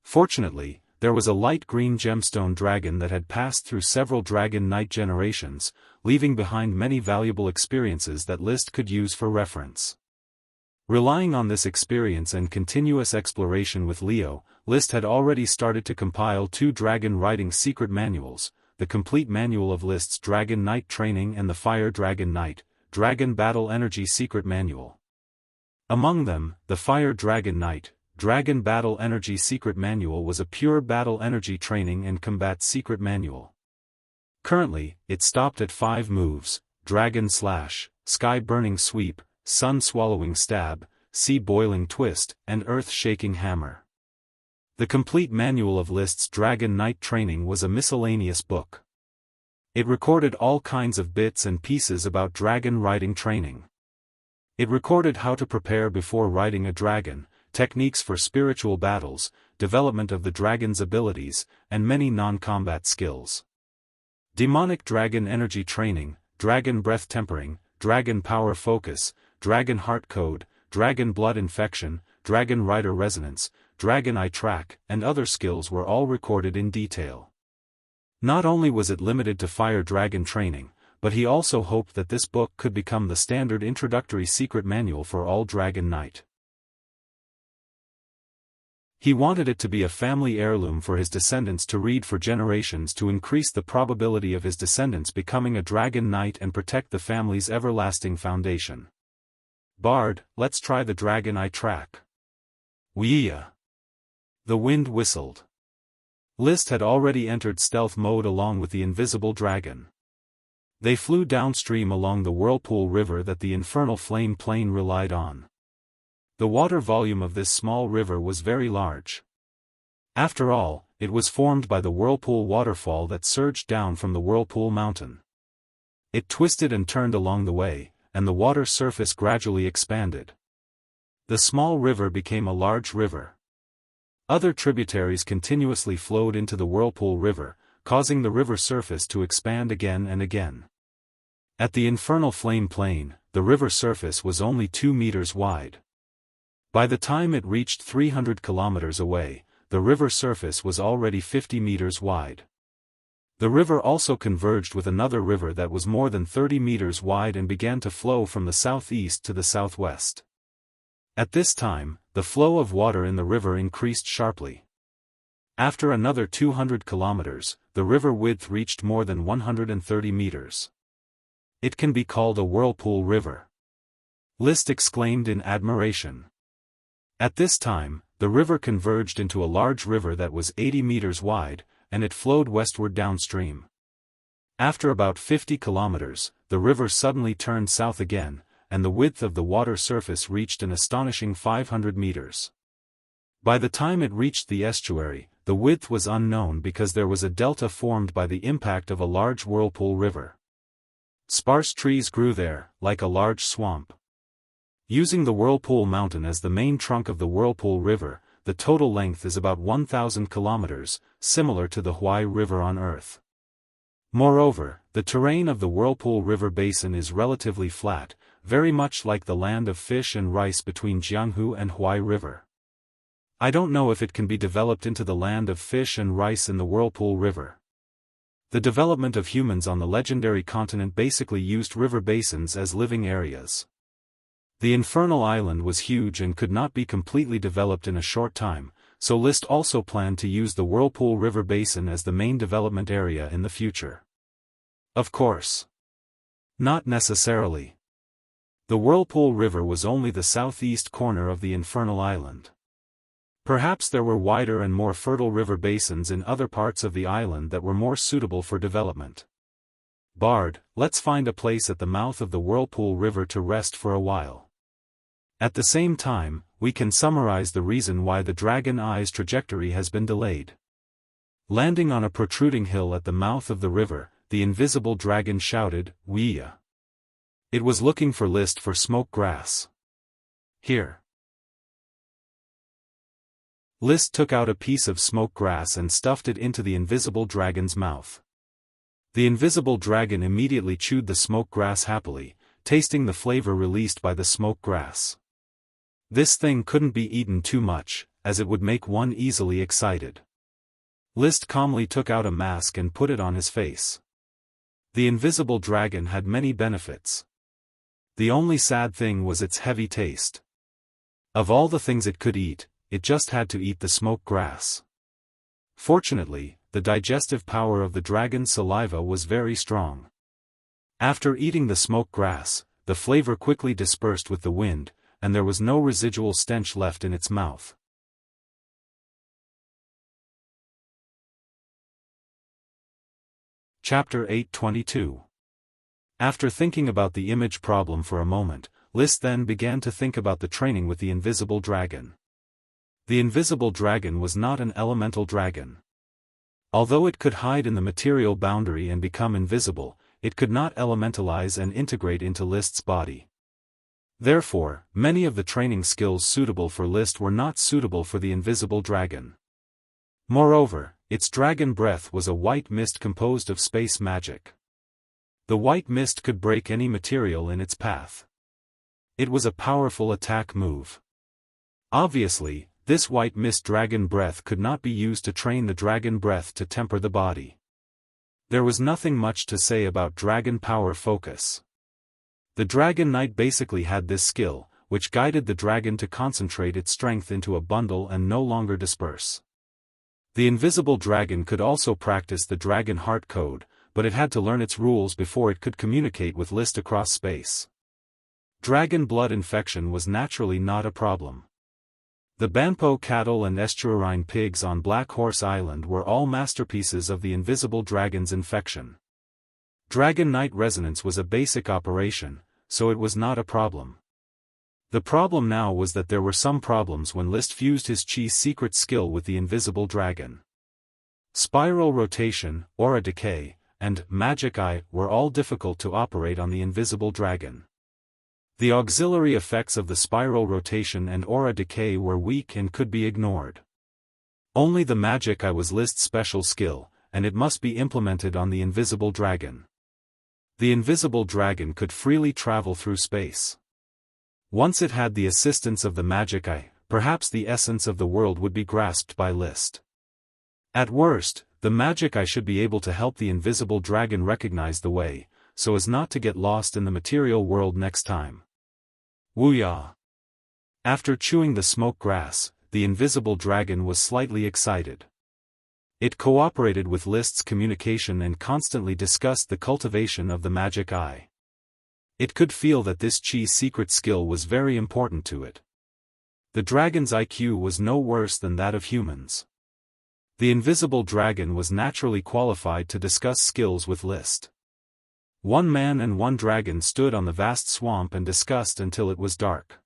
Fortunately, there was a light green gemstone dragon that had passed through several Dragon Knight generations, leaving behind many valuable experiences that List could use for reference. Relying on this experience and continuous exploration with Leo, List had already started to compile 2 dragon riding secret manuals, the complete manual of List's Dragon Knight training and the Fire Dragon Knight, Dragon Battle Energy Secret Manual. Among them, the Fire Dragon Knight, Dragon Battle Energy Secret Manual was a pure battle energy training and combat secret manual. Currently, it stopped at 5 moves: Dragon Slash, Sky Burning Sweep, Sun Swallowing Stab, Sea Boiling Twist, and Earth Shaking Hammer. The complete manual of List's Dragon Knight training was a miscellaneous book. It recorded all kinds of bits and pieces about dragon riding training. It recorded how to prepare before riding a dragon, techniques for spiritual battles, development of the dragon's abilities, and many non-combat skills. Demonic Dragon Energy Training, Dragon Breath Tempering, Dragon Power Focus, Dragon Heart Code, Dragon Blood Infection, Dragon Rider Resonance, Dragon Eye Track, and other skills were all recorded in detail. Not only was it limited to fire dragon training, but he also hoped that this book could become the standard introductory secret manual for all Dragon Knight. He wanted it to be a family heirloom for his descendants to read for generations to increase the probability of his descendants becoming a Dragon Knight and protect the family's everlasting foundation. Bard, let's try the Dragon Eye Track. Wuxia. The wind whistled. List had already entered stealth mode along with the invisible dragon. They flew downstream along the Whirlpool River that the infernal flame plane relied on. The water volume of this small river was very large. After all, it was formed by the Whirlpool waterfall that surged down from the Whirlpool Mountain. It twisted and turned along the way, and the water surface gradually expanded. The small river became a large river. Other tributaries continuously flowed into the Whirlpool River, causing the river surface to expand again and again. At the infernal flame plain, the river surface was only 2 meters wide. By the time it reached 300 kilometers away, the river surface was already 50 meters wide. The river also converged with another river that was more than 30 meters wide and began to flow from the southeast to the southwest. At this time, the flow of water in the river increased sharply. After another 200 kilometers, the river width reached more than 130 meters. It can be called a whirlpool river. List exclaimed in admiration. At this time, the river converged into a large river that was 80 meters wide, and it flowed westward downstream. After about 50 kilometers, the river suddenly turned south again, and the width of the water surface reached an astonishing 500 meters. By the time it reached the estuary, the width was unknown because there was a delta formed by the impact of a large whirlpool river. Sparse trees grew there, like a large swamp. Using the Whirlpool Mountain as the main trunk of the Whirlpool River, the total length is about 1,000 kilometers, similar to the Huai River on Earth. Moreover, the terrain of the Whirlpool River Basin is relatively flat, very much like the land of fish and rice between Jianghu and Huai River. I don't know if it can be developed into the land of fish and rice in the Whirlpool River. The development of humans on the legendary continent basically used river basins as living areas. The infernal island was huge and could not be completely developed in a short time, so List also planned to use the Whirlpool River Basin as the main development area in the future. Of course. Not necessarily. The Whirlpool River was only the southeast corner of the infernal island. Perhaps there were wider and more fertile river basins in other parts of the island that were more suitable for development. Bard, let's find a place at the mouth of the Whirlpool River to rest for a while. At the same time, we can summarize the reason why the Dragon Eye's trajectory has been delayed. Landing on a protruding hill at the mouth of the river, the invisible dragon shouted, "Wuxia." It was looking for List for smoke grass. Here. List took out a piece of smoke grass and stuffed it into the invisible dragon's mouth. The invisible dragon immediately chewed the smoke grass happily, tasting the flavor released by the smoke grass. This thing couldn't be eaten too much, as it would make one easily excited. List calmly took out a mask and put it on his face. The invisible dragon had many benefits. The only sad thing was its heavy taste. Of all the things it could eat, it just had to eat the smoke grass. Fortunately, the digestive power of the dragon's saliva was very strong. After eating the smoke grass, the flavor quickly dispersed with the wind, and there was no residual stench left in its mouth. Chapter 822. After thinking about the image problem for a moment, List then began to think about the training with the invisible dragon. The invisible dragon was not an elemental dragon. Although it could hide in the material boundary and become invisible, it could not elementalize and integrate into List's body. Therefore, many of the training skills suitable for List were not suitable for the invisible dragon. Moreover, its dragon breath was a white mist composed of space magic. The white mist could break any material in its path. It was a powerful attack move. Obviously, this white mist dragon breath could not be used to train the dragon breath to temper the body. There was nothing much to say about dragon power focus. The Dragon Knight basically had this skill, which guided the dragon to concentrate its strength into a bundle and no longer disperse. The invisible dragon could also practice the Dragon Heart Code, but it had to learn its rules before it could communicate with List across space. Dragon blood infection was naturally not a problem. The Banpo cattle and estuarine pigs on Black Horse Island were all masterpieces of the invisible dragon's infection. Dragon Knight resonance was a basic operation, so it was not a problem. The problem now was that there were some problems when List fused his Chi's secret skill with the invisible dragon. Spiral rotation, aura decay, and magic eye were all difficult to operate on the invisible dragon. The auxiliary effects of the spiral rotation and aura decay were weak and could be ignored. Only the magic eye was List's special skill, and it must be implemented on the invisible dragon. The invisible dragon could freely travel through space. Once it had the assistance of the magic eye, perhaps the essence of the world would be grasped by List. At worst, the magic eye should be able to help the invisible dragon recognize the way, so as not to get lost in the material world next time. Wuxia. After chewing the smoke grass, the invisible dragon was slightly excited. It cooperated with List's communication and constantly discussed the cultivation of the magic eye. It could feel that this Chi's secret skill was very important to it. The dragon's IQ was no worse than that of humans. The invisible dragon was naturally qualified to discuss skills with List. One man and one dragon stood on the vast swamp and discussed until it was dark.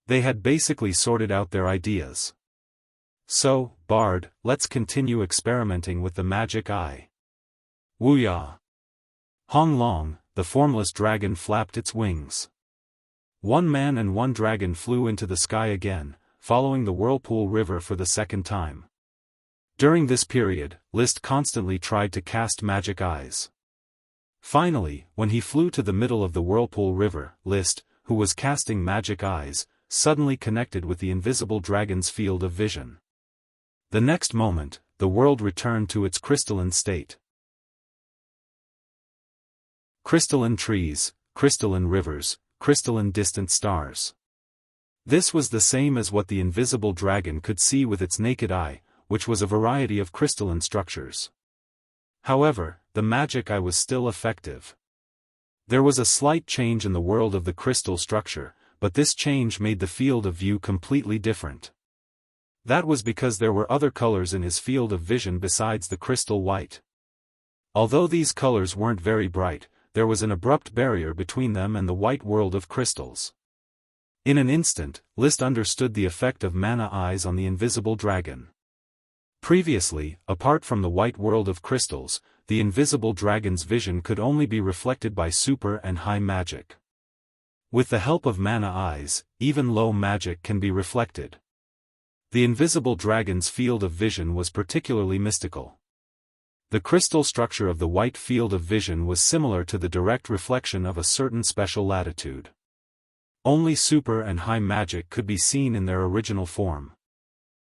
They had basically sorted out their ideas. So, Bard, let's continue experimenting with the magic eye. Wuxia. Hong Long, the formless dragon flapped its wings. One man and one dragon flew into the sky again, following the Whirlpool River for the second time. During this period, List constantly tried to cast magic eyes. Finally, when he flew to the middle of the Whirlpool River, List, who was casting magic eyes, suddenly connected with the invisible dragon's field of vision. The next moment, the world returned to its crystalline state. Crystalline trees, crystalline rivers, crystalline distant stars. This was the same as what the invisible dragon could see with its naked eye, which was a variety of crystalline structures. However, the magic eye was still effective. There was a slight change in the world of the crystal structure, but this change made the field of view completely different. That was because there were other colors in his field of vision besides the crystal white. Although these colors weren't very bright, there was an abrupt barrier between them and the white world of crystals. In an instant, List understood the effect of mana eyes on the invisible dragon. Previously, apart from the white world of crystals, the invisible dragon's vision could only be reflected by super and high magic. With the help of mana eyes, even low magic can be reflected. The invisible dragon's field of vision was particularly mystical. The crystal structure of the white field of vision was similar to the direct reflection of a certain special latitude. Only super and high magic could be seen in their original form.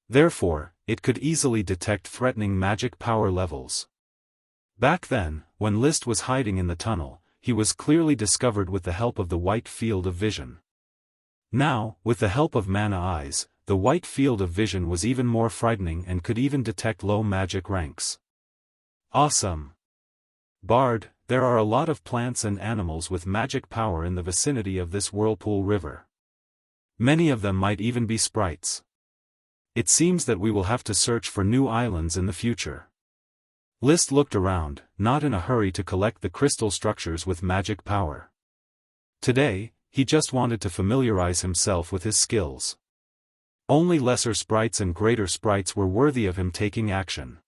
Therefore, it could easily detect threatening magic power levels. Back then, when List was hiding in the tunnel, he was clearly discovered with the help of the white field of vision. Now, with the help of mana eyes, the white field of vision was even more frightening and could even detect low magic ranks. Awesome! Bard, there are a lot of plants and animals with magic power in the vicinity of this Whirlpool River. Many of them might even be sprites. It seems that we will have to search for new islands in the future. List looked around, not in a hurry to collect the crystal structures with magic power. Today, he just wanted to familiarize himself with his skills. Only lesser sprites and greater sprites were worthy of him taking action.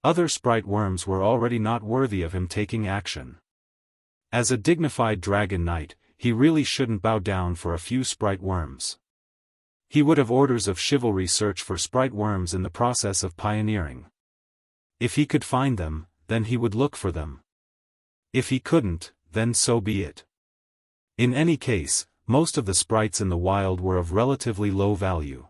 Other sprite worms were already not worthy of him taking action. As a dignified dragon knight, he really shouldn't bow down for a few sprite worms. He would have orders of chivalry search for sprite worms in the process of pioneering. If he could find them, then he would look for them. If he couldn't, then so be it. In any case, most of the sprites in the wild were of relatively low value.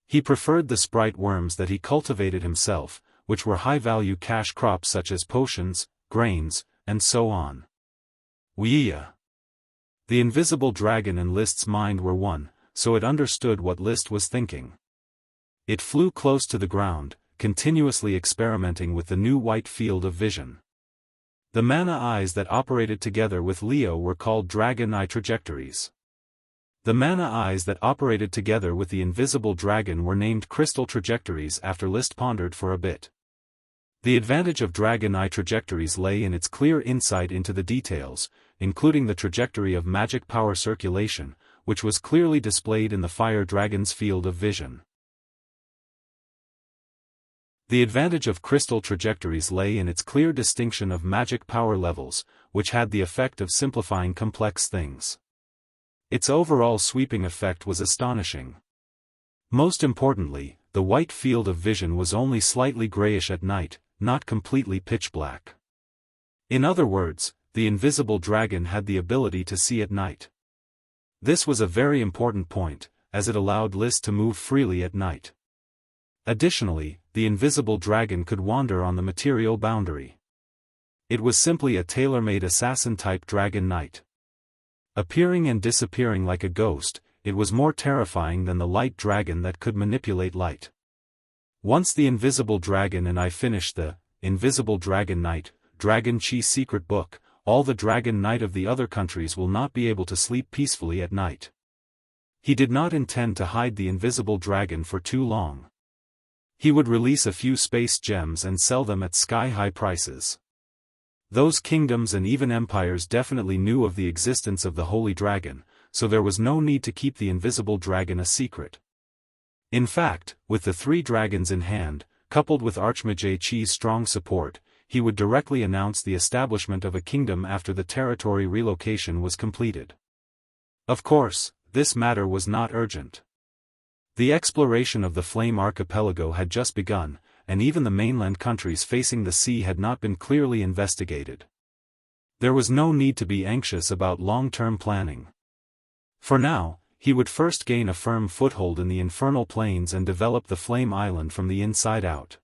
He preferred the sprite worms that he cultivated himself, which were high-value cash crops such as potions, grains, and so on. Wuxia. The invisible dragon and List's mind were one, so it understood what List was thinking. It flew close to the ground, continuously experimenting with the new white field of vision. The mana eyes that operated together with Leo were called dragon eye trajectories. The mana eyes that operated together with the invisible dragon were named crystal trajectories after List pondered for a bit. The advantage of dragon eye trajectories lay in its clear insight into the details, including the trajectory of magic power circulation, which was clearly displayed in the fire dragon's field of vision. The advantage of crystal trajectories lay in its clear distinction of magic power levels, which had the effect of simplifying complex things. Its overall sweeping effect was astonishing. Most importantly, the white field of vision was only slightly grayish at night, not completely pitch black. In other words, the invisible dragon had the ability to see at night. This was a very important point, as it allowed List to move freely at night. Additionally, the invisible dragon could wander on the material boundary. It was simply a tailor-made assassin-type dragon knight. Appearing and disappearing like a ghost, it was more terrifying than the light dragon that could manipulate light. Once the invisible dragon and I finished the Invisible Dragon Knight, Dragon Chi's secret book, all the dragon knight of the other countries will not be able to sleep peacefully at night. He did not intend to hide the invisible dragon for too long. He would release a few space gems and sell them at sky-high prices. Those kingdoms and even empires definitely knew of the existence of the Holy Dragon, so there was no need to keep the invisible dragon a secret. In fact, with the 3 dragons in hand, coupled with Archmage Chi's strong support, he would directly announce the establishment of a kingdom after the territory relocation was completed. Of course, this matter was not urgent. The exploration of the Flame Archipelago had just begun, and even the mainland countries facing the sea had not been clearly investigated. There was no need to be anxious about long-term planning. For now, he would first gain a firm foothold in the infernal plains and develop the Flame Island from the inside out.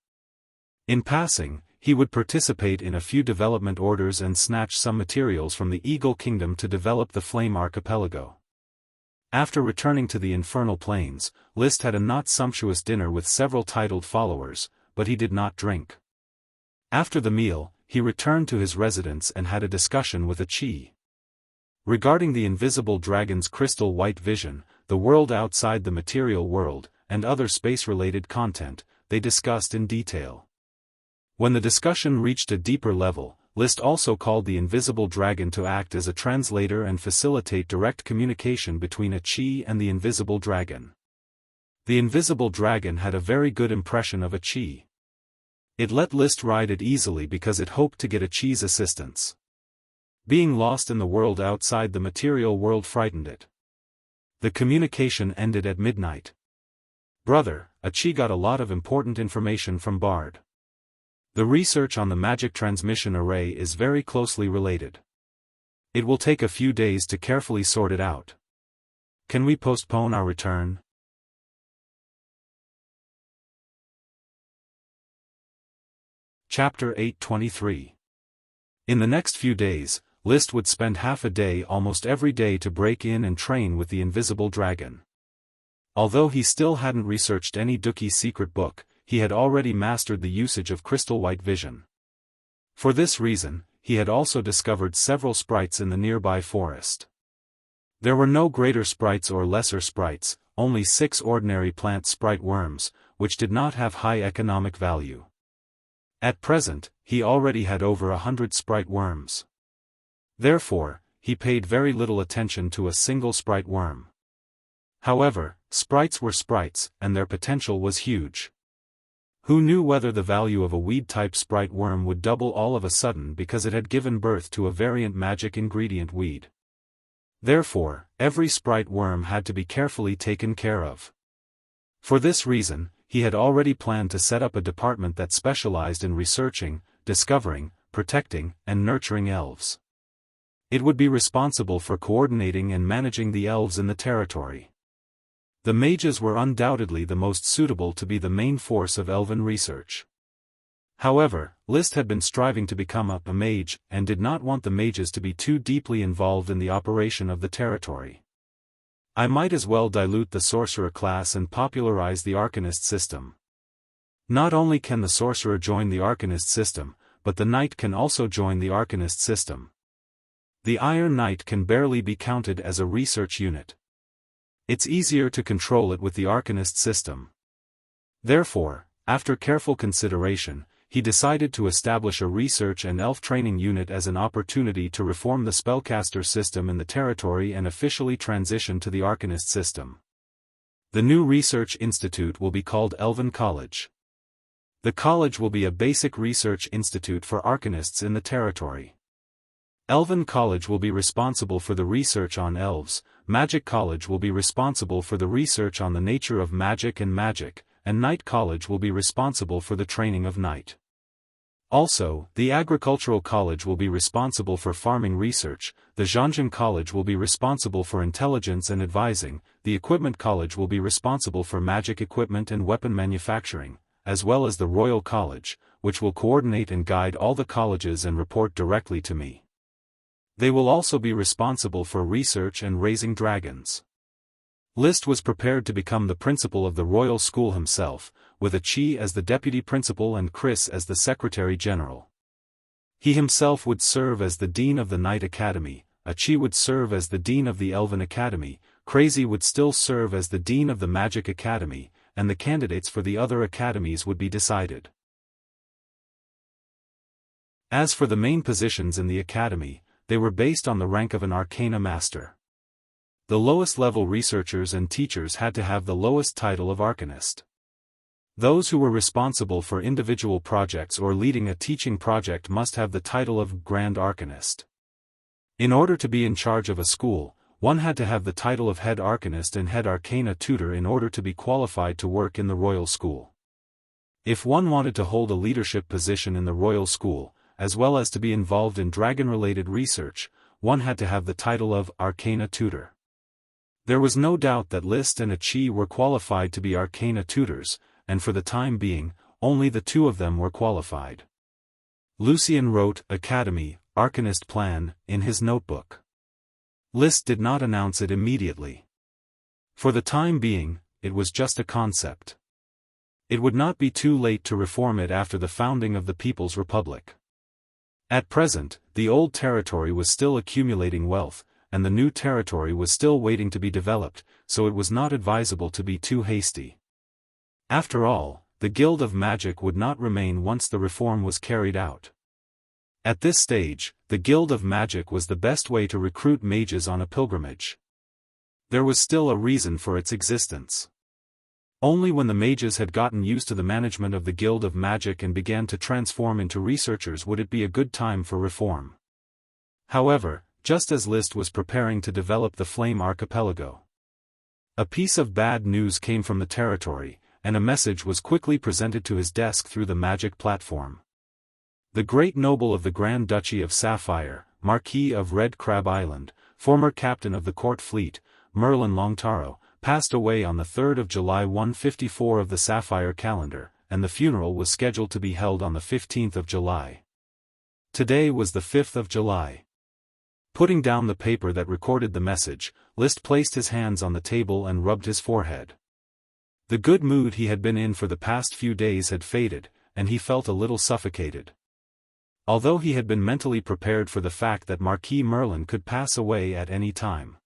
In passing, he would participate in a few development orders and snatch some materials from the Eagle Kingdom to develop the Flame Archipelago. After returning to the infernal plains, Liszt had a not sumptuous dinner with several titled followers, but he did not drink. After the meal, he returned to his residence and had a discussion with a Qi. Regarding the invisible dragon's crystal white vision, the world outside the material world, and other space-related content, they discussed in detail. When the discussion reached a deeper level, Liszt also called the invisible dragon to act as a translator and facilitate direct communication between a Qi and the invisible dragon. The invisible dragon had a very good impression of a Qi. It let Liszt ride it easily because it hoped to get a Qi's assistance. Being lost in the world outside the material world frightened it. The communication ended at midnight. "Brother, a Qi got a lot of important information from Bard. The research on the magic transmission array is very closely related. It will take a few days to carefully sort it out. Can we postpone our return?" Chapter 823. In the next few days, Liszt would spend half a day almost every day to break in and train with the invisible dragon. Although he still hadn't researched any Duki's secret book, he had already mastered the usage of crystal white vision. For this reason, he had also discovered several sprites in the nearby forest. There were no greater sprites or lesser sprites, only 6 ordinary plant sprite worms, which did not have high economic value. At present, he already had over 100 sprite worms. Therefore, he paid very little attention to a single sprite worm. However, sprites were sprites, and their potential was huge. Who knew whether the value of a weed-type sprite worm would double all of a sudden because it had given birth to a variant magic ingredient weed? Therefore, every sprite worm had to be carefully taken care of. For this reason, he had already planned to set up a department that specialized in researching, discovering, protecting, and nurturing elves. It would be responsible for coordinating and managing the elves in the territory. The mages were undoubtedly the most suitable to be the main force of elven research. However, Liszt had been striving to become a mage, and did not want the mages to be too deeply involved in the operation of the territory. "I might as well dilute the sorcerer class and popularize the arcanist system. Not only can the sorcerer join the arcanist system, but the knight can also join the arcanist system. The Iron Knight can barely be counted as a research unit. It's easier to control it with the arcanist system." Therefore, after careful consideration, he decided to establish a research and elf training unit as an opportunity to reform the spellcaster system in the territory and officially transition to the arcanist system. The new research institute will be called Elven College. The college will be a basic research institute for arcanists in the territory. Elven College will be responsible for the research on elves, Magic College will be responsible for the research on the nature of magic, and Knight College will be responsible for the training of knight. Also, the Agricultural College will be responsible for farming research, the Zhanjian College will be responsible for intelligence and advising, the Equipment College will be responsible for magic equipment and weapon manufacturing, as well as the Royal College, which will coordinate and guide all the colleges and report directly to me. They will also be responsible for research and raising dragons. Liszt was prepared to become the principal of the Royal School himself, with a Qi as the deputy principal and Chris as the secretary general. He himself would serve as the dean of the Knight Academy, a Qi would serve as the dean of the Elven Academy, Crazy would still serve as the dean of the Magic Academy, and the candidates for the other academies would be decided. As for the main positions in the academy, they were based on the rank of an Arcana Master. The lowest level researchers and teachers had to have the lowest title of Arcanist. Those who were responsible for individual projects or leading a teaching project must have the title of Grand Arcanist. In order to be in charge of a school, one had to have the title of Head Arcanist and Head Arcana Tutor in order to be qualified to work in the Royal School. If one wanted to hold a leadership position in the royal school, as well as to be involved in dragon-related research, one had to have the title of Arcana Tutor. There was no doubt that List and Qi were qualified to be Arcana Tutors, and for the time being, only the two of them were qualified. Lucian wrote Academy, Arcanist Plan, in his notebook. List did not announce it immediately. For the time being, it was just a concept. It would not be too late to reform it after the founding of the People's Republic. At present, the old territory was still accumulating wealth, and the new territory was still waiting to be developed, so it was not advisable to be too hasty. After all, the Guild of Magic would not remain once the reform was carried out. At this stage, the Guild of Magic was the best way to recruit mages on a pilgrimage. There was still a reason for its existence. Only when the mages had gotten used to the management of the Guild of Magic and began to transform into researchers would it be a good time for reform. However, just as List was preparing to develop the Flame Archipelago, a piece of bad news came from the territory, and a message was quickly presented to his desk through the magic platform. The great noble of the Grand Duchy of Sapphire, Marquis of Red Crab Island, former captain of the court fleet, Merlin Longtaro, passed away on the 3rd of July 154 of the Sapphire calendar, and the funeral was scheduled to be held on the 15th of July. Today was the 5th of July. Putting down the paper that recorded the message, List placed his hands on the table and rubbed his forehead. The good mood he had been in for the past few days had faded, and he felt a little suffocated. Although he had been mentally prepared for the fact that Marquis Merlin could pass away at any time.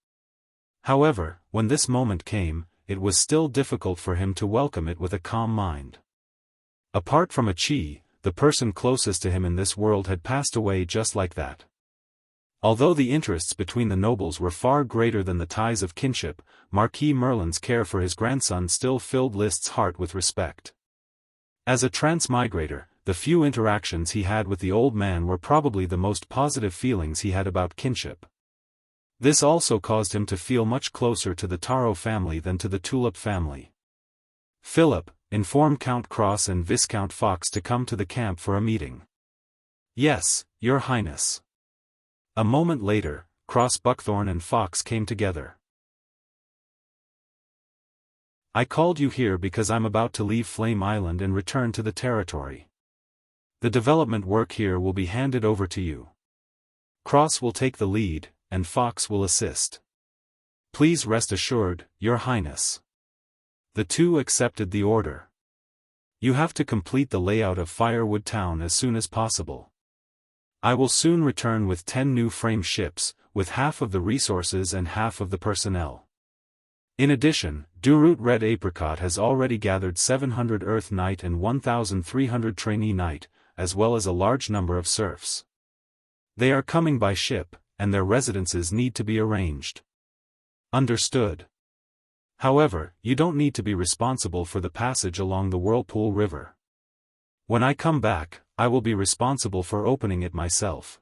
However, when this moment came, it was still difficult for him to welcome it with a calm mind. Apart from Qi, the person closest to him in this world had passed away just like that. Although the interests between the nobles were far greater than the ties of kinship, Marquis Merlin's care for his grandson still filled List's heart with respect. As a transmigrator, the few interactions he had with the old man were probably the most positive feelings he had about kinship. This also caused him to feel much closer to the Taro family than to the Tulip family. Philip, inform Count Cross and Viscount Fox to come to the camp for a meeting. Yes, Your Highness. A moment later, Cross Buckthorn and Fox came together. I called you here because I'm about to leave Flame Island and return to the territory. The development work here will be handed over to you. Cross will take the lead, and Fox will assist. Please rest assured, Your Highness. The two accepted the order. You have to complete the layout of Firewood Town as soon as possible. I will soon return with 10 new frame ships, with half of the resources and half of the personnel. In addition, Durut Red Apricot has already gathered 700 Earth Knight and 1,300 Trainee Knight, as well as a large number of serfs. They are coming by ship, and their residences need to be arranged. Understood. However, you don't need to be responsible for the passage along the Whirlpool River. When I come back, I will be responsible for opening it myself.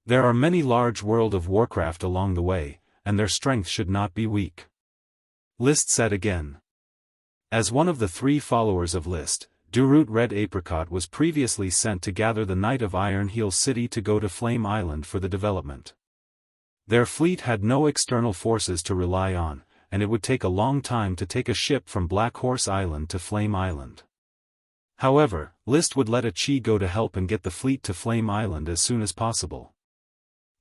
There are many large World of Warcraft along the way, and their strength should not be weak. List said again. As one of the 3 followers of List, Durut Red Apricot was previously sent to gather the Knight of Iron Heel City to go to Flame Island for the development. Their fleet had no external forces to rely on, and it would take a long time to take a ship from Black Horse Island to Flame Island. However, List would let Qi go to help and get the fleet to Flame Island as soon as possible.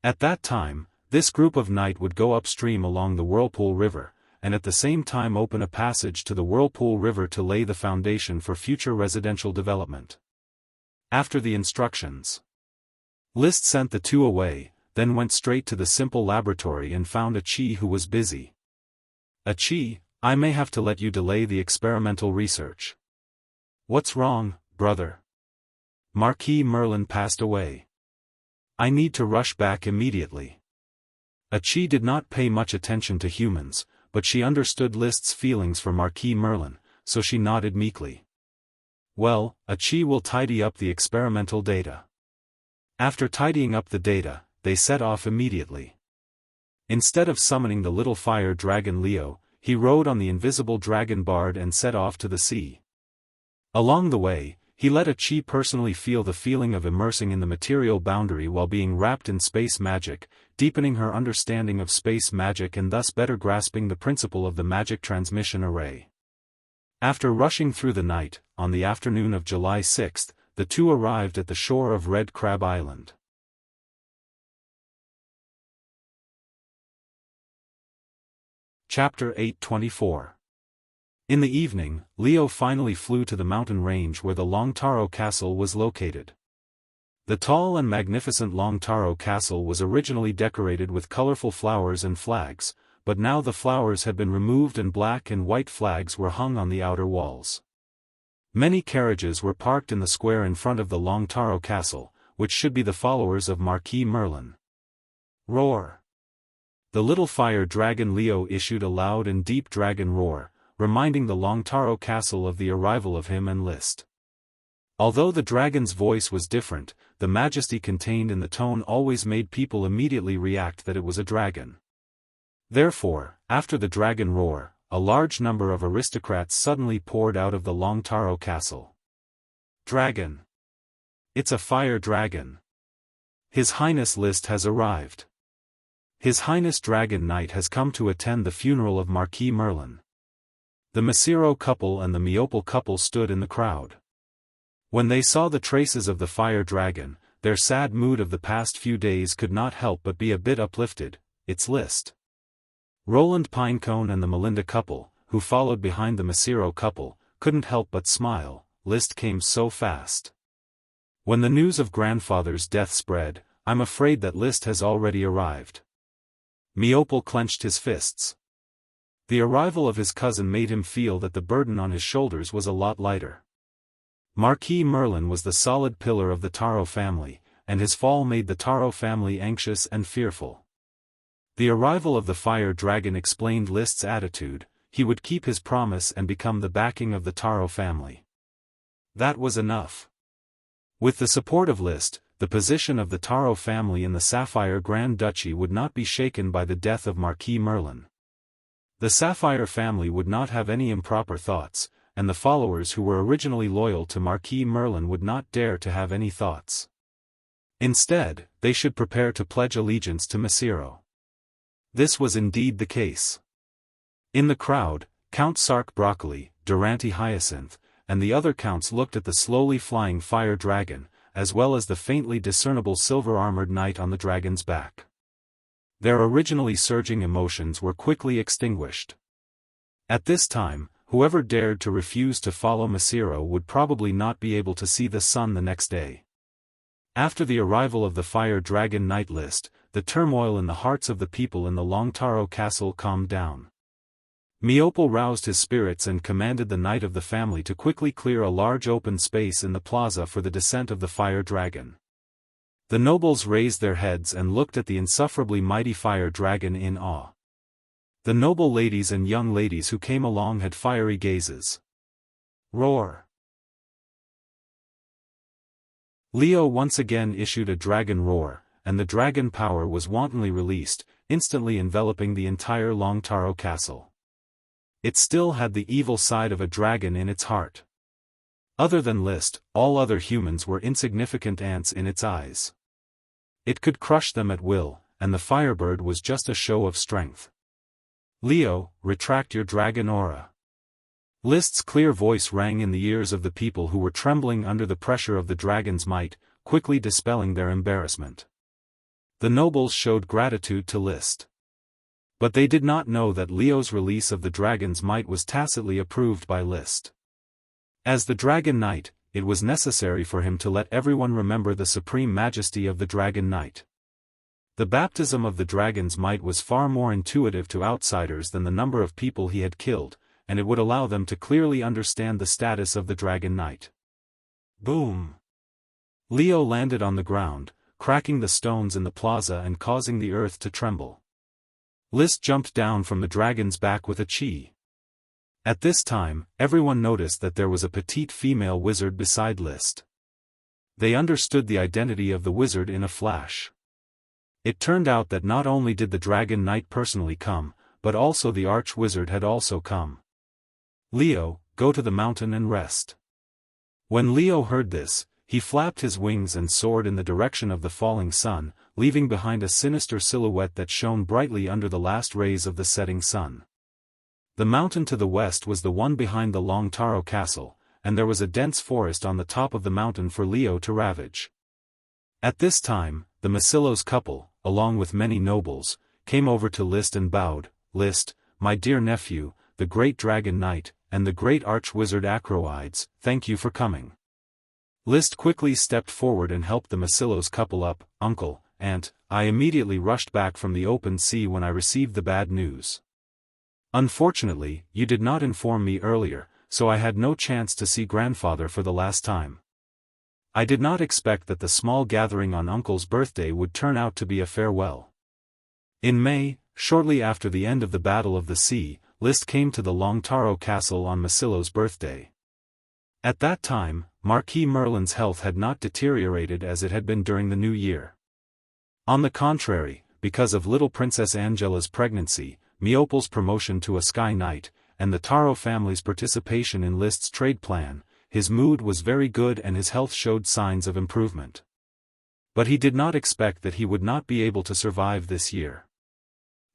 At that time, this group of Knight would go upstream along the Whirlpool River, and at the same time open a passage to the Whirlpool River to lay the foundation for future residential development. After the instructions, List sent the 2 away, then went straight to the simple laboratory and found Qi who was busy. Qi, I may have to let you delay the experimental research. What's wrong, brother? Marquis Merlin passed away. I need to rush back immediately. Qi did not pay much attention to humans, but she understood List's feelings for Marquis Merlin, so she nodded meekly. Well, Qi will tidy up the experimental data. After tidying up the data, they set off immediately. Instead of summoning the little fire dragon Leo, he rode on the invisible dragon Bard and set off to the sea. Along the way, he let Qi personally feel the feeling of immersing in the material boundary while being wrapped in space magic, deepening her understanding of space magic and thus better grasping the principle of the magic transmission array. After rushing through the night, on the afternoon of July 6, the two arrived at the shore of Red Crab Island. Chapter 824. In the evening, Leo finally flew to the mountain range where the Long Taro Castle was located. The tall and magnificent Long Taro Castle was originally decorated with colorful flowers and flags, but now the flowers had been removed and black and white flags were hung on the outer walls. Many carriages were parked in the square in front of the Long Taro Castle, which should be the followers of Marquis Merlin. Roar! The little fire dragon Leo issued a loud and deep dragon roar, reminding the Long Taro Castle of the arrival of him and List. Although the dragon's voice was different, the majesty contained in the tone always made people immediately react that it was a dragon. Therefore, after the dragon roar, a large number of aristocrats suddenly poured out of the Long Taro Castle. Dragon! It's a fire dragon! His Highness List has arrived. His Highness Dragon Knight has come to attend the funeral of Marquis Merlin. The Masiro couple and the Meopal couple stood in the crowd. When they saw the traces of the fire dragon, their sad mood of the past few days could not help but be a bit uplifted. It's List. Roland Pinecone and the Melinda couple, who followed behind the Masiro couple, couldn't help but smile. List came so fast. When the news of grandfather's death spread, I'm afraid that List has already arrived. Meopal clenched his fists. The arrival of his cousin made him feel that the burden on his shoulders was a lot lighter. Marquis Merlin was the solid pillar of the Taro family, and his fall made the Taro family anxious and fearful. The arrival of the fire dragon explained List's attitude. He would keep his promise and become the backing of the Taro family. That was enough. With the support of List, the position of the Taro family in the Sapphire Grand Duchy would not be shaken by the death of Marquis Merlin. The Sapphire family would not have any improper thoughts, and the followers who were originally loyal to Marquis Merlin would not dare to have any thoughts. Instead, they should prepare to pledge allegiance to Masiro. This was indeed the case. In the crowd, Count Sark Broccoli, Durante Hyacinth, and the other counts looked at the slowly flying fire dragon, as well as the faintly discernible silver-armored knight on the dragon's back. Their originally surging emotions were quickly extinguished. At this time, whoever dared to refuse to follow Masiro would probably not be able to see the sun the next day. After the arrival of the fire dragon knight List, the turmoil in the hearts of the people in the Long Taro Castle calmed down. Meopal roused his spirits and commanded the knight of the family to quickly clear a large open space in the plaza for the descent of the fire dragon. The nobles raised their heads and looked at the insufferably mighty fire dragon in awe. The noble ladies and young ladies who came along had fiery gazes. Roar! Leo once again issued a dragon roar, and the dragon power was wantonly released, instantly enveloping the entire Long Taro Castle. It still had the evil side of a dragon in its heart. Other than List, all other humans were insignificant ants in its eyes. It could crush them at will, and the Firebird was just a show of strength. Leo, retract your dragon aura. List's clear voice rang in the ears of the people who were trembling under the pressure of the dragon's might, quickly dispelling their embarrassment. The nobles showed gratitude to List. But they did not know that Leo's release of the dragon's might was tacitly approved by List. As the Dragon Knight, it was necessary for him to let everyone remember the supreme majesty of the Dragon Knight. The baptism of the dragon's might was far more intuitive to outsiders than the number of people he had killed, and it would allow them to clearly understand the status of the Dragon Knight. Boom! Leo landed on the ground, cracking the stones in the plaza and causing the earth to tremble. List jumped down from the dragon's back with a chi. At this time, everyone noticed that there was a petite female wizard beside List. They understood the identity of the wizard in a flash. It turned out that not only did the Dragon Knight personally come, but also the Arch-Wizard had also come. Leo, go to the mountain and rest. When Leo heard this, he flapped his wings and soared in the direction of the falling sun, leaving behind a sinister silhouette that shone brightly under the last rays of the setting sun. The mountain to the west was the one behind the Long Taro castle, and there was a dense forest on the top of the mountain for Leo to ravage. At this time, the Masillos couple, along with many nobles, came over to Liszt and bowed. "Liszt, my dear nephew, the great dragon knight, and the great arch-wizard Acroides, thank you for coming." Liszt quickly stepped forward and helped the Masillos couple up. "Uncle, aunt, I immediately rushed back from the open sea when I received the bad news. Unfortunately, you did not inform me earlier, so I had no chance to see grandfather for the last time. I did not expect that the small gathering on uncle's birthday would turn out to be a farewell." In May, shortly after the end of the Battle of the Sea, Liszt came to the Long Taro castle on Masillo's birthday. At that time, Marquis Merlin's health had not deteriorated as it had been during the new year. On the contrary, because of little Princess Angela's pregnancy, Miopol's promotion to a Sky Knight, and the Taro family's participation in Liszt's trade plan, his mood was very good and his health showed signs of improvement. But he did not expect that he would not be able to survive this year.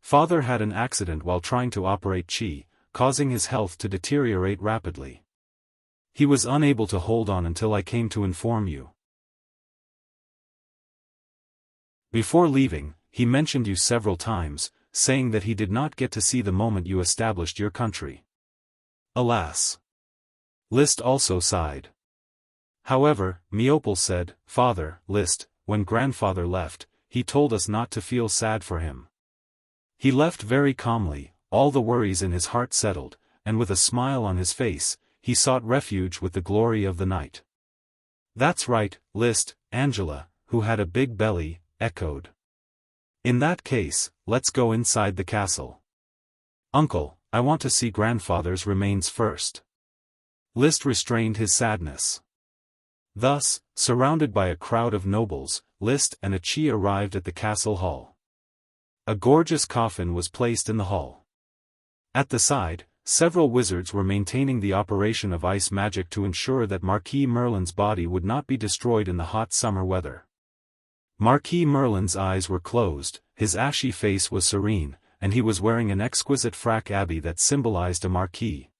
Father had an accident while trying to operate Qi, causing his health to deteriorate rapidly. He was unable to hold on until I came to inform you. Before leaving, he mentioned you several times, saying that he did not get to see the moment you established your country. Alas! Liszt also sighed. However, Miopol said, "Father, Liszt, when grandfather left, he told us not to feel sad for him. He left very calmly, all the worries in his heart settled, and with a smile on his face, he sought refuge with the glory of the night." "That's right, Liszt," Angela, who had a big belly, echoed. "In that case, let's go inside the castle." "Uncle, I want to see grandfather's remains first." Liszt restrained his sadness. Thus, surrounded by a crowd of nobles, Liszt and a Qi arrived at the castle hall. A gorgeous coffin was placed in the hall. At the side, several wizards were maintaining the operation of ice magic to ensure that Marquis Merlin's body would not be destroyed in the hot summer weather. Marquis Merlin's eyes were closed, his ashy face was serene, and he was wearing an exquisite frac abbey that symbolized a marquis.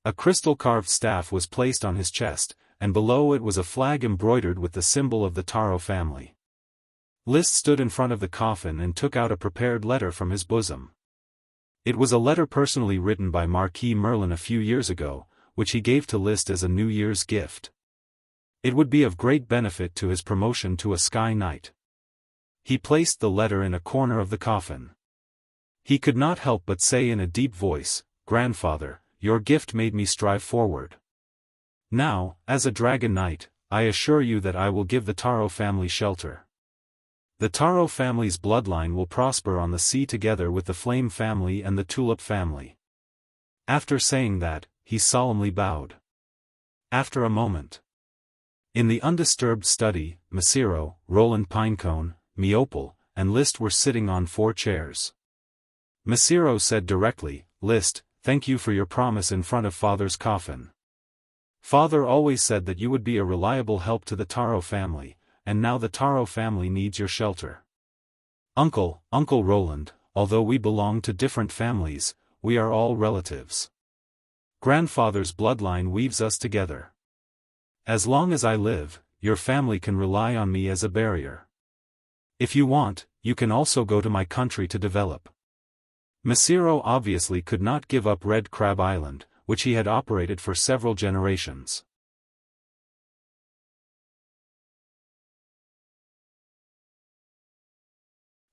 A crystal-carved staff was placed on his chest, and below it was a flag embroidered with the symbol of the Taro family. Liszt stood in front of the coffin and took out a prepared letter from his bosom. It was a letter personally written by Marquis Merlin a few years ago, which he gave to Liszt as a New Year's gift. It would be of great benefit to his promotion to a Sky Knight. He placed the letter in a corner of the coffin. He could not help but say in a deep voice, "Grandfather, your gift made me strive forward. Now, as a Dragon Knight, I assure you that I will give the Taro family shelter. The Taro family's bloodline will prosper on the sea together with the Flame family and the Tulip family." After saying that, he solemnly bowed. After a moment, in the undisturbed study, Masiro, Roland Pinecone, Miopol, and Liszt were sitting on 4 chairs. Masiro said directly, "Liszt, thank you for your promise in front of Father's coffin. Father always said that you would be a reliable help to the Taro family, and now the Taro family needs your shelter. Uncle Roland, although we belong to different families, we are all relatives. Grandfather's bloodline weaves us together. As long as I live, your family can rely on me as a barrier. If you want, you can also go to my country to develop." Masiro obviously could not give up Red Crab Island, which he had operated for several generations.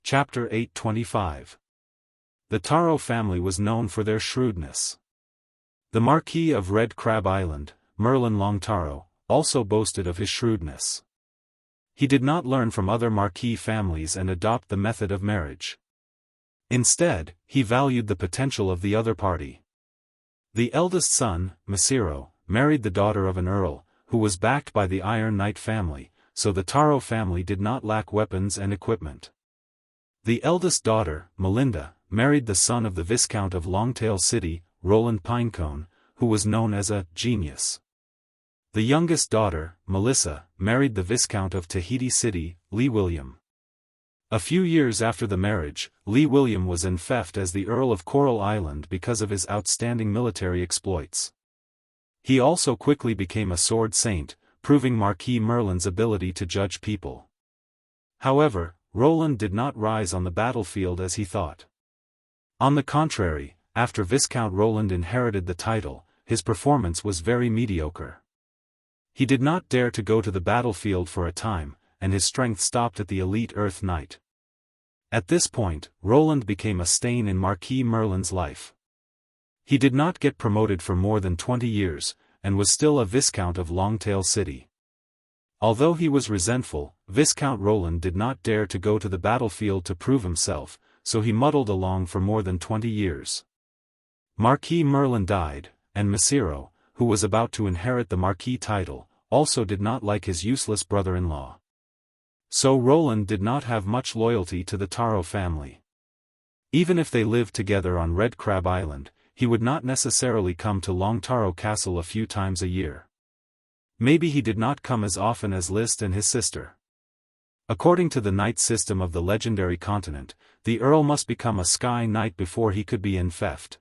Chapter 825. The Taro family was known for their shrewdness. The Marquis of Red Crab Island, Merlin Longtaro, also boasted of his shrewdness. He did not learn from other Marquis families and adopt the method of marriage. Instead, he valued the potential of the other party. The eldest son, Masiro, married the daughter of an earl, who was backed by the Iron Knight family, so the Taro family did not lack weapons and equipment. The eldest daughter, Melinda, married the son of the Viscount of Longtail City, Roland Pinecone, who was known as a genius. The youngest daughter, Melissa, married the Viscount of Tahiti City, Lee William. A few years after the marriage, Lee William was enfeoffed as the Earl of Coral Island because of his outstanding military exploits. He also quickly became a sword saint, proving Marquis Merlin's ability to judge people. However, Roland did not rise on the battlefield as he thought. On the contrary, after Viscount Roland inherited the title, his performance was very mediocre. He did not dare to go to the battlefield for a time, and his strength stopped at the elite Earth Knight. At this point, Roland became a stain in Marquis Merlin's life. He did not get promoted for more than 20 years, and was still a Viscount of Longtail City. Although he was resentful, Viscount Roland did not dare to go to the battlefield to prove himself, so he muddled along for more than 20 years. Marquis Merlin died, and Messiro, who was about to inherit the Marquis title, also did not like his useless brother-in-law. So Roland did not have much loyalty to the Taro family. Even if they lived together on Red Crab Island, he would not necessarily come to Long Taro Castle a few times a year. Maybe he did not come as often as List and his sister. According to the knight system of the legendary continent, the Earl must become a Sky Knight before he could be enfeoffed.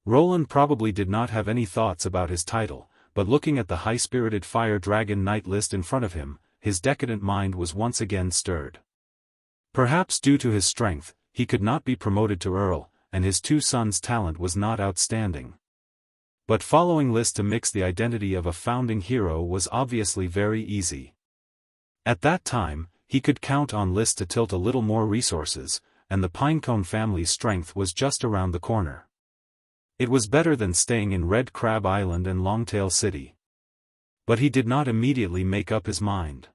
Roland probably did not have any thoughts about his title, but looking at the high-spirited fire dragon knight List in front of him, his decadent mind was once again stirred. Perhaps due to his strength, he could not be promoted to Earl, and his two sons' talent was not outstanding. But following List to mix the identity of a founding hero was obviously very easy. At that time, he could count on List to tilt a little more resources, and the Pinecone family's strength was just around the corner. It was better than staying in Red Crab Island and Longtail City. But he did not immediately make up his mind.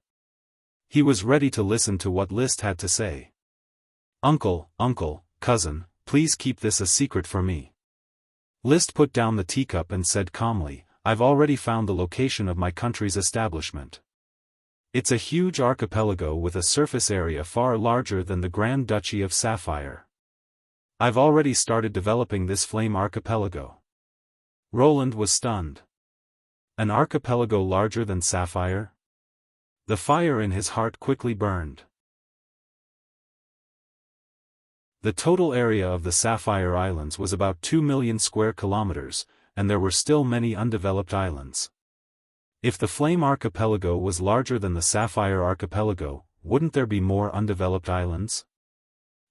He was ready to listen to what List had to say. Uncle, cousin, please keep this a secret for me. List put down the teacup and said calmly, I've already found the location of my country's establishment. It's a huge archipelago with a surface area far larger than the Grand Duchy of Sapphire. I've already started developing this flame archipelago. Roland was stunned. An archipelago larger than Sapphire? The fire in his heart quickly burned. The total area of the Sapphire Islands was about 2 million square kilometers, and there were still many undeveloped islands. If the Flame Archipelago was larger than the Sapphire Archipelago, wouldn't there be more undeveloped islands?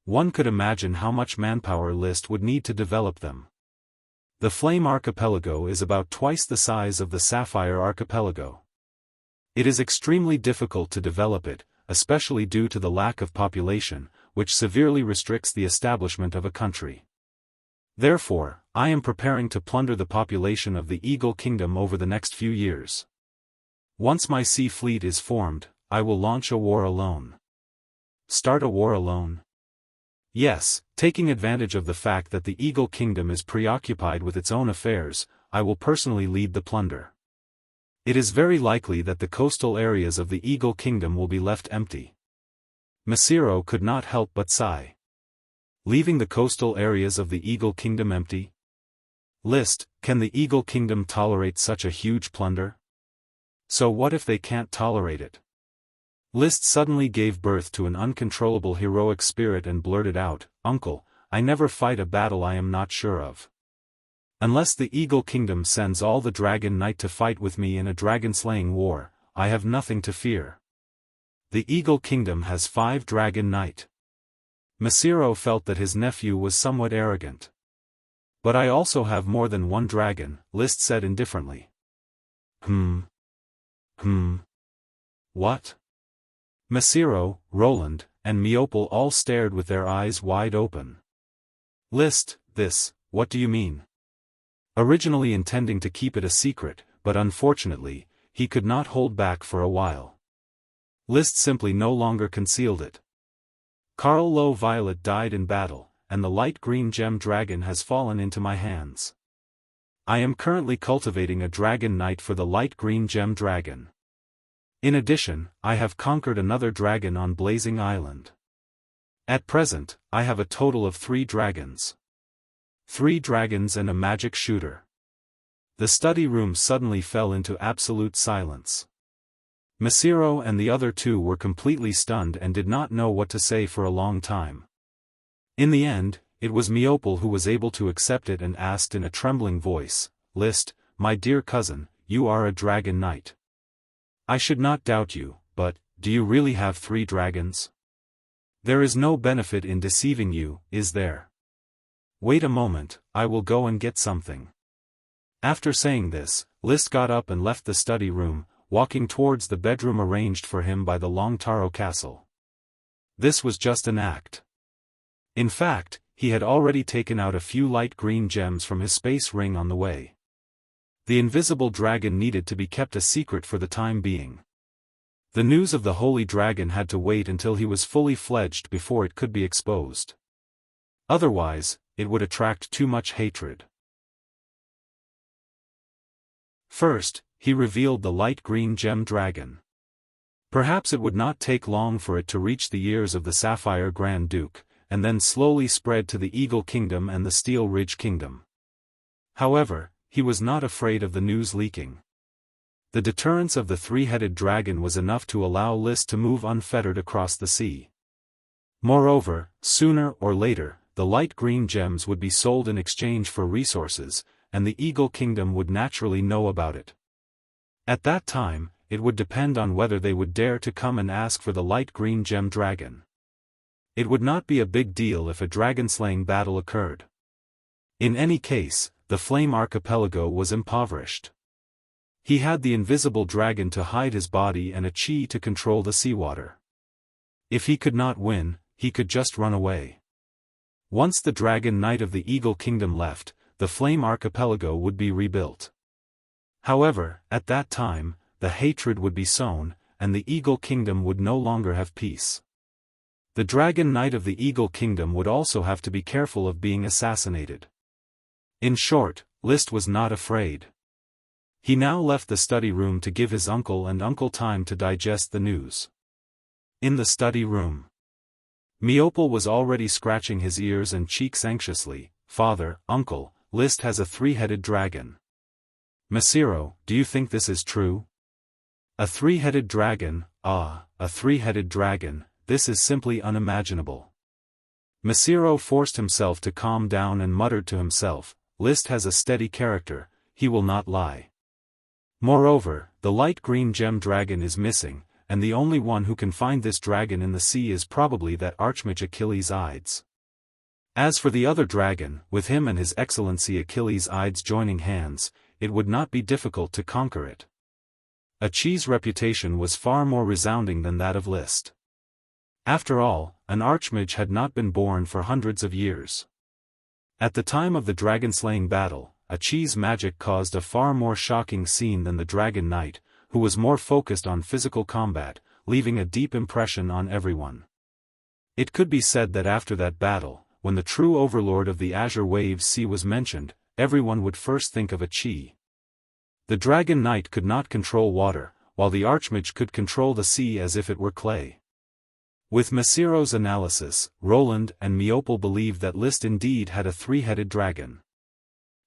One could imagine how much manpower List would need to develop them. The Flame Archipelago is about twice the size of the Sapphire Archipelago. It is extremely difficult to develop it, especially due to the lack of population, which severely restricts the establishment of a country. Therefore, I am preparing to plunder the population of the Eagle Kingdom over the next few years. Once my sea fleet is formed, I will launch a war alone. Start a war alone? Yes, taking advantage of the fact that the Eagle Kingdom is preoccupied with its own affairs, I will personally lead the plunder. It is very likely that the coastal areas of the Eagle Kingdom will be left empty. Messiro could not help but sigh. Leaving the coastal areas of the Eagle Kingdom empty? List, can the Eagle Kingdom tolerate such a huge plunder? So what if they can't tolerate it? List suddenly gave birth to an uncontrollable heroic spirit and blurted out, Uncle, I never fight a battle I am not sure of. Unless the Eagle Kingdom sends all the Dragon Knight to fight with me in a dragon-slaying war, I have nothing to fear. The Eagle Kingdom has 5 Dragon Knight. Messiro felt that his nephew was somewhat arrogant. But I also have more than 1 dragon, List said indifferently. What? Messiro, Roland, and Meopel all stared with their eyes wide open. List, what do you mean? Originally intending to keep it a secret, but unfortunately, he could not hold back for a while. List simply no longer concealed it. Carl Low Violet died in battle, and the light green gem dragon has fallen into my hands. I am currently cultivating a dragon knight for the light green gem dragon. In addition, I have conquered another dragon on Blazing Island. At present, I have a total of 3 dragons. 3 dragons and a magic shooter. The study room suddenly fell into absolute silence. Mesiro and the other two were completely stunned and did not know what to say for a long time. In the end, it was Miopal who was able to accept it and asked in a trembling voice, "List, my dear cousin, you are a dragon knight. I should not doubt you, but, do you really have 3 dragons? There is no benefit in deceiving you, is there? Wait a moment, I will go and get something." After saying this, List got up and left the study room, walking towards the bedroom arranged for him by the Long Taro castle. This was just an act. In fact, he had already taken out a few light green gems from his space ring on the way. The invisible dragon needed to be kept a secret for the time being. The news of the holy dragon had to wait until he was fully fledged before it could be exposed. Otherwise, it would attract too much hatred. First, he revealed the light green gem dragon. Perhaps it would not take long for it to reach the ears of the Sapphire Grand Duke, and then slowly spread to the Eagle Kingdom and the Steel Ridge Kingdom. However, he was not afraid of the news leaking. The deterrence of the 3-headed dragon was enough to allow List to move unfettered across the sea. Moreover, sooner or later, the light green gems would be sold in exchange for resources, and the Eagle Kingdom would naturally know about it. At that time, it would depend on whether they would dare to come and ask for the light green gem dragon. It would not be a big deal if a dragon-slaying battle occurred. In any case, the Flame Archipelago was impoverished. He had the invisible dragon to hide his body and a chi to control the seawater. If he could not win, he could just run away. Once the Dragon Knight of the Eagle Kingdom left, the Flame Archipelago would be rebuilt. However, at that time, the hatred would be sown, and the Eagle Kingdom would no longer have peace. The Dragon Knight of the Eagle Kingdom would also have to be careful of being assassinated. In short, List was not afraid. He now left the study room to give his uncle and uncle time to digest the news. In the study room, Miopal was already scratching his ears and cheeks anxiously. "Father, uncle, List has a 3-headed dragon. Mesiro, do you think this is true?" "A 3-headed dragon, a 3-headed dragon, this is simply unimaginable." Mesiro forced himself to calm down and muttered to himself, "List has a steady character, he will not lie. Moreover, the light green gem dragon is missing, and the only one who can find this dragon in the sea is probably that archmage Achilles Ides. As for the other dragon, with him and his excellency Achilles Ides joining hands, it would not be difficult to conquer it." Achi's reputation was far more resounding than that of List. After all, an archmage had not been born for hundreds of years. At the time of the dragon-slaying battle, Achi's magic caused a far more shocking scene than the Dragon Knight, who was more focused on physical combat, leaving a deep impression on everyone. It could be said that after that battle, when the true overlord of the Azure Waves Sea was mentioned, everyone would first think of Achi. The Dragon Knight could not control water, while the Archmage could control the sea as if it were clay. With Mesiro's analysis, Roland and Miopal believed that List indeed had a 3-headed dragon.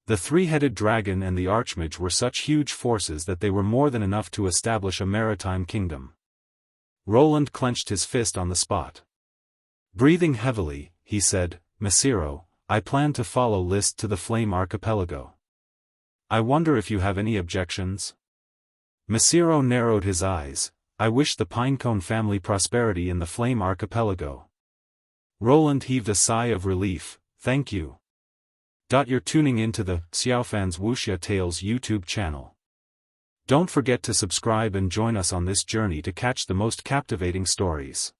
The 3-headed dragon and the Archmage were such huge forces that they were more than enough to establish a maritime kingdom. Roland clenched his fist on the spot. Breathing heavily, he said, "Mesiro, I plan to follow List to the Flame Archipelago. I wonder if you have any objections?" Mesiro narrowed his eyes. "I wish the Pinecone family prosperity in the Flame Archipelago." Roland heaved a sigh of relief. "Thank you. You're tuning in to the Xiaofan's Wuxia Tales YouTube channel. Don't forget to subscribe and join us on this journey to catch the most captivating stories.